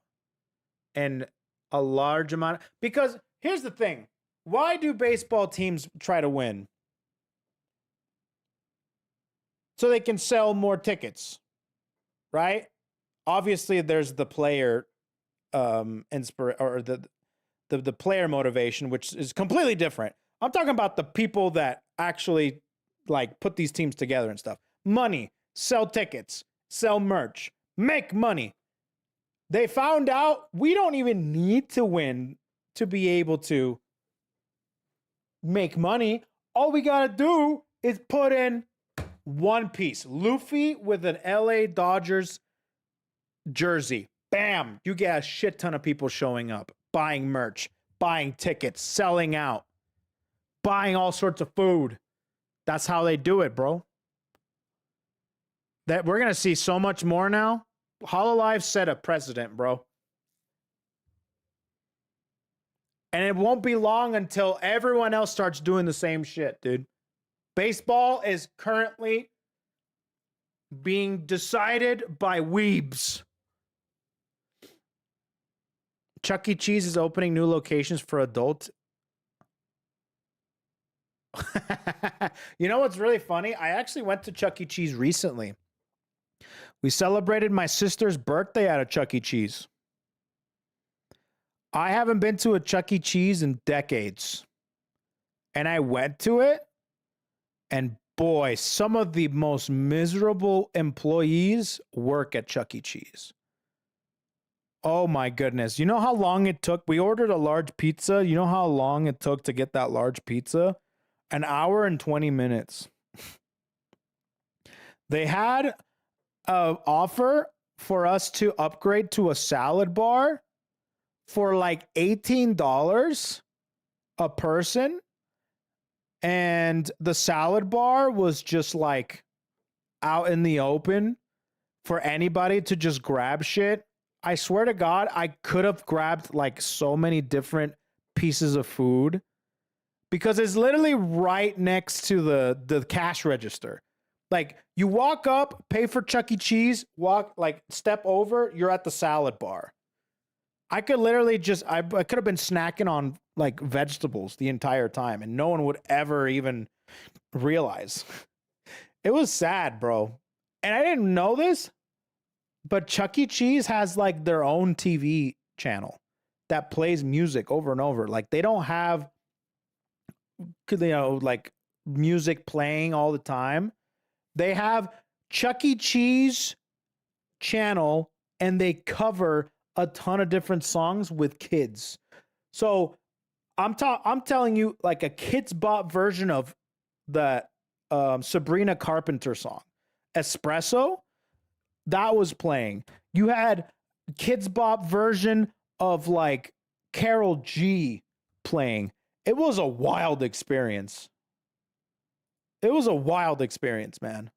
Speaker 1: and a large amount because here's the thing. Why do baseball teams try to win? So they can sell more tickets, right? Obviously there's the player the player motivation, which is completely different. I'm talking about the people that actually like put these teams together and stuff. Money, sell tickets, sell merch, make money. They found out we don't even need to win to be able to make money. All we got to do is put in one piece. Luffy with an LA Dodgers jersey. Bam. You get a shit ton of people showing up, buying merch, buying tickets, selling out, buying all sorts of food. That's how they do it, bro. That we're going to see so much more now. Hololive set a precedent, bro. And it won't be long until everyone else starts doing the same shit, dude. Baseball is currently being decided by weebs. Chuck E. Cheese is opening new locations for adults. You know what's really funny? I actually went to Chuck E. Cheese recently. We celebrated my sister's birthday at a Chuck E. Cheese. I haven't been to a Chuck E. Cheese in decades. And I went to it, and boy, some of the most miserable employees work at Chuck E. Cheese. Oh my goodness. You know how long it took? We ordered a large pizza. You know how long it took to get that large pizza? 1 hour and 20 minutes. They had an offer for us to upgrade to a salad bar for like $18 a person. And the salad bar was just like out in the open for anybody to just grab shit. I swear to God, I could have grabbed like so many different pieces of food because it's literally right next to the cash register. Like you walk up, pay for Chuck E. Cheese, walk like step over, you're at the salad bar. I could literally just, I could have been snacking on like vegetables the entire time and no one would ever even realize. It was sad, bro. And I didn't know this, but Chuck E. Cheese has like their own TV channel that plays music over and over. Like they don't have, you know, like music playing all the time. They have Chuck E. Cheese channel and they cover a ton of different songs with kids. So I'm telling you, like a Kids Bop version of the Sabrina Carpenter song, Espresso, that was playing. You had Kids Bop version of like Carol G playing. It was a wild experience. It was a wild experience, man.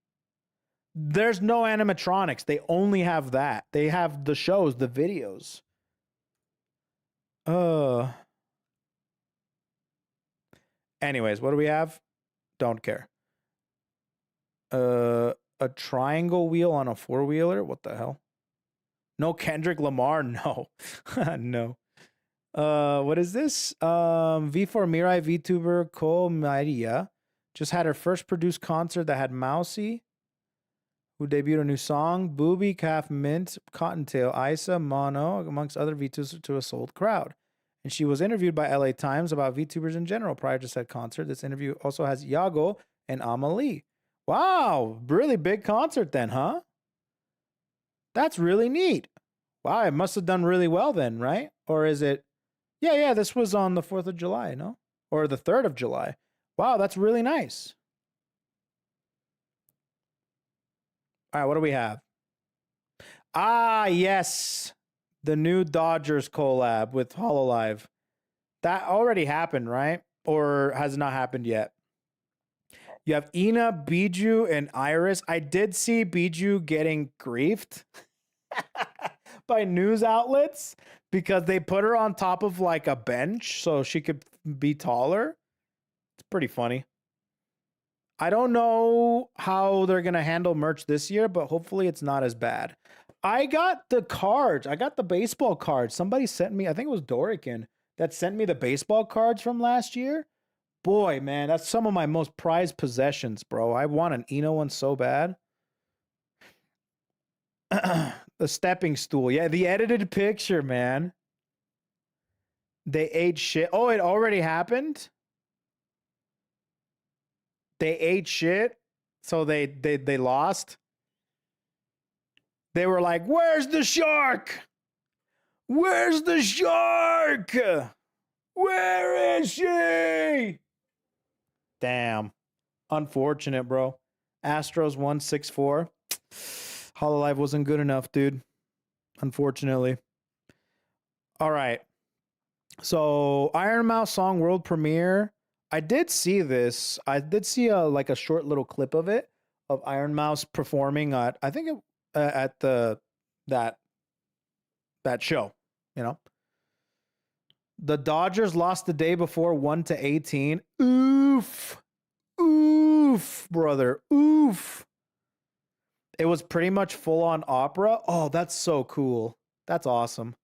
Speaker 1: There's no animatronics. They only have that. They have the shows, the videos. Anyways, what do we have? Don't care. A triangle wheel on a four-wheeler? What the hell? No Kendrick Lamar? No. No. What is this? V4 Mirai VTuber Ko Maria just had her first produced concert that had Mousy, who debuted a new song, Booby, Calf Mint, Cottontail, Isa, Mono, amongst other VTubers to a sold crowd. And she was interviewed by LA Times about VTubers in general prior to said concert. This interview also has Yago and Amelie. Wow, really big concert then, huh? That's really neat. Wow, it must have done really well then, right? Or is it? Yeah, this was on the 4th of July, no? Or the 3rd of July. Wow, that's really nice. All right, what do we have? Ah, yes. The new Dodgers collab with Hololive. That already happened, right? Or has not happened yet? You have Ina, Biju, and Iris. I did see Biju getting griefed by news outlets because they put her on top of like a bench so she could be taller. It's pretty funny. I don't know how they're going to handle merch this year, but hopefully it's not as bad. I got the cards. I got the baseball cards. Somebody sent me, I think it was Dorican, that sent me the baseball cards from last year. Boy, man, that's some of my most prized possessions, bro. I want an Eno one so bad. The stepping stool. Yeah, the edited picture, man. They ate shit. Oh, it already happened? They ate shit, so they lost. They were like, "Where's the shark? Where's the shark? Where is she?" Damn. Unfortunate, bro. Astros 164. Hololive wasn't good enough, dude. Unfortunately. All right. So, Iron Mouse song world premiere. I did see this. I did see a short little clip of it, of Iron Mouse performing at, I think at that show, you know. The Dodgers lost the day before 1-18. Oof. Oof, brother. Oof. It was pretty much full on opera. Oh, that's so cool. That's awesome.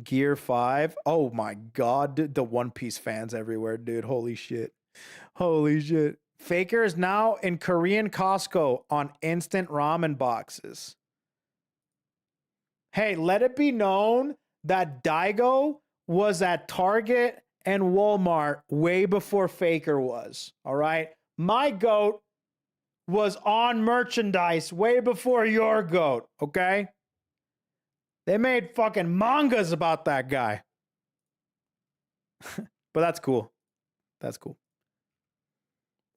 Speaker 1: Gear 5. Oh my god, dude, the One Piece fans everywhere, dude. Holy shit. Holy shit. Faker is now in Korean Costco on instant ramen boxes. Hey, let it be known that Daigo was at Target and Walmart way before Faker was. All right? My goat was on merchandise way before your goat, okay? They made fucking mangas about that guy. But that's cool. That's cool.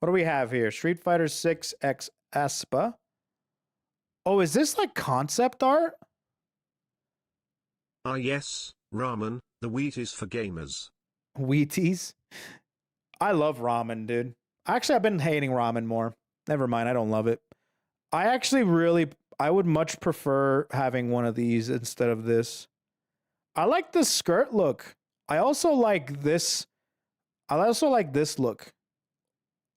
Speaker 1: What do we have here? Street Fighter 6 X Aspa. Oh, is this like concept art?
Speaker 2: Ah yes, ramen, the wheat is for gamers.
Speaker 1: Wheaties? I love ramen, dude. Actually, I've been hating ramen more. Never mind, I don't love it. I would much prefer having one of these instead of this. I like the skirt look. I also like this. I also like this look.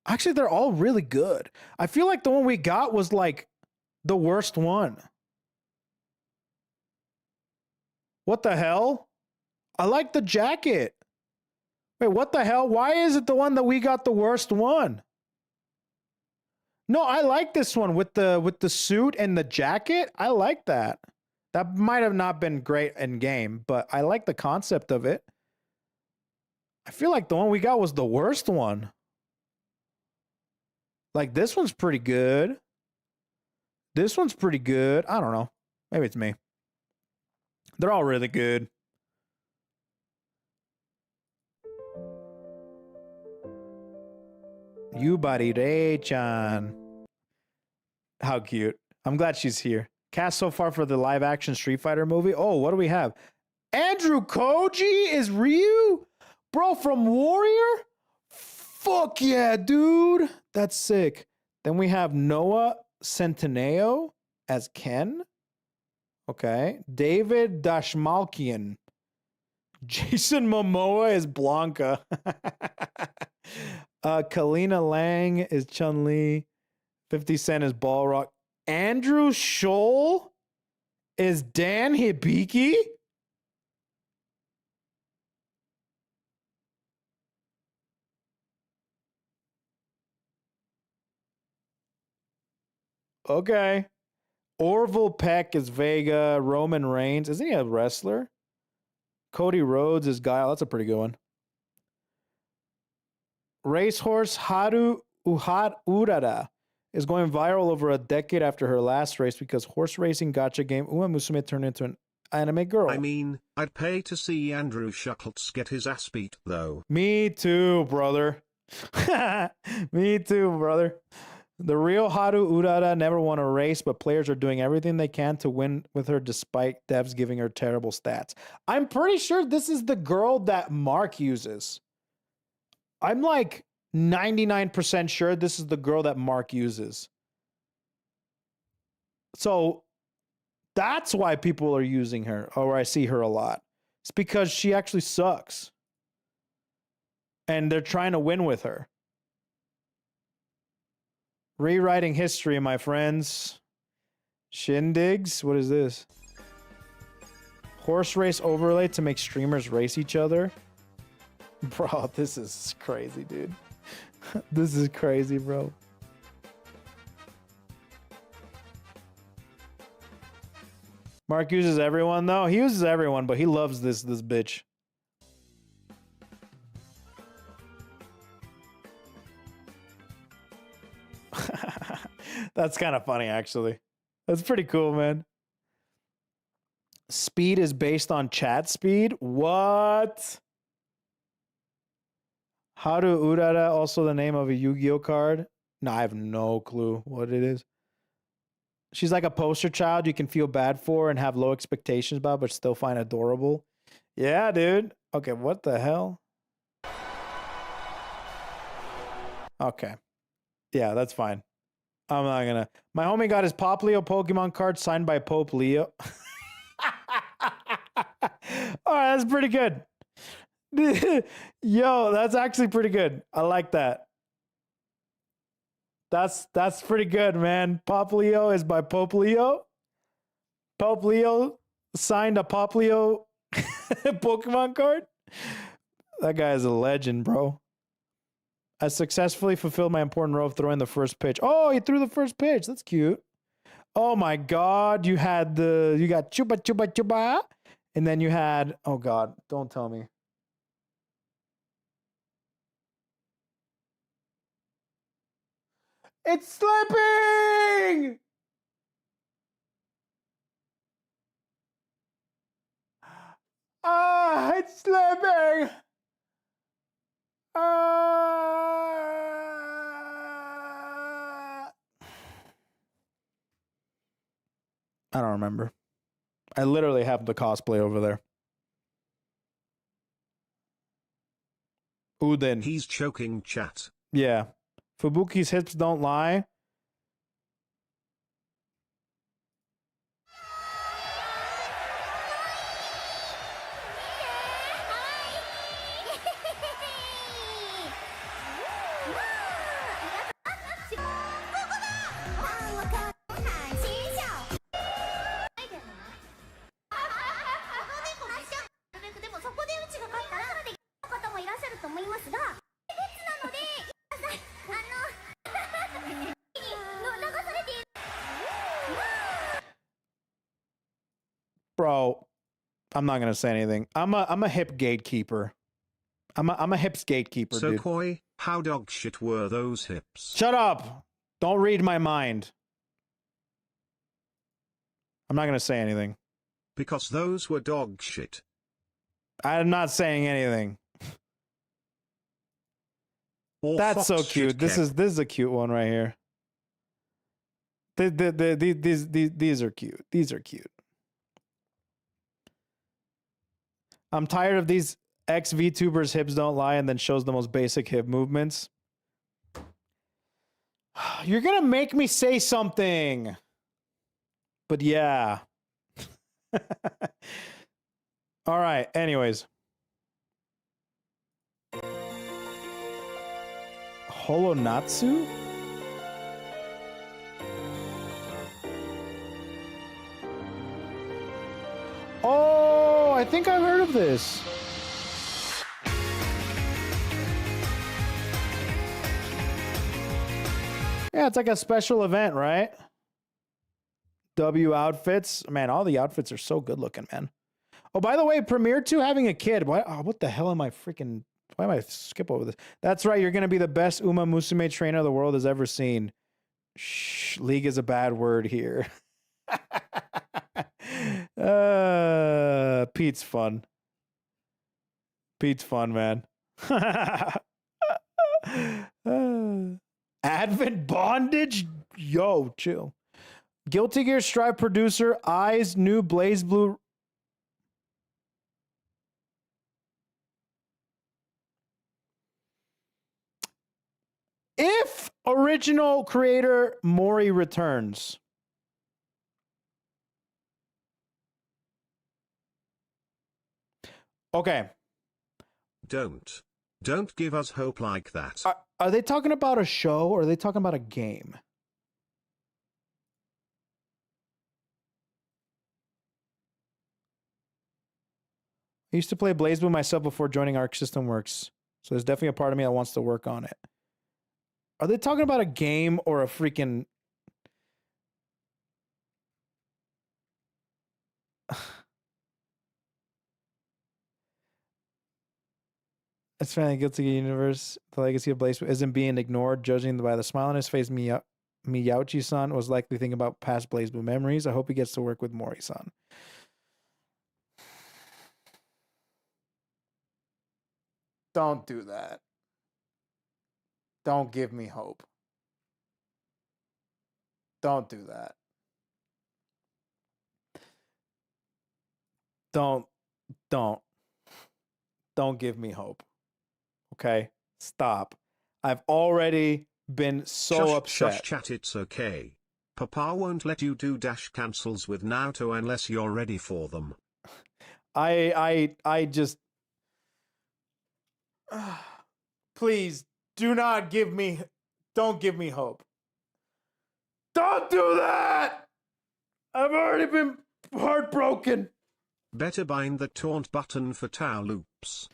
Speaker 1: Actually, they're all really good. I feel like the one we got was like the worst one. What the hell? I like the jacket. Wait, what the hell? Why is it the one that we got the worst one? No, I like this one with the suit and the jacket. I like that. That might have not been great in game, but I like the concept of it. I feel like the one we got was the worst one. Like, this one's pretty good. This one's pretty good. I don't know. Maybe it's me. They're all really good. Yubari-re-chan. How cute. I'm glad she's here. Cast so far for the live action Street Fighter movie. Oh, what do we have? Andrew Koji is Ryu? Bro, from Warrior? Fuck yeah, dude. That's sick. Then we have Noah Centineo as Ken. Okay. David Dashmalkian. Jason Momoa is Blanca. Kalina Lang is Chun-Li. 50 Cent is Balrog. Andrew Scholl is Dan Hibiki. Okay. Orville Peck is Vega. Roman Reigns. Isn't he a wrestler? Cody Rhodes is Guile. That's a pretty good one. Racehorse Haru Urara is going viral over a decade after her last race because horse racing gacha game Uma Musume turned into an anime girl.
Speaker 2: I mean, I'd pay to see Andrew Shuckles get his ass beat, though.
Speaker 1: Me too, brother. Me too, brother. The real Haru Urara never won a race, but players are doing everything they can to win with her despite devs giving her terrible stats. I'm pretty sure this is the girl that Mark uses. I'm like 99% sure this is the girl that Mark uses. So that's why people are using her, or I see her a lot. It's because she actually sucks. And they're trying to win with her. Rewriting history, my friends. Shindigs? What is this? Horse race overlay to make streamers race each other? Bro, this is crazy, dude. This is crazy, bro. Mark uses everyone though. He uses everyone, but he loves this bitch. That's kind of funny, actually. That's pretty cool, man. Speed is based on chat speed? What? How do Urara also the name of a Yu-Gi-Oh card? No, I have no clue what it is. She's like a poster child you can feel bad for and have low expectations about, but still find adorable. Yeah, dude. Okay, what the hell? Okay. Yeah, that's fine. I'm not gonna. My homie got his Pop Leo Pokemon card signed by Pope Leo. All right, that's pretty good. Yo, that's actually pretty good. I like that. That's pretty good, man. Pop Leo is by Pope Leo. Pope Leo signed a Pop Leo Pokemon card. That guy is a legend, bro. I successfully fulfilled my important role of throwing the first pitch. Oh, he threw the first pitch. That's cute. Oh my God. You got Chupa Chupa Chupa. And then you had, oh God, don't tell me. It's slipping! Ah, it's slipping! I don't remember. I literally have the cosplay over there. Udin.
Speaker 2: He's choking chat.
Speaker 1: Yeah. Fubuki's hips don't lie. Bro, I'm not gonna say anything. I'm a hip gatekeeper. I'm a hips gatekeeper,
Speaker 2: So
Speaker 1: dude.
Speaker 2: Koi, how dog shit were those hips?
Speaker 1: Shut up! Don't read my mind. I'm not gonna say anything.
Speaker 2: Because those were dog shit.
Speaker 1: I'm not saying anything.
Speaker 2: Or
Speaker 1: That's so
Speaker 2: fox
Speaker 1: cute.
Speaker 2: shit
Speaker 1: This
Speaker 2: kept.
Speaker 1: is a cute one right here. These are cute. These are cute. I'm tired of these ex-VTubers hips don't lie and then shows the most basic hip movements. You're gonna make me say something. But yeah. All right, anyways. Holonatsu? Oh, I think I've heard of this. Yeah, it's like a special event, right? W outfits. Man, all the outfits are so good looking, man. Oh, by the way, Premiere 2 having a kid. What the hell am I freaking... Why am I skip over this? That's right, you're going to be the best Uma Musume trainer the world has ever seen. Shh, league is a bad word here. Pete's fun. Pete's fun, man. Advent Bondage? Yo, chill. Guilty Gear Strive producer, Eyes new BlazBlue. If original creator Mori returns. Okay.
Speaker 2: Don't give us hope like that.
Speaker 1: Are they talking about a show or are they talking about a game? I used to play BlazBlue myself before joining Arc System Works. So there's definitely a part of me that wants to work on it. Are they talking about a game or a freaking... It's finally Guilty Gear Universe. The legacy of BlazBlue isn't being ignored, judging by the smile on his face. Miyauchi-san was likely thinking about past BlazBlue memories. I hope he gets to work with Mori-san. Don't do that. Don't give me hope. Don't do that. Don't give me hope. Okay? Stop. I've already been so upset.
Speaker 2: Shush chat, it's okay. Papa won't let you do dash cancels with Naruto unless you're ready for them.
Speaker 1: I just please don't give me hope. Don't do that. I've already been heartbroken.
Speaker 2: Better bind the taunt button for Tau loops.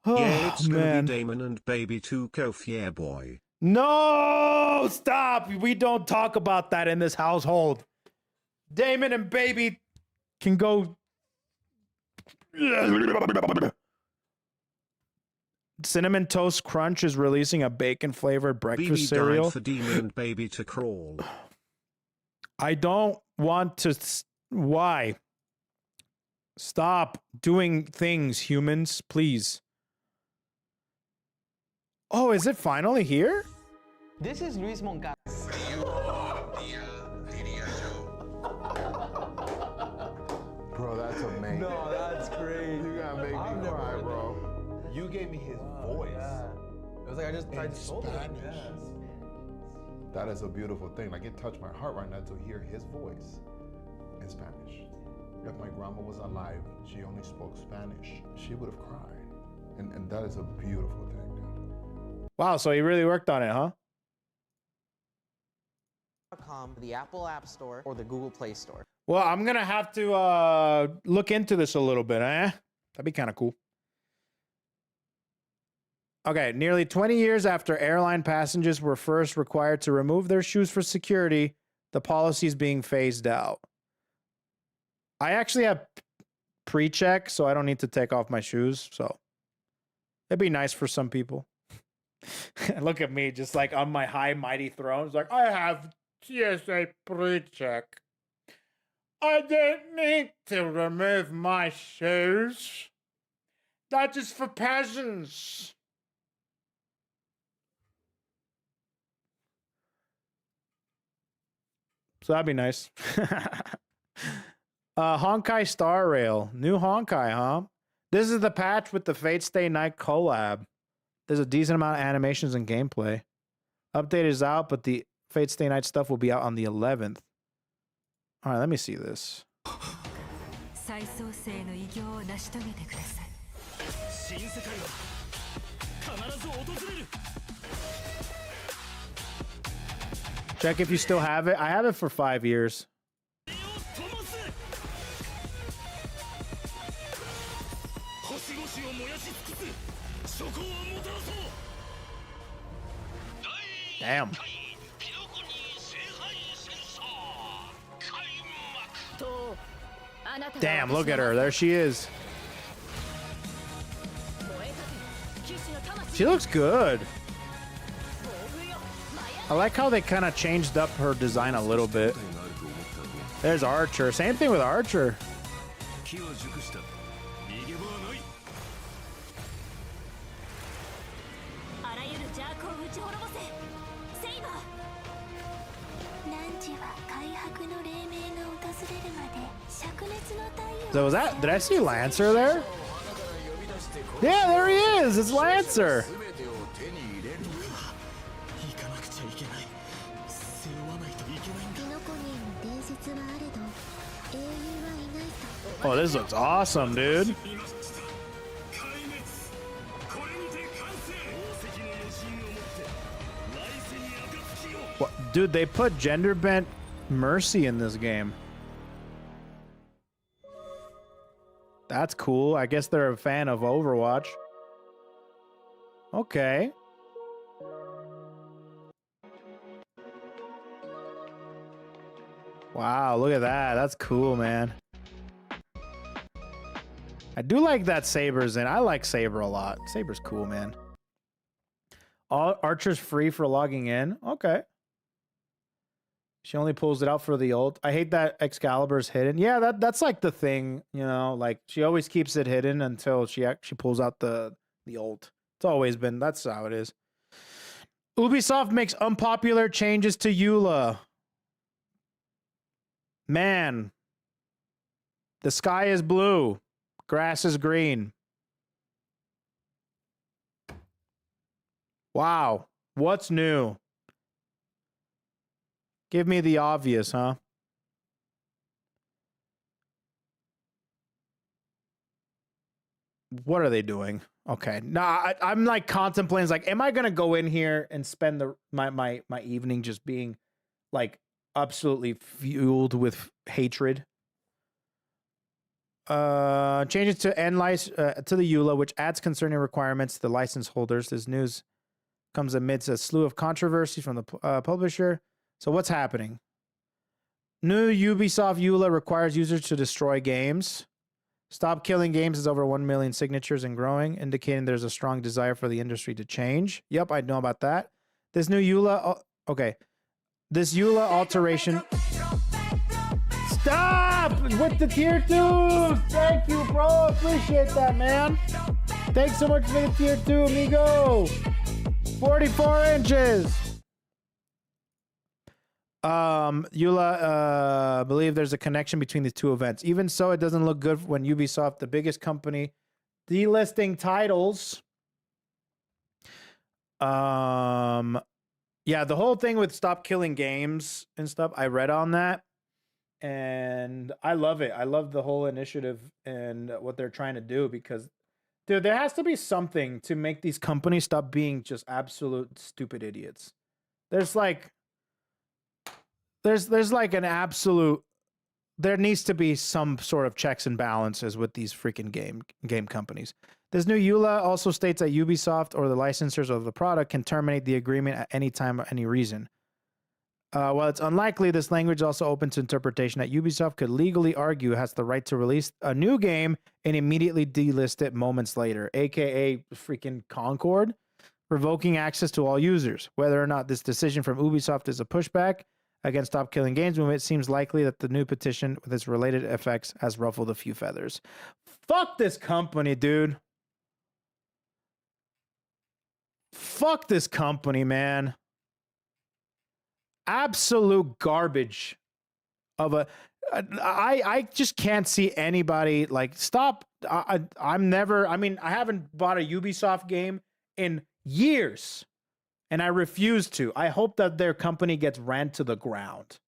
Speaker 1: Oh,
Speaker 2: yeah, it's gonna
Speaker 1: man.
Speaker 2: be Damon and Baby 2 Kof, yeah boy.
Speaker 1: No, stop. We don't talk about that in this household. Damon and Baby can go. Cinnamon Toast Crunch is releasing a bacon flavored breakfast
Speaker 2: BB
Speaker 1: cereal.
Speaker 2: died for Demon and Baby to crawl.
Speaker 1: I don't want to. Why? Stop doing things, humans, please. Oh, is it finally here?
Speaker 20: This is Luis Moncada.
Speaker 19: Bro, that's amazing.
Speaker 20: No, that's crazy.
Speaker 19: You gotta make me cry, bro. You gave me his voice.
Speaker 20: Yeah. It was like I just tried to solve it.
Speaker 19: Spanish. That is a beautiful thing. Like, it touched my heart right now to hear his voice in Spanish. If my grandma was alive, she only spoke Spanish, she would have cried. And that is a beautiful thing, dude.
Speaker 1: Wow, so he really worked on it, huh?
Speaker 20: The Apple App Store or the Google Play Store.
Speaker 1: Well, I'm gonna have to look into this a little bit, eh? That'd be kind of cool. Okay, nearly 20 years after airline passengers were first required to remove their shoes for security, the policy is being phased out. I actually have pre-check, so I don't need to take off my shoes, so it'd be nice for some people. Look at me, just like on my high mighty throne. It's like, I have TSA pre-check. I don't need to remove my shoes. That is for peasants. So that'd be nice. Honkai Star Rail. New Honkai, huh? This is the patch with the Fate Stay Night collab. There's a decent amount of animations and gameplay. Update is out, but the Fate Stay Night stuff will be out on the 11th. All right, let me see this. Check if you still have it. I have it for 5 years. Damn. Damn, look at her. There she is. She looks good. I like how they kind of changed up her design a little bit. There's Archer. Same thing with Archer. So was that, did I see Lancer there? Yeah, there he is. It's Lancer. Oh, this looks awesome, dude. What, dude, they put gender bent Mercy in this game. That's cool. I guess they're a fan of Overwatch. Okay. Wow, look at that. That's cool, man. I do like that Saber's in. I like Saber a lot. Saber's cool, man. All Archer's free for logging in. Okay. She only pulls it out for the ult. I hate that Excalibur's hidden. Yeah, that's like the thing, you know, like she always keeps it hidden until she pulls out the ult. It's always been, that's how it is. Ubisoft makes unpopular changes to ULA. Man. The sky is blue. Grass is green. Wow. What's new? Give me the obvious, huh? What are they doing? Okay. Nah, I'm like contemplating, like, am I gonna go in here and spend my evening just being like absolutely fueled with hatred? Changes to to the EULA, which adds concerning requirements to the license holders. This news comes amidst a slew of controversy from the publisher. So what's happening? New Ubisoft ULA requires users to destroy games. Stop Killing Games is over 1 million signatures and growing, indicating there's a strong desire for the industry to change. Yep, I know about that. This new EULA... okay. This EULA alteration... Stop with the tier 2! Thank you, bro. Appreciate that, man. Thanks so much for the tier 2, amigo. 44 inches. EULA believe there's a connection between the two events. Even so, it doesn't look good when Ubisoft, the biggest company, delisting titles. Yeah, the whole thing with Stop Killing Games and stuff, I read on that. And I love it. I love the whole initiative and what they're trying to do because, dude, there has to be something to make these companies stop being just absolute stupid idiots. There's like an absolute, there needs to be some sort of checks and balances with these freaking game companies. This new EULA also states that Ubisoft or the licensors of the product can terminate the agreement at any time or any reason. While it's unlikely, this language is also open to interpretation that Ubisoft could legally argue it has the right to release a new game and immediately delist it moments later, aka freaking Concord, revoking access to all users. Whether or not this decision from Ubisoft is a pushback against Stop Killing Games movement, it seems likely that the new petition with its related effects has ruffled a few feathers. Fuck this company, dude. Fuck this company, man. Absolute garbage of a... I just can't see anybody like stop. I'm never... I mean, I haven't bought a Ubisoft game in years. And I refuse to. I hope that their company gets ran to the ground.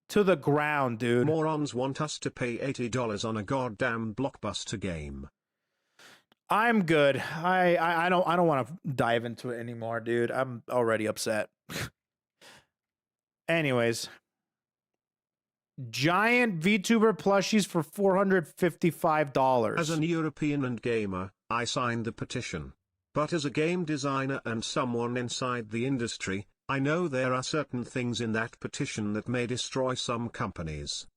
Speaker 1: To the ground, dude.
Speaker 2: Morons want us to pay $80 on a goddamn blockbuster game.
Speaker 1: I'm good. I don't want to dive into it anymore, dude. I'm already upset. Anyways. Giant VTuber plushies for $455.
Speaker 2: As an European and gamer, I signed the petition. But as a game designer and someone inside the industry, I know there are certain things in that petition that may destroy some companies.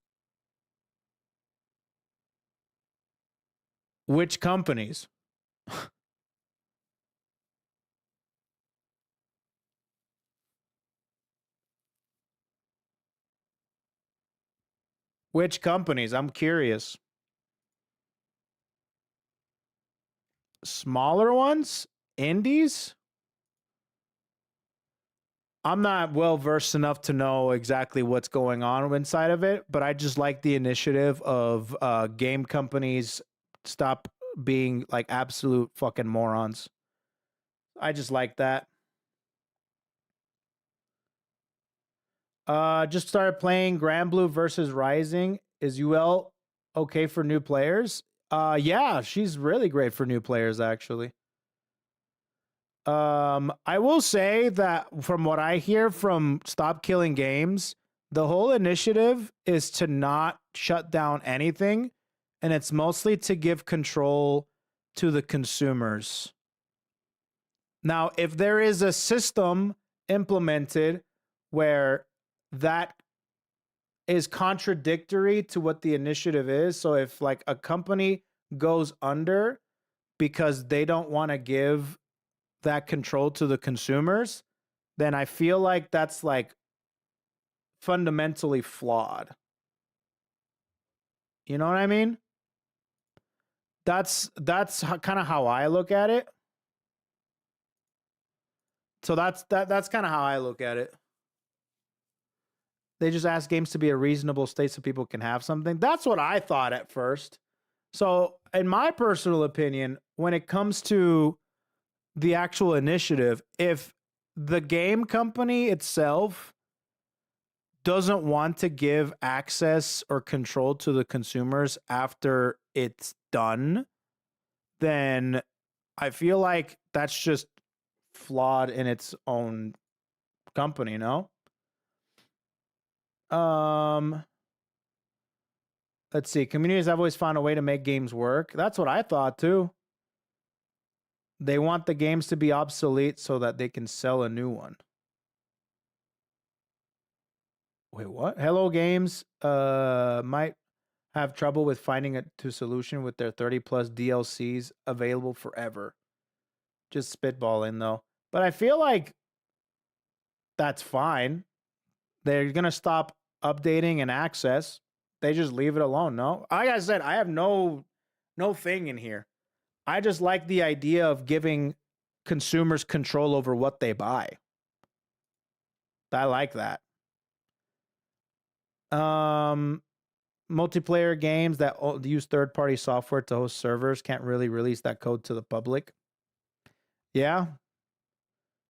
Speaker 1: Which companies? Which companies? I'm curious. Smaller ones? Indies? I'm not well versed enough to know exactly what's going on inside of it, but I just like the initiative of game companies stop being like absolute fucking morons. I just like that. Just started playing BlazBlue versus Rising. Is UL okay for new players? Yeah, she's really great for new players, actually. I will say that from what I hear from Stop Killing Games, the whole initiative is to not shut down anything, and it's mostly to give control to the consumers. Now, if there is a system implemented where that is contradictory to what the initiative is. So if like a company goes under because they don't want to give that control to the consumers, then I feel like that's like fundamentally flawed. You know what I mean? That's kind of how I look at it. So that's kind of how I look at it. They just ask games to be a reasonable state so people can have something. That's what I thought at first. So in my personal opinion, when it comes to the actual initiative, if the game company itself doesn't want to give access or control to the consumers after it's done, then I feel like that's just flawed in its own company, no? Let's see. Communities have always found a way to make games work. That's what I thought too. They want the games to be obsolete so that they can sell a new one. Wait, what? Hello Games might have trouble with finding a solution with their 30 plus DLCs available forever. Just spitballing though. But I feel like that's fine. They're going to stop updating and access. They just leave it alone, no? Like I said, I have no thing in here. I just like the idea of giving consumers control over what they buy. I like that. Multiplayer games that use third-party software to host servers can't really release that code to the public. Yeah.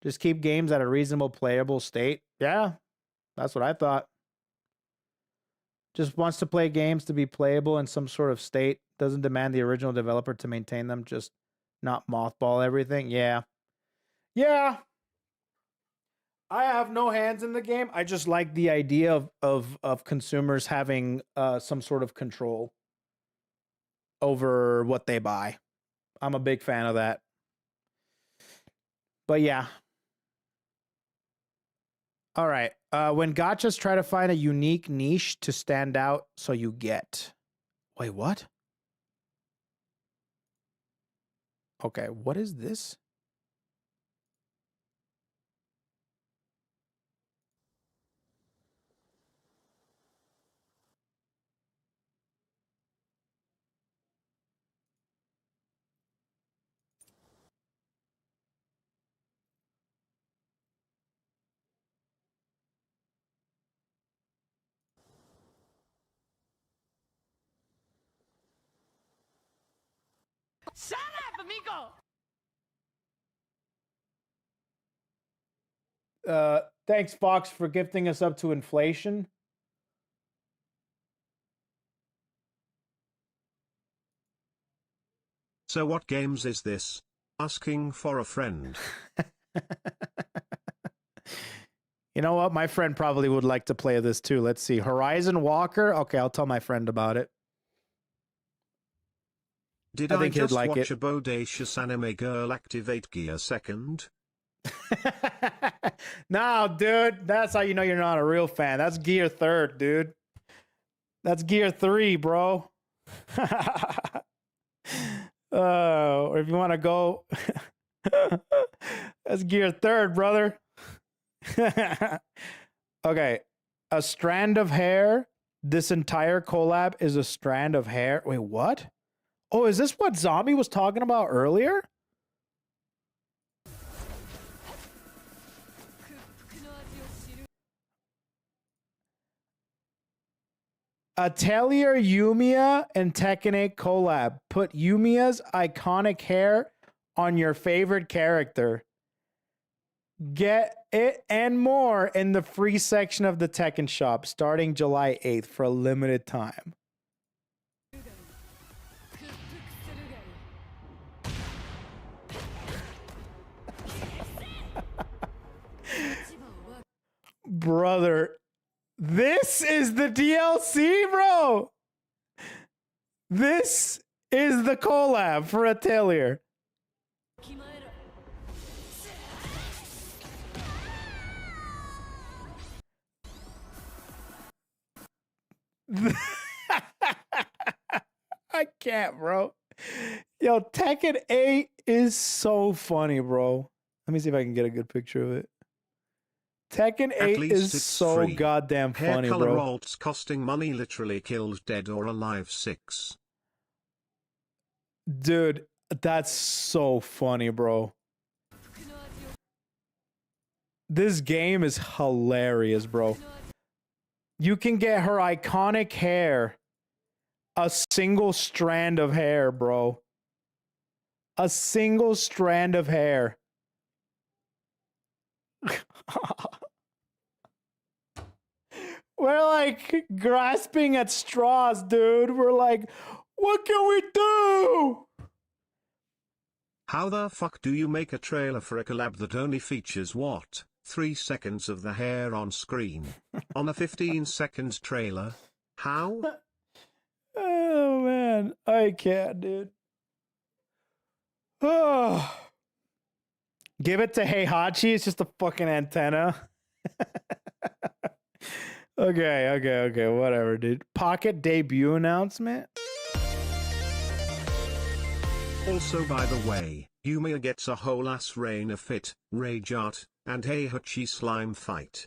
Speaker 1: Just keep games at a reasonable playable state. Yeah. That's what I thought. Just wants to play games to be playable in some sort of state. Doesn't demand the original developer to maintain them. Just not mothball everything. Yeah. Yeah. I have no hands in the game. I just like the idea of consumers having some sort of control over what they buy. I'm a big fan of that. But yeah. All right. When gachas try to find a unique niche to stand out, so you get. Wait, what? Okay, what is this?
Speaker 18: Shut up, amigo!
Speaker 1: Thanks, Fox, for gifting us up to inflation.
Speaker 2: So what games is this? Asking for a friend.
Speaker 1: You know what? My friend probably would like to play this too. Let's see. Horizon Walker. Okay, I'll tell my friend about it.
Speaker 2: Did I just watch a bodacious anime girl activate Gear 2nd?
Speaker 1: No, dude. That's how you know you're not a real fan. That's Gear 3rd, dude. That's Gear 3, bro. Or if you want to go, that's Gear 3rd, brother. Okay, a strand of hair. This entire collab is a strand of hair. Wait, what? Oh, is this what Zombie was talking about earlier? Atelier Yumiya and Tekken 8 collab. Put Yumiya's iconic hair on your favorite character. Get it and more in the free section of the Tekken shop starting July 8th for a limited time. Brother, this is the DLC, bro. This is the collab for Atelier. I can't, bro. Yo, Tekken 8 is so funny, bro. Let me see if I can get a good picture of it. Tekken 8 is so
Speaker 2: free.
Speaker 1: goddamn
Speaker 2: Hair
Speaker 1: funny,
Speaker 2: color
Speaker 1: bro.
Speaker 2: alts costing money literally killed Dead or Alive 6.
Speaker 1: Dude, that's so funny, bro. This game is hilarious, bro. You can get her iconic hair. A single strand of hair, bro. A single strand of hair. We're like grasping at straws, dude. We're like, what can we do?
Speaker 2: How the fuck do you make a trailer for a collab that only features what? 3 seconds of the hair on screen. On a 15-second trailer? How?
Speaker 1: Oh, man. I can't, dude. Oh. Give it to Heihachi. It's just a fucking antenna. Okay. Whatever, dude. Pocket debut announcement?
Speaker 2: Also, by the way, Yumiya gets a whole ass rain of fit, rage art, and Heihachi slime fight.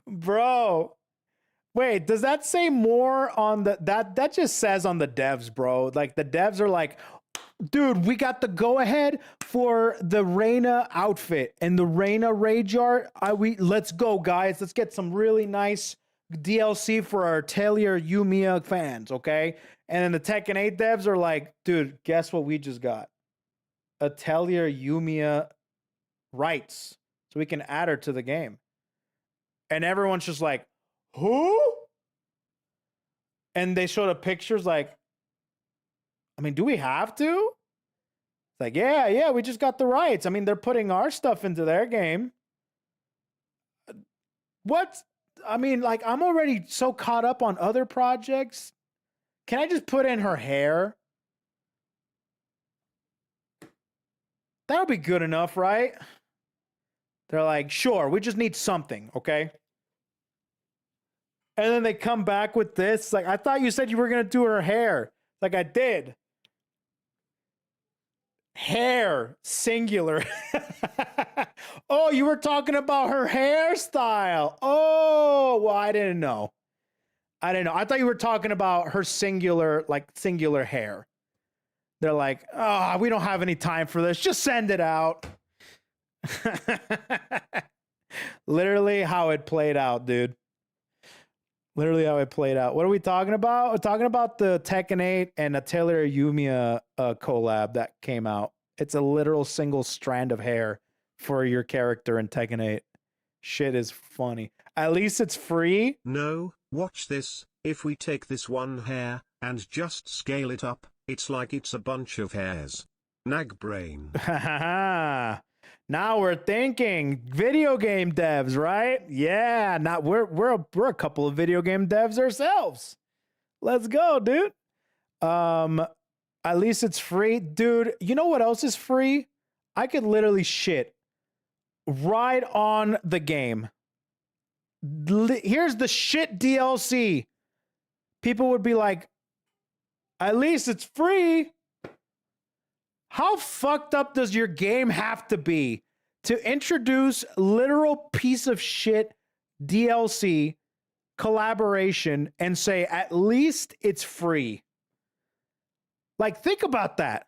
Speaker 1: Bro. Wait, does that say more on the... That just says on the devs, bro. Like, the devs are like, dude, we got the go-ahead for the Reina outfit and the Reina rage art. Let's go, guys. Let's get some really nice DLC for our Atelier Yumiya fans, okay? And then the Tekken 8 devs are like, dude, guess what we just got? Atelier Yumiya rights. So we can add her to the game. And everyone's just like, who? And they showed the pictures like, I mean, do we have to? It's like, yeah, we just got the rights. I mean, they're putting our stuff into their game. What? I mean, like, I'm already so caught up on other projects. Can I just put in her hair? That'll be good enough, right? They're like, sure, we just need something, okay? And then they come back with this. Like, I thought you said you were going to do her hair. Like, I did. Hair, singular. Oh, you were talking about her hairstyle. Oh, well, I didn't know. I thought you were talking about her singular hair. They're like, oh, we don't have any time for this. Just send it out. Literally how it played out, dude. Literally how it played out. What are we talking about? We're talking about the Tekken 8 and Atelier Yumiya collab that came out. It's a literal single strand of hair for your character in Tekken 8. Shit is funny. At least it's free.
Speaker 2: No, watch this. If we take this one hair and just scale it up, it's like it's a bunch of hairs. Nag brain.
Speaker 1: Now we're thinking video game devs, right? Yeah, we're a couple of video game devs ourselves. Let's go, dude. At least it's free, dude. You know what else is free? I could literally shit right on the game. Here's the shit DLC. People would be like, at least it's free. How fucked up does your game have to be to introduce literal piece of shit DLC collaboration and say, at least it's free? Like, think about that.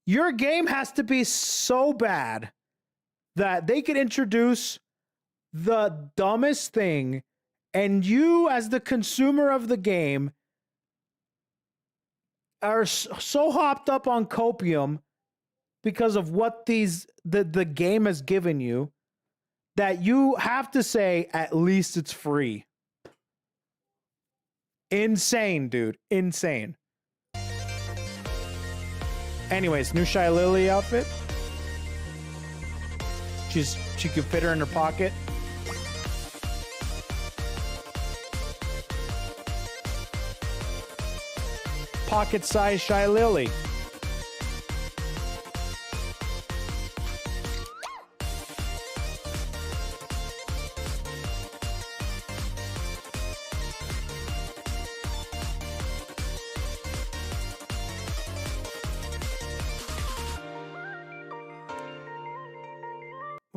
Speaker 1: Your game has to be so bad that they could introduce the dumbest thing, and you, as the consumer of the game, are so hopped up on copium because of what the game has given you that you have to say, at least it's free. Insane, dude. Insane. Anyways, new Shy Lily outfit. She could fit her in her pocket. Pocket-sized Shy Lily.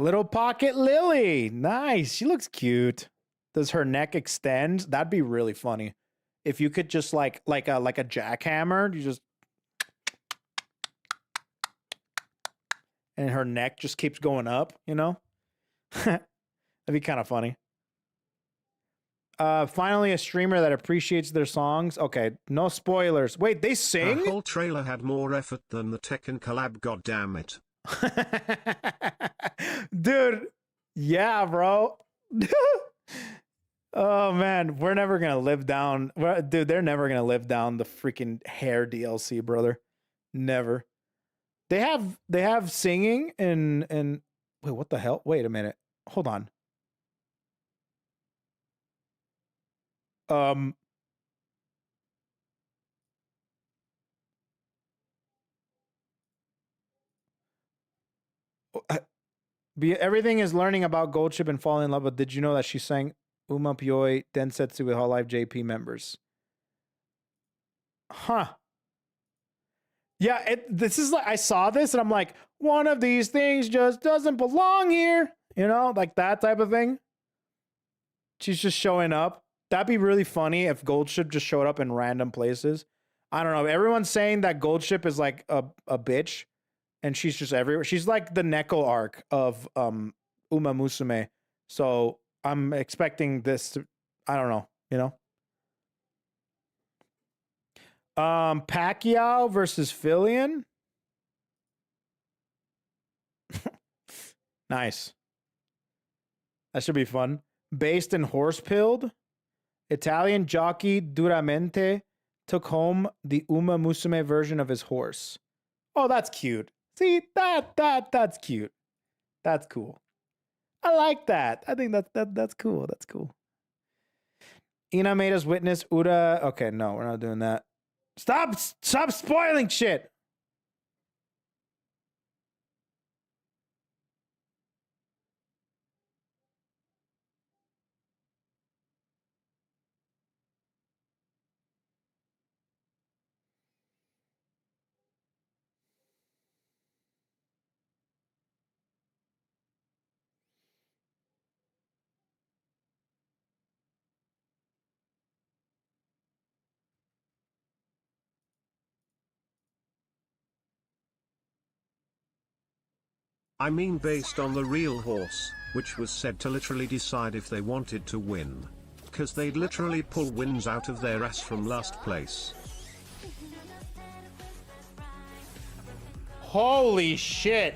Speaker 1: Little pocket Lily. Nice. She looks cute. Does her neck extend? That'd be really funny. If you could just like a jackhammer, you just and her neck just keeps going up, you know? That'd be kind of funny. Finally a streamer that appreciates their songs. Okay, no spoilers. Wait, they sing?
Speaker 2: The whole trailer had more effort than the Tekken collab, goddammit.
Speaker 1: Dude, yeah, bro. Oh man, we're never gonna live down. Dude, they're never gonna live down the freaking hair DLC, brother. Never. They have singing and wait, what the hell? Wait a minute. Hold on. Everything is learning about Goldship and falling in love, but did you know that she sang Uma Pyoi Densetsu with Hololive JP members? Huh. Yeah, this is like, I saw this and I'm like, one of these things just doesn't belong here. You know, like that type of thing. She's just showing up. That'd be really funny if Goldship just showed up in random places. I don't know. Everyone's saying that Goldship is like a bitch. And she's just everywhere. She's like the Neko arc of Uma Musume. So I'm expecting this to, I don't know, you know? Pacquiao versus Fillion. Nice. That should be fun. Based in Horsepilled, Italian jockey Duramente took home the Uma Musume version of his horse. Oh, that's cute. See, that's cute. That's cool. I like that. I think that's cool. That's cool. Ina made us witness Uda. Okay, no, we're not doing that. Stop spoiling shit.
Speaker 2: I mean based on the real horse, which was said to literally decide if they wanted to win. Cause they'd literally pull wins out of their ass from last place.
Speaker 1: Holy shit.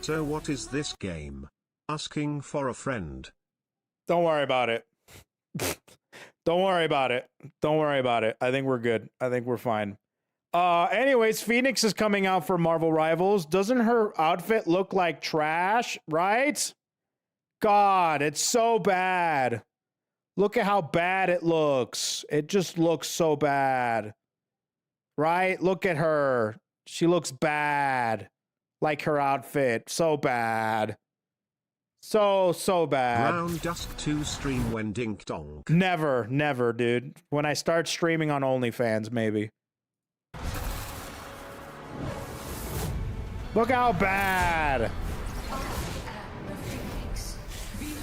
Speaker 2: So what is this game? Asking for a friend.
Speaker 1: Don't worry about it. Don't worry about it. Don't worry about it. I think we're good. I think we're fine. Anyways, Phoenix is coming out for Marvel Rivals. Doesn't her outfit look like trash, right? God, it's so bad. Look at how bad it looks. It just looks so bad. Right? Look at her. She looks bad. Like her outfit. So bad. So bad.
Speaker 2: Brown Dusk 2 stream when dink donk.
Speaker 1: Never, dude. When I start streaming on OnlyFans, maybe. Look how bad.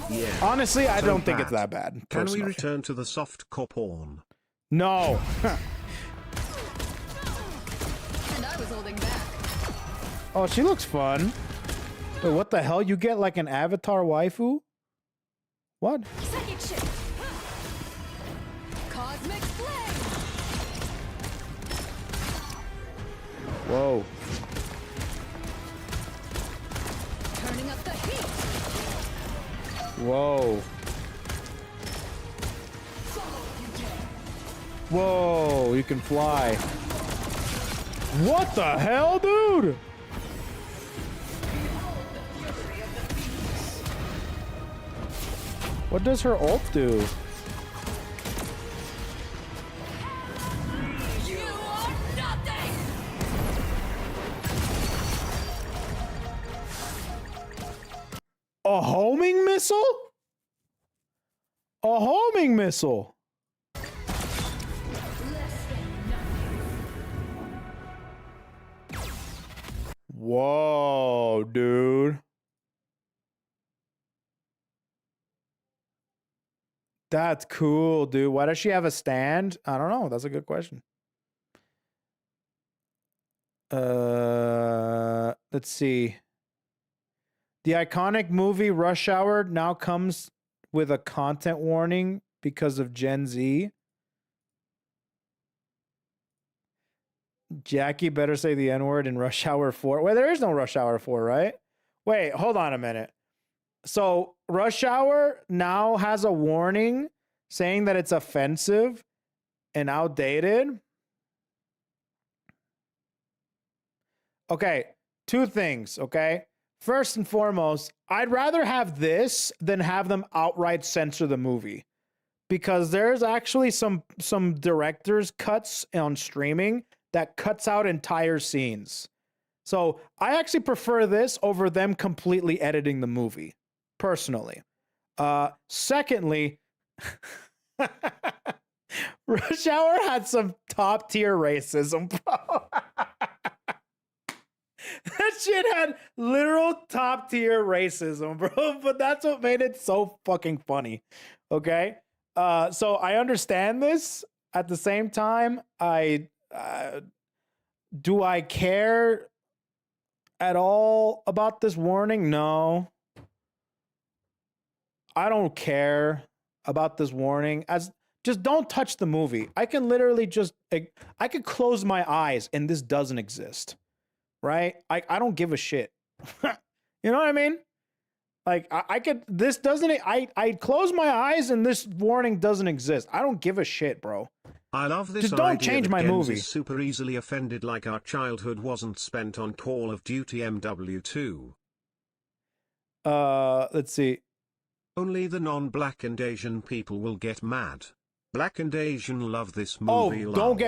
Speaker 2: Yeah.
Speaker 1: Honestly, I
Speaker 2: So
Speaker 1: don't think
Speaker 2: bad.
Speaker 1: it's that bad.
Speaker 2: Can we
Speaker 1: personally.
Speaker 2: return to the soft core porn?
Speaker 1: No.
Speaker 9: And I was holding back.
Speaker 1: Oh, she looks fun. Wait, what the hell? You get like an avatar waifu? What?
Speaker 9: Psychic shift. Cosmic flame.
Speaker 1: Whoa.
Speaker 9: Turning up the heat.
Speaker 1: Whoa. Whoa, you can fly. What the hell, dude? What does her ult do?
Speaker 9: You are nothing.
Speaker 1: A homing missile? A homing missile. Whoa, dude. That's cool, dude. Why does she have a stand? I don't know. That's a good question. Let's see. The iconic movie Rush Hour now comes with a content warning because of Gen Z. Jackie better say the N-word in Rush Hour 4. Well, there is no Rush Hour 4, right? Wait, hold on a minute. So Rush Hour now has a warning saying that it's offensive and outdated. Okay, two things, okay? First and foremost, I'd rather have this than have them outright censor the movie. Because there's actually some director's cuts on streaming that cuts out entire scenes. So I actually prefer this over them completely editing the movie, personally. Secondly, Rush Hour had some top tier racism, bro. That shit had literal top tier racism, bro. But that's what made it so fucking funny. Okay? So I understand this. At the same time, do I care at all about this warning? No. I don't care about this warning. Just don't touch the movie. I can literally I could close my eyes and this doesn't exist. Right? I don't give a shit. You know what I mean? Like I'd close my eyes and this warning doesn't exist. I don't give a shit, bro.
Speaker 2: I love this.
Speaker 1: Just don't
Speaker 2: idea
Speaker 1: change
Speaker 2: that
Speaker 1: my
Speaker 2: Gens
Speaker 1: movie.
Speaker 2: is super easily offended, like our childhood wasn't spent on Call of Duty MW2.
Speaker 1: Let's see.
Speaker 2: Only the non-black and Asian people will get mad. Black and Asian love this movie.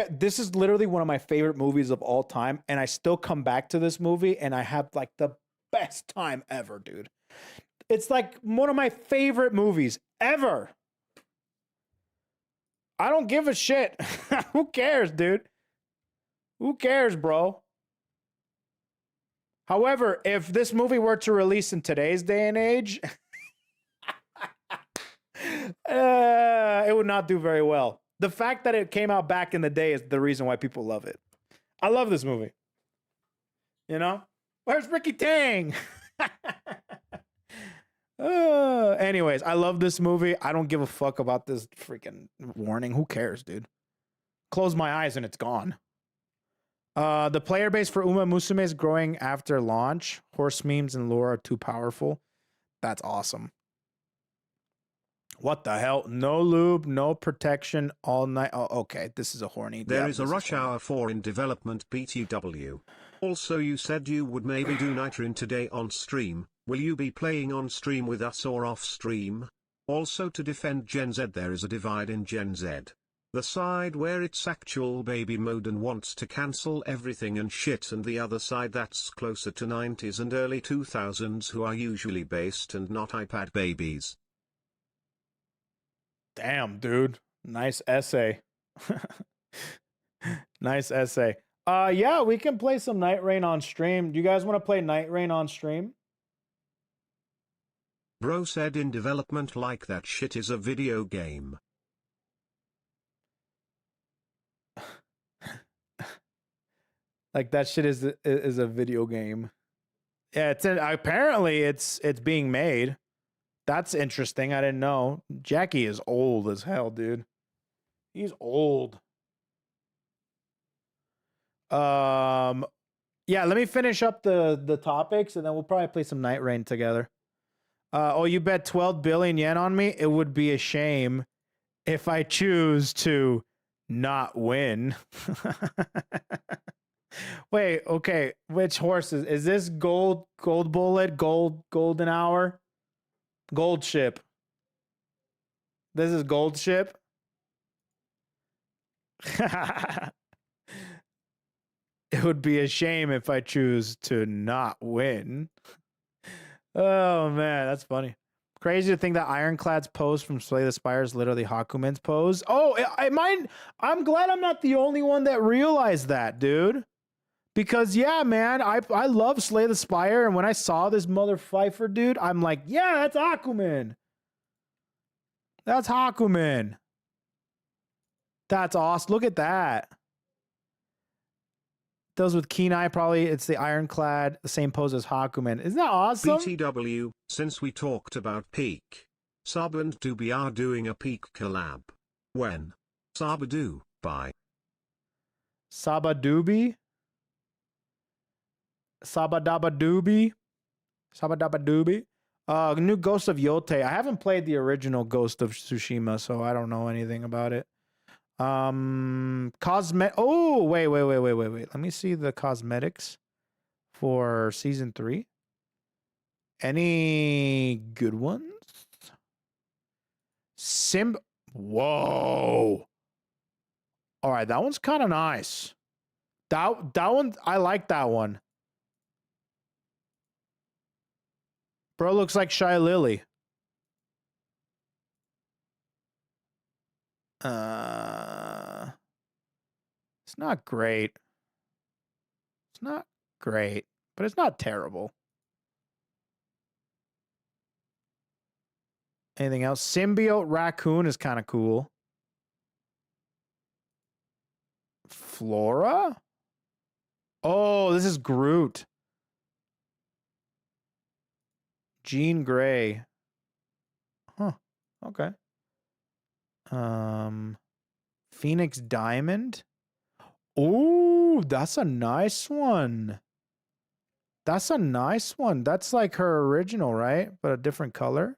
Speaker 1: This is literally one of my favorite movies of all time, and I still come back to this movie and I have like the best time ever, dude. It's like one of my favorite movies ever. I don't give a shit. Who cares, dude? Who cares, bro? However, if this movie were to release in today's day and age, it would not do very well. The fact that it came out back in the day is the reason why people love it. I love this movie. You know? Where's Ricky Tang? Anyways, I love this movie. I don't give a fuck about this freaking warning. Who cares, dude? Close my eyes and it's gone. The player base for Uma Musume is growing after launch. Horse memes and lore are too powerful. That's awesome. What the hell? No lube, no protection, all night. Oh, okay, this is a horny.
Speaker 2: There is a Rush Hour 4 in development, BTW. Also, you said you would maybe do Nightrain today on stream. Will you be playing on stream with us or off stream? Also, to defend Gen Z, there is a divide in Gen Z. The side where it's actual baby mode and wants to cancel everything and shit, and the other side that's closer to 90s and early 2000s who are usually based and not iPad babies.
Speaker 1: Damn, dude. Nice essay. Nice essay. Yeah, we can play some Night Rain on stream. Do you guys want to play Night Rain on stream?
Speaker 2: Bro said in development, like that shit is a video game.
Speaker 1: Like that shit is a video game. Yeah, apparently it's being made. That's interesting. I didn't know. Jackie is old as hell, dude. He's old. Yeah, let me finish up the topics and then we'll probably play some Night Rain together. Oh, you bet 12 billion yen on me? It would be a shame if I choose to not win. Wait, okay. Which horses? Is this gold bullet, golden hour? Gold ship. This is gold ship. It would be a shame if I choose to not win. Oh man, that's funny. Crazy to think that Ironclad's pose from Slay the Spire is literally Hakumen's pose. Oh, I'm glad I'm not the only one that realized that, dude. Because yeah, man, I love Slay the Spire, and when I saw this mother Pfeiffer dude, I'm like, yeah, that's Hakumen. That's Hakumen. That's awesome. Look at that. Those with keen eye, probably it's the Ironclad, the same pose as Hakumen. Isn't that awesome?
Speaker 2: BTW, since we talked about Peak, Sab and Doobie are doing a Peak collab. When? Sabadoo, bye.
Speaker 1: Sabadoobie? Sabadabadoobie? Sabadabadoobie? New Ghost of Yote. I haven't played the original Ghost of Tsushima, so I don't know anything about it. Oh, wait. Let me see the cosmetics for season 3. Any good ones? Whoa. All right, that one's kind of nice. That one, I like that one. Bro looks like Shy Lily. It's not great. It's not great, but it's not terrible. Anything else? Symbiote Raccoon is kind of cool. Flora? Oh, this is Groot. Jean Grey. Huh. Okay. Phoenix Diamond. Oh, that's a nice one. That's a nice one. That's like her original, right? But a different color.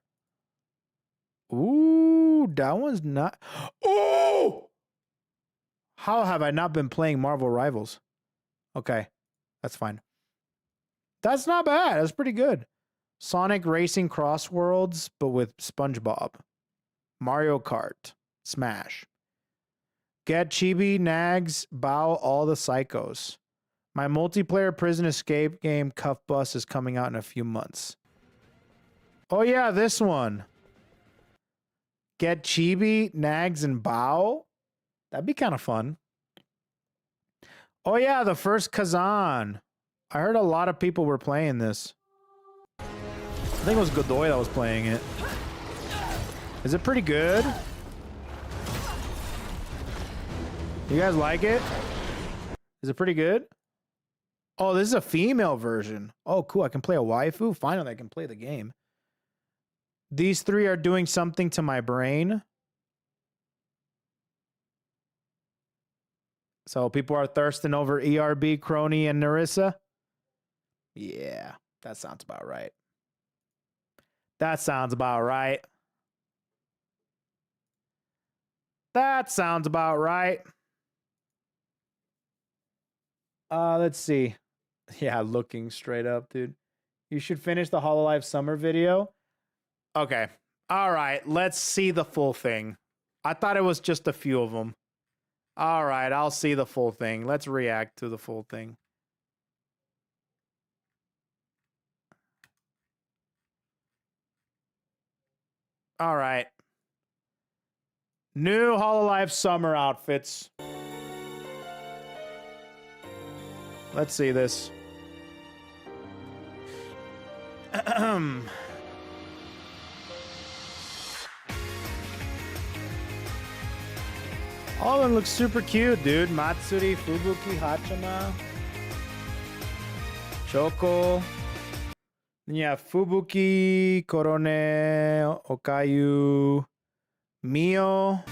Speaker 1: Ooh, that one's not. Oh! How have I not been playing Marvel Rivals? Okay, that's fine. That's not bad. That's pretty good. Sonic Racing Cross Worlds, but with SpongeBob. Mario Kart. Smash. Get Chibi, Nags, Bow, all the psychos. My multiplayer prison escape game, Cuff Bus, is coming out in a few months. Oh yeah, this one. Get Chibi, Nags, and Bow. That'd be kind of fun. Oh yeah, the first Kazan. I heard a lot of people were playing this. I think it was Godoy that was playing it. Is it pretty good? You guys like it? Is it pretty good? Oh, this is a female version. Oh, cool. I can play a waifu? Finally, I can play the game. These three are doing something to my brain. So people are thirsting over ERB, Crony, and Narissa? Yeah, that sounds about right. That sounds about right. That sounds about right. Let's see. Yeah, looking straight up, dude. You should finish the Hololive summer video. Okay. All right, let's see the full thing. I thought it was just a few of them. All right, I'll see the full thing. Let's react to the full thing. All right. New Hololive summer outfits. Let's see this. All of them look super cute, dude. Matsuri, Fubuki, Hachima, Choco. Then you have Fubuki, Korone, Okayu, Mio.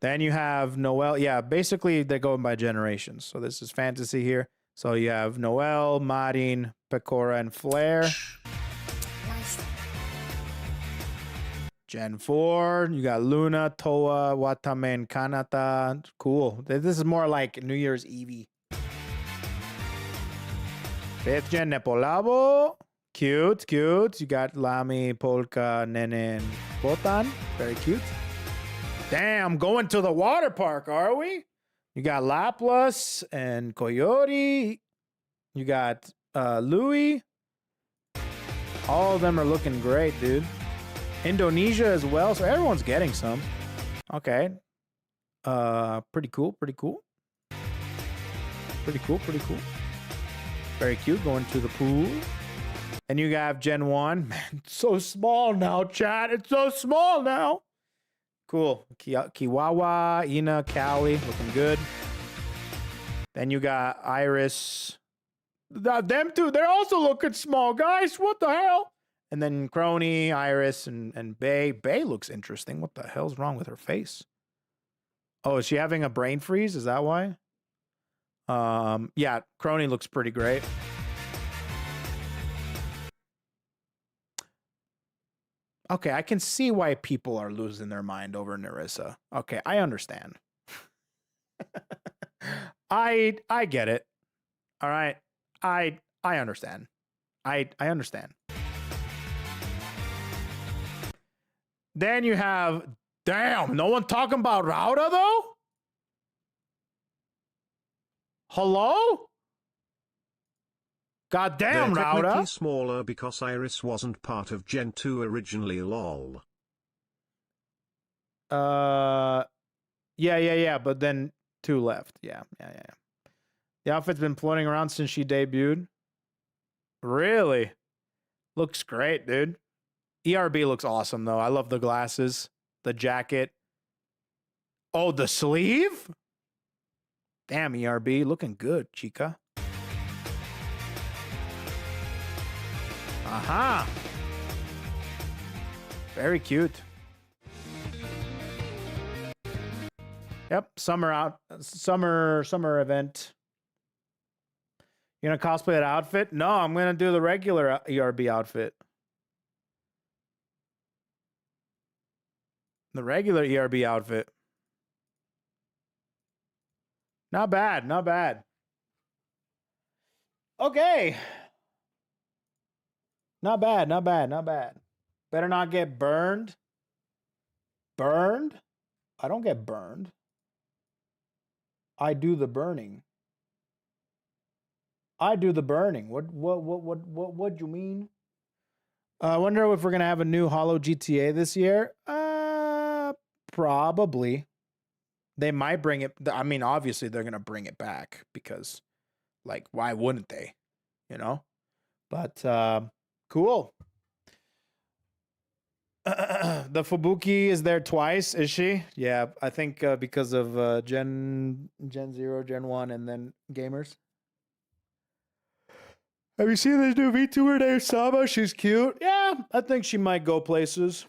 Speaker 1: Then you have Noelle. Yeah, basically they're going by generations. So this is fantasy here. So you have Noelle, Marin, Pecora, and Flair. Gen 4, you got Luna, Toa, Watame, and Kanata. Cool. This is more like New Year's Eve. 5th Gen Nepolabo. Cute, cute. You got Lami, Polka, Nene, and Botan. Very cute. Damn, going to the water park, are we? You got Laplas and Coyote. You got Louis. All of them are looking great, dude. Indonesia as well, so everyone's getting some. Okay. Pretty cool, pretty cool. Pretty cool, pretty cool. Very cute, going to the pool. And you have Gen 1. Man, it's so small now, chat. It's so small now. Cool. Kiwawa, Ina, Cali, looking good. Then you got Iris. Them two, they're also looking small, guys. What the hell? And then Crony, Iris, and Bay. Bay looks interesting. What the hell's wrong with her face? Oh, is she having a brain freeze? Is that why? Yeah, Crony looks pretty great. Okay, I can see why people are losing their mind over Nerissa. Okay, I understand. I get it. All right. I understand. I understand. Then you have, damn, no one talking about Rauda though? Hello? God damn,
Speaker 2: They're technically
Speaker 1: Rauda.
Speaker 2: smaller because Iris wasn't part of Gen 2 originally, lol.
Speaker 1: Yeah, but then 2 left. Yeah. The outfit's been floating around since she debuted. Really? Looks great, dude. ERB looks awesome, though. I love the glasses, the jacket. Oh, the sleeve? Damn, ERB, looking good, chica. Aha. Very cute. Yep, summer event. You gonna cosplay that outfit? No, I'm gonna do the regular ERB outfit. The regular ERB outfit. Not bad, not bad. Okay. Not bad, not bad, not bad. Better not get burned. Burned? I don't get burned. I do the burning. I do the burning. What do you mean? I wonder if we're gonna have a new Holo GTA this year. Probably. They might bring it. I mean, obviously they're gonna bring it back because, like, why wouldn't they? You know. But cool. The Fubuki is there twice, is she? Yeah, I think because of Gen 0, Gen 1, and then gamers. Have you seen this new VTuber named Saba? She's cute. Yeah, I think she might go places.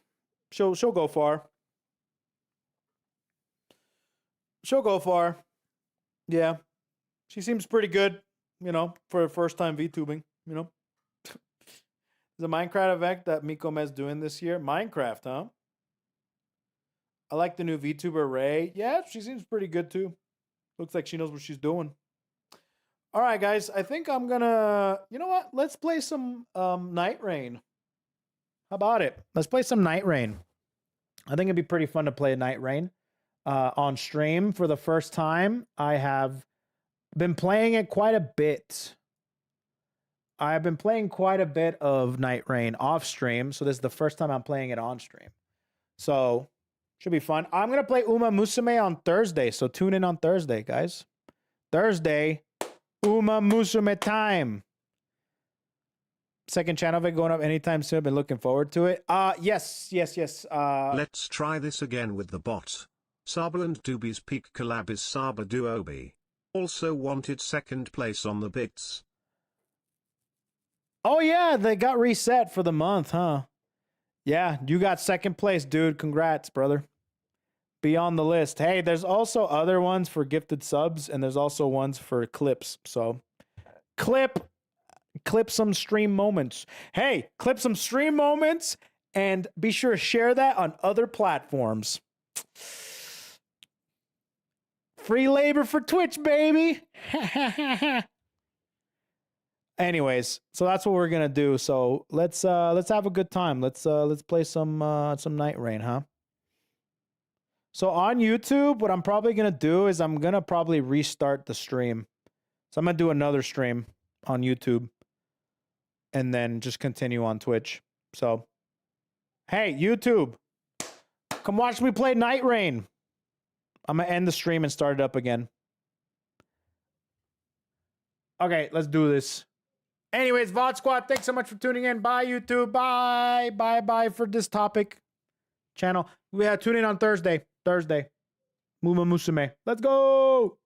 Speaker 1: She'll go far. She'll go far. Yeah. She seems pretty good, you know, for her first time VTubing, you know. The Minecraft event that Mikome's doing this year. Minecraft, huh? I like the new VTuber Ray. Yeah, she seems pretty good too. Looks like she knows what she's doing. All right, guys. I think I'm gonna, you know what? Let's play some Night Rain. How about it? Let's play some Night Rain. I think it'd be pretty fun to play Night Rain on stream for the first time. I have been playing it quite a bit. I've been playing quite a bit of Night Rain off stream, so this is the first time I'm playing it on stream. So, should be fun. I'm going to play Uma Musume on Thursday, so tune in on Thursday, guys. Thursday, Uma Musume time. Second channel event going up anytime soon. I've been looking forward to it. Yes.
Speaker 2: Let's try this again with the bot. Saba and Doobie's peak collab is Saba Duobi. Also wanted second place on the bits.
Speaker 1: Oh, yeah, they got reset for the month, huh? Yeah, you got second place, dude. Congrats, brother. Be on the list. Hey, there's also other ones for gifted subs, and there's also ones for clips. So, clip some stream moments. Hey, clip some stream moments, and be sure to share that on other platforms. Free labor for Twitch, baby. Anyways, so that's what we're gonna do. So let's have a good time. Let's play some Night Rain, huh? So on YouTube, what I'm probably gonna do is I'm gonna probably restart the stream. So I'm gonna do another stream on YouTube. and then just continue on Twitch. So, hey, YouTube, come watch me play Night Rain. I'm going to end the stream and start it up again. Okay, let's do this. Anyways, VOD Squad, thanks so much for tuning in. Bye, YouTube. Bye. Bye for this topic channel. We tune in on Thursday. Muma Musume. Let's go.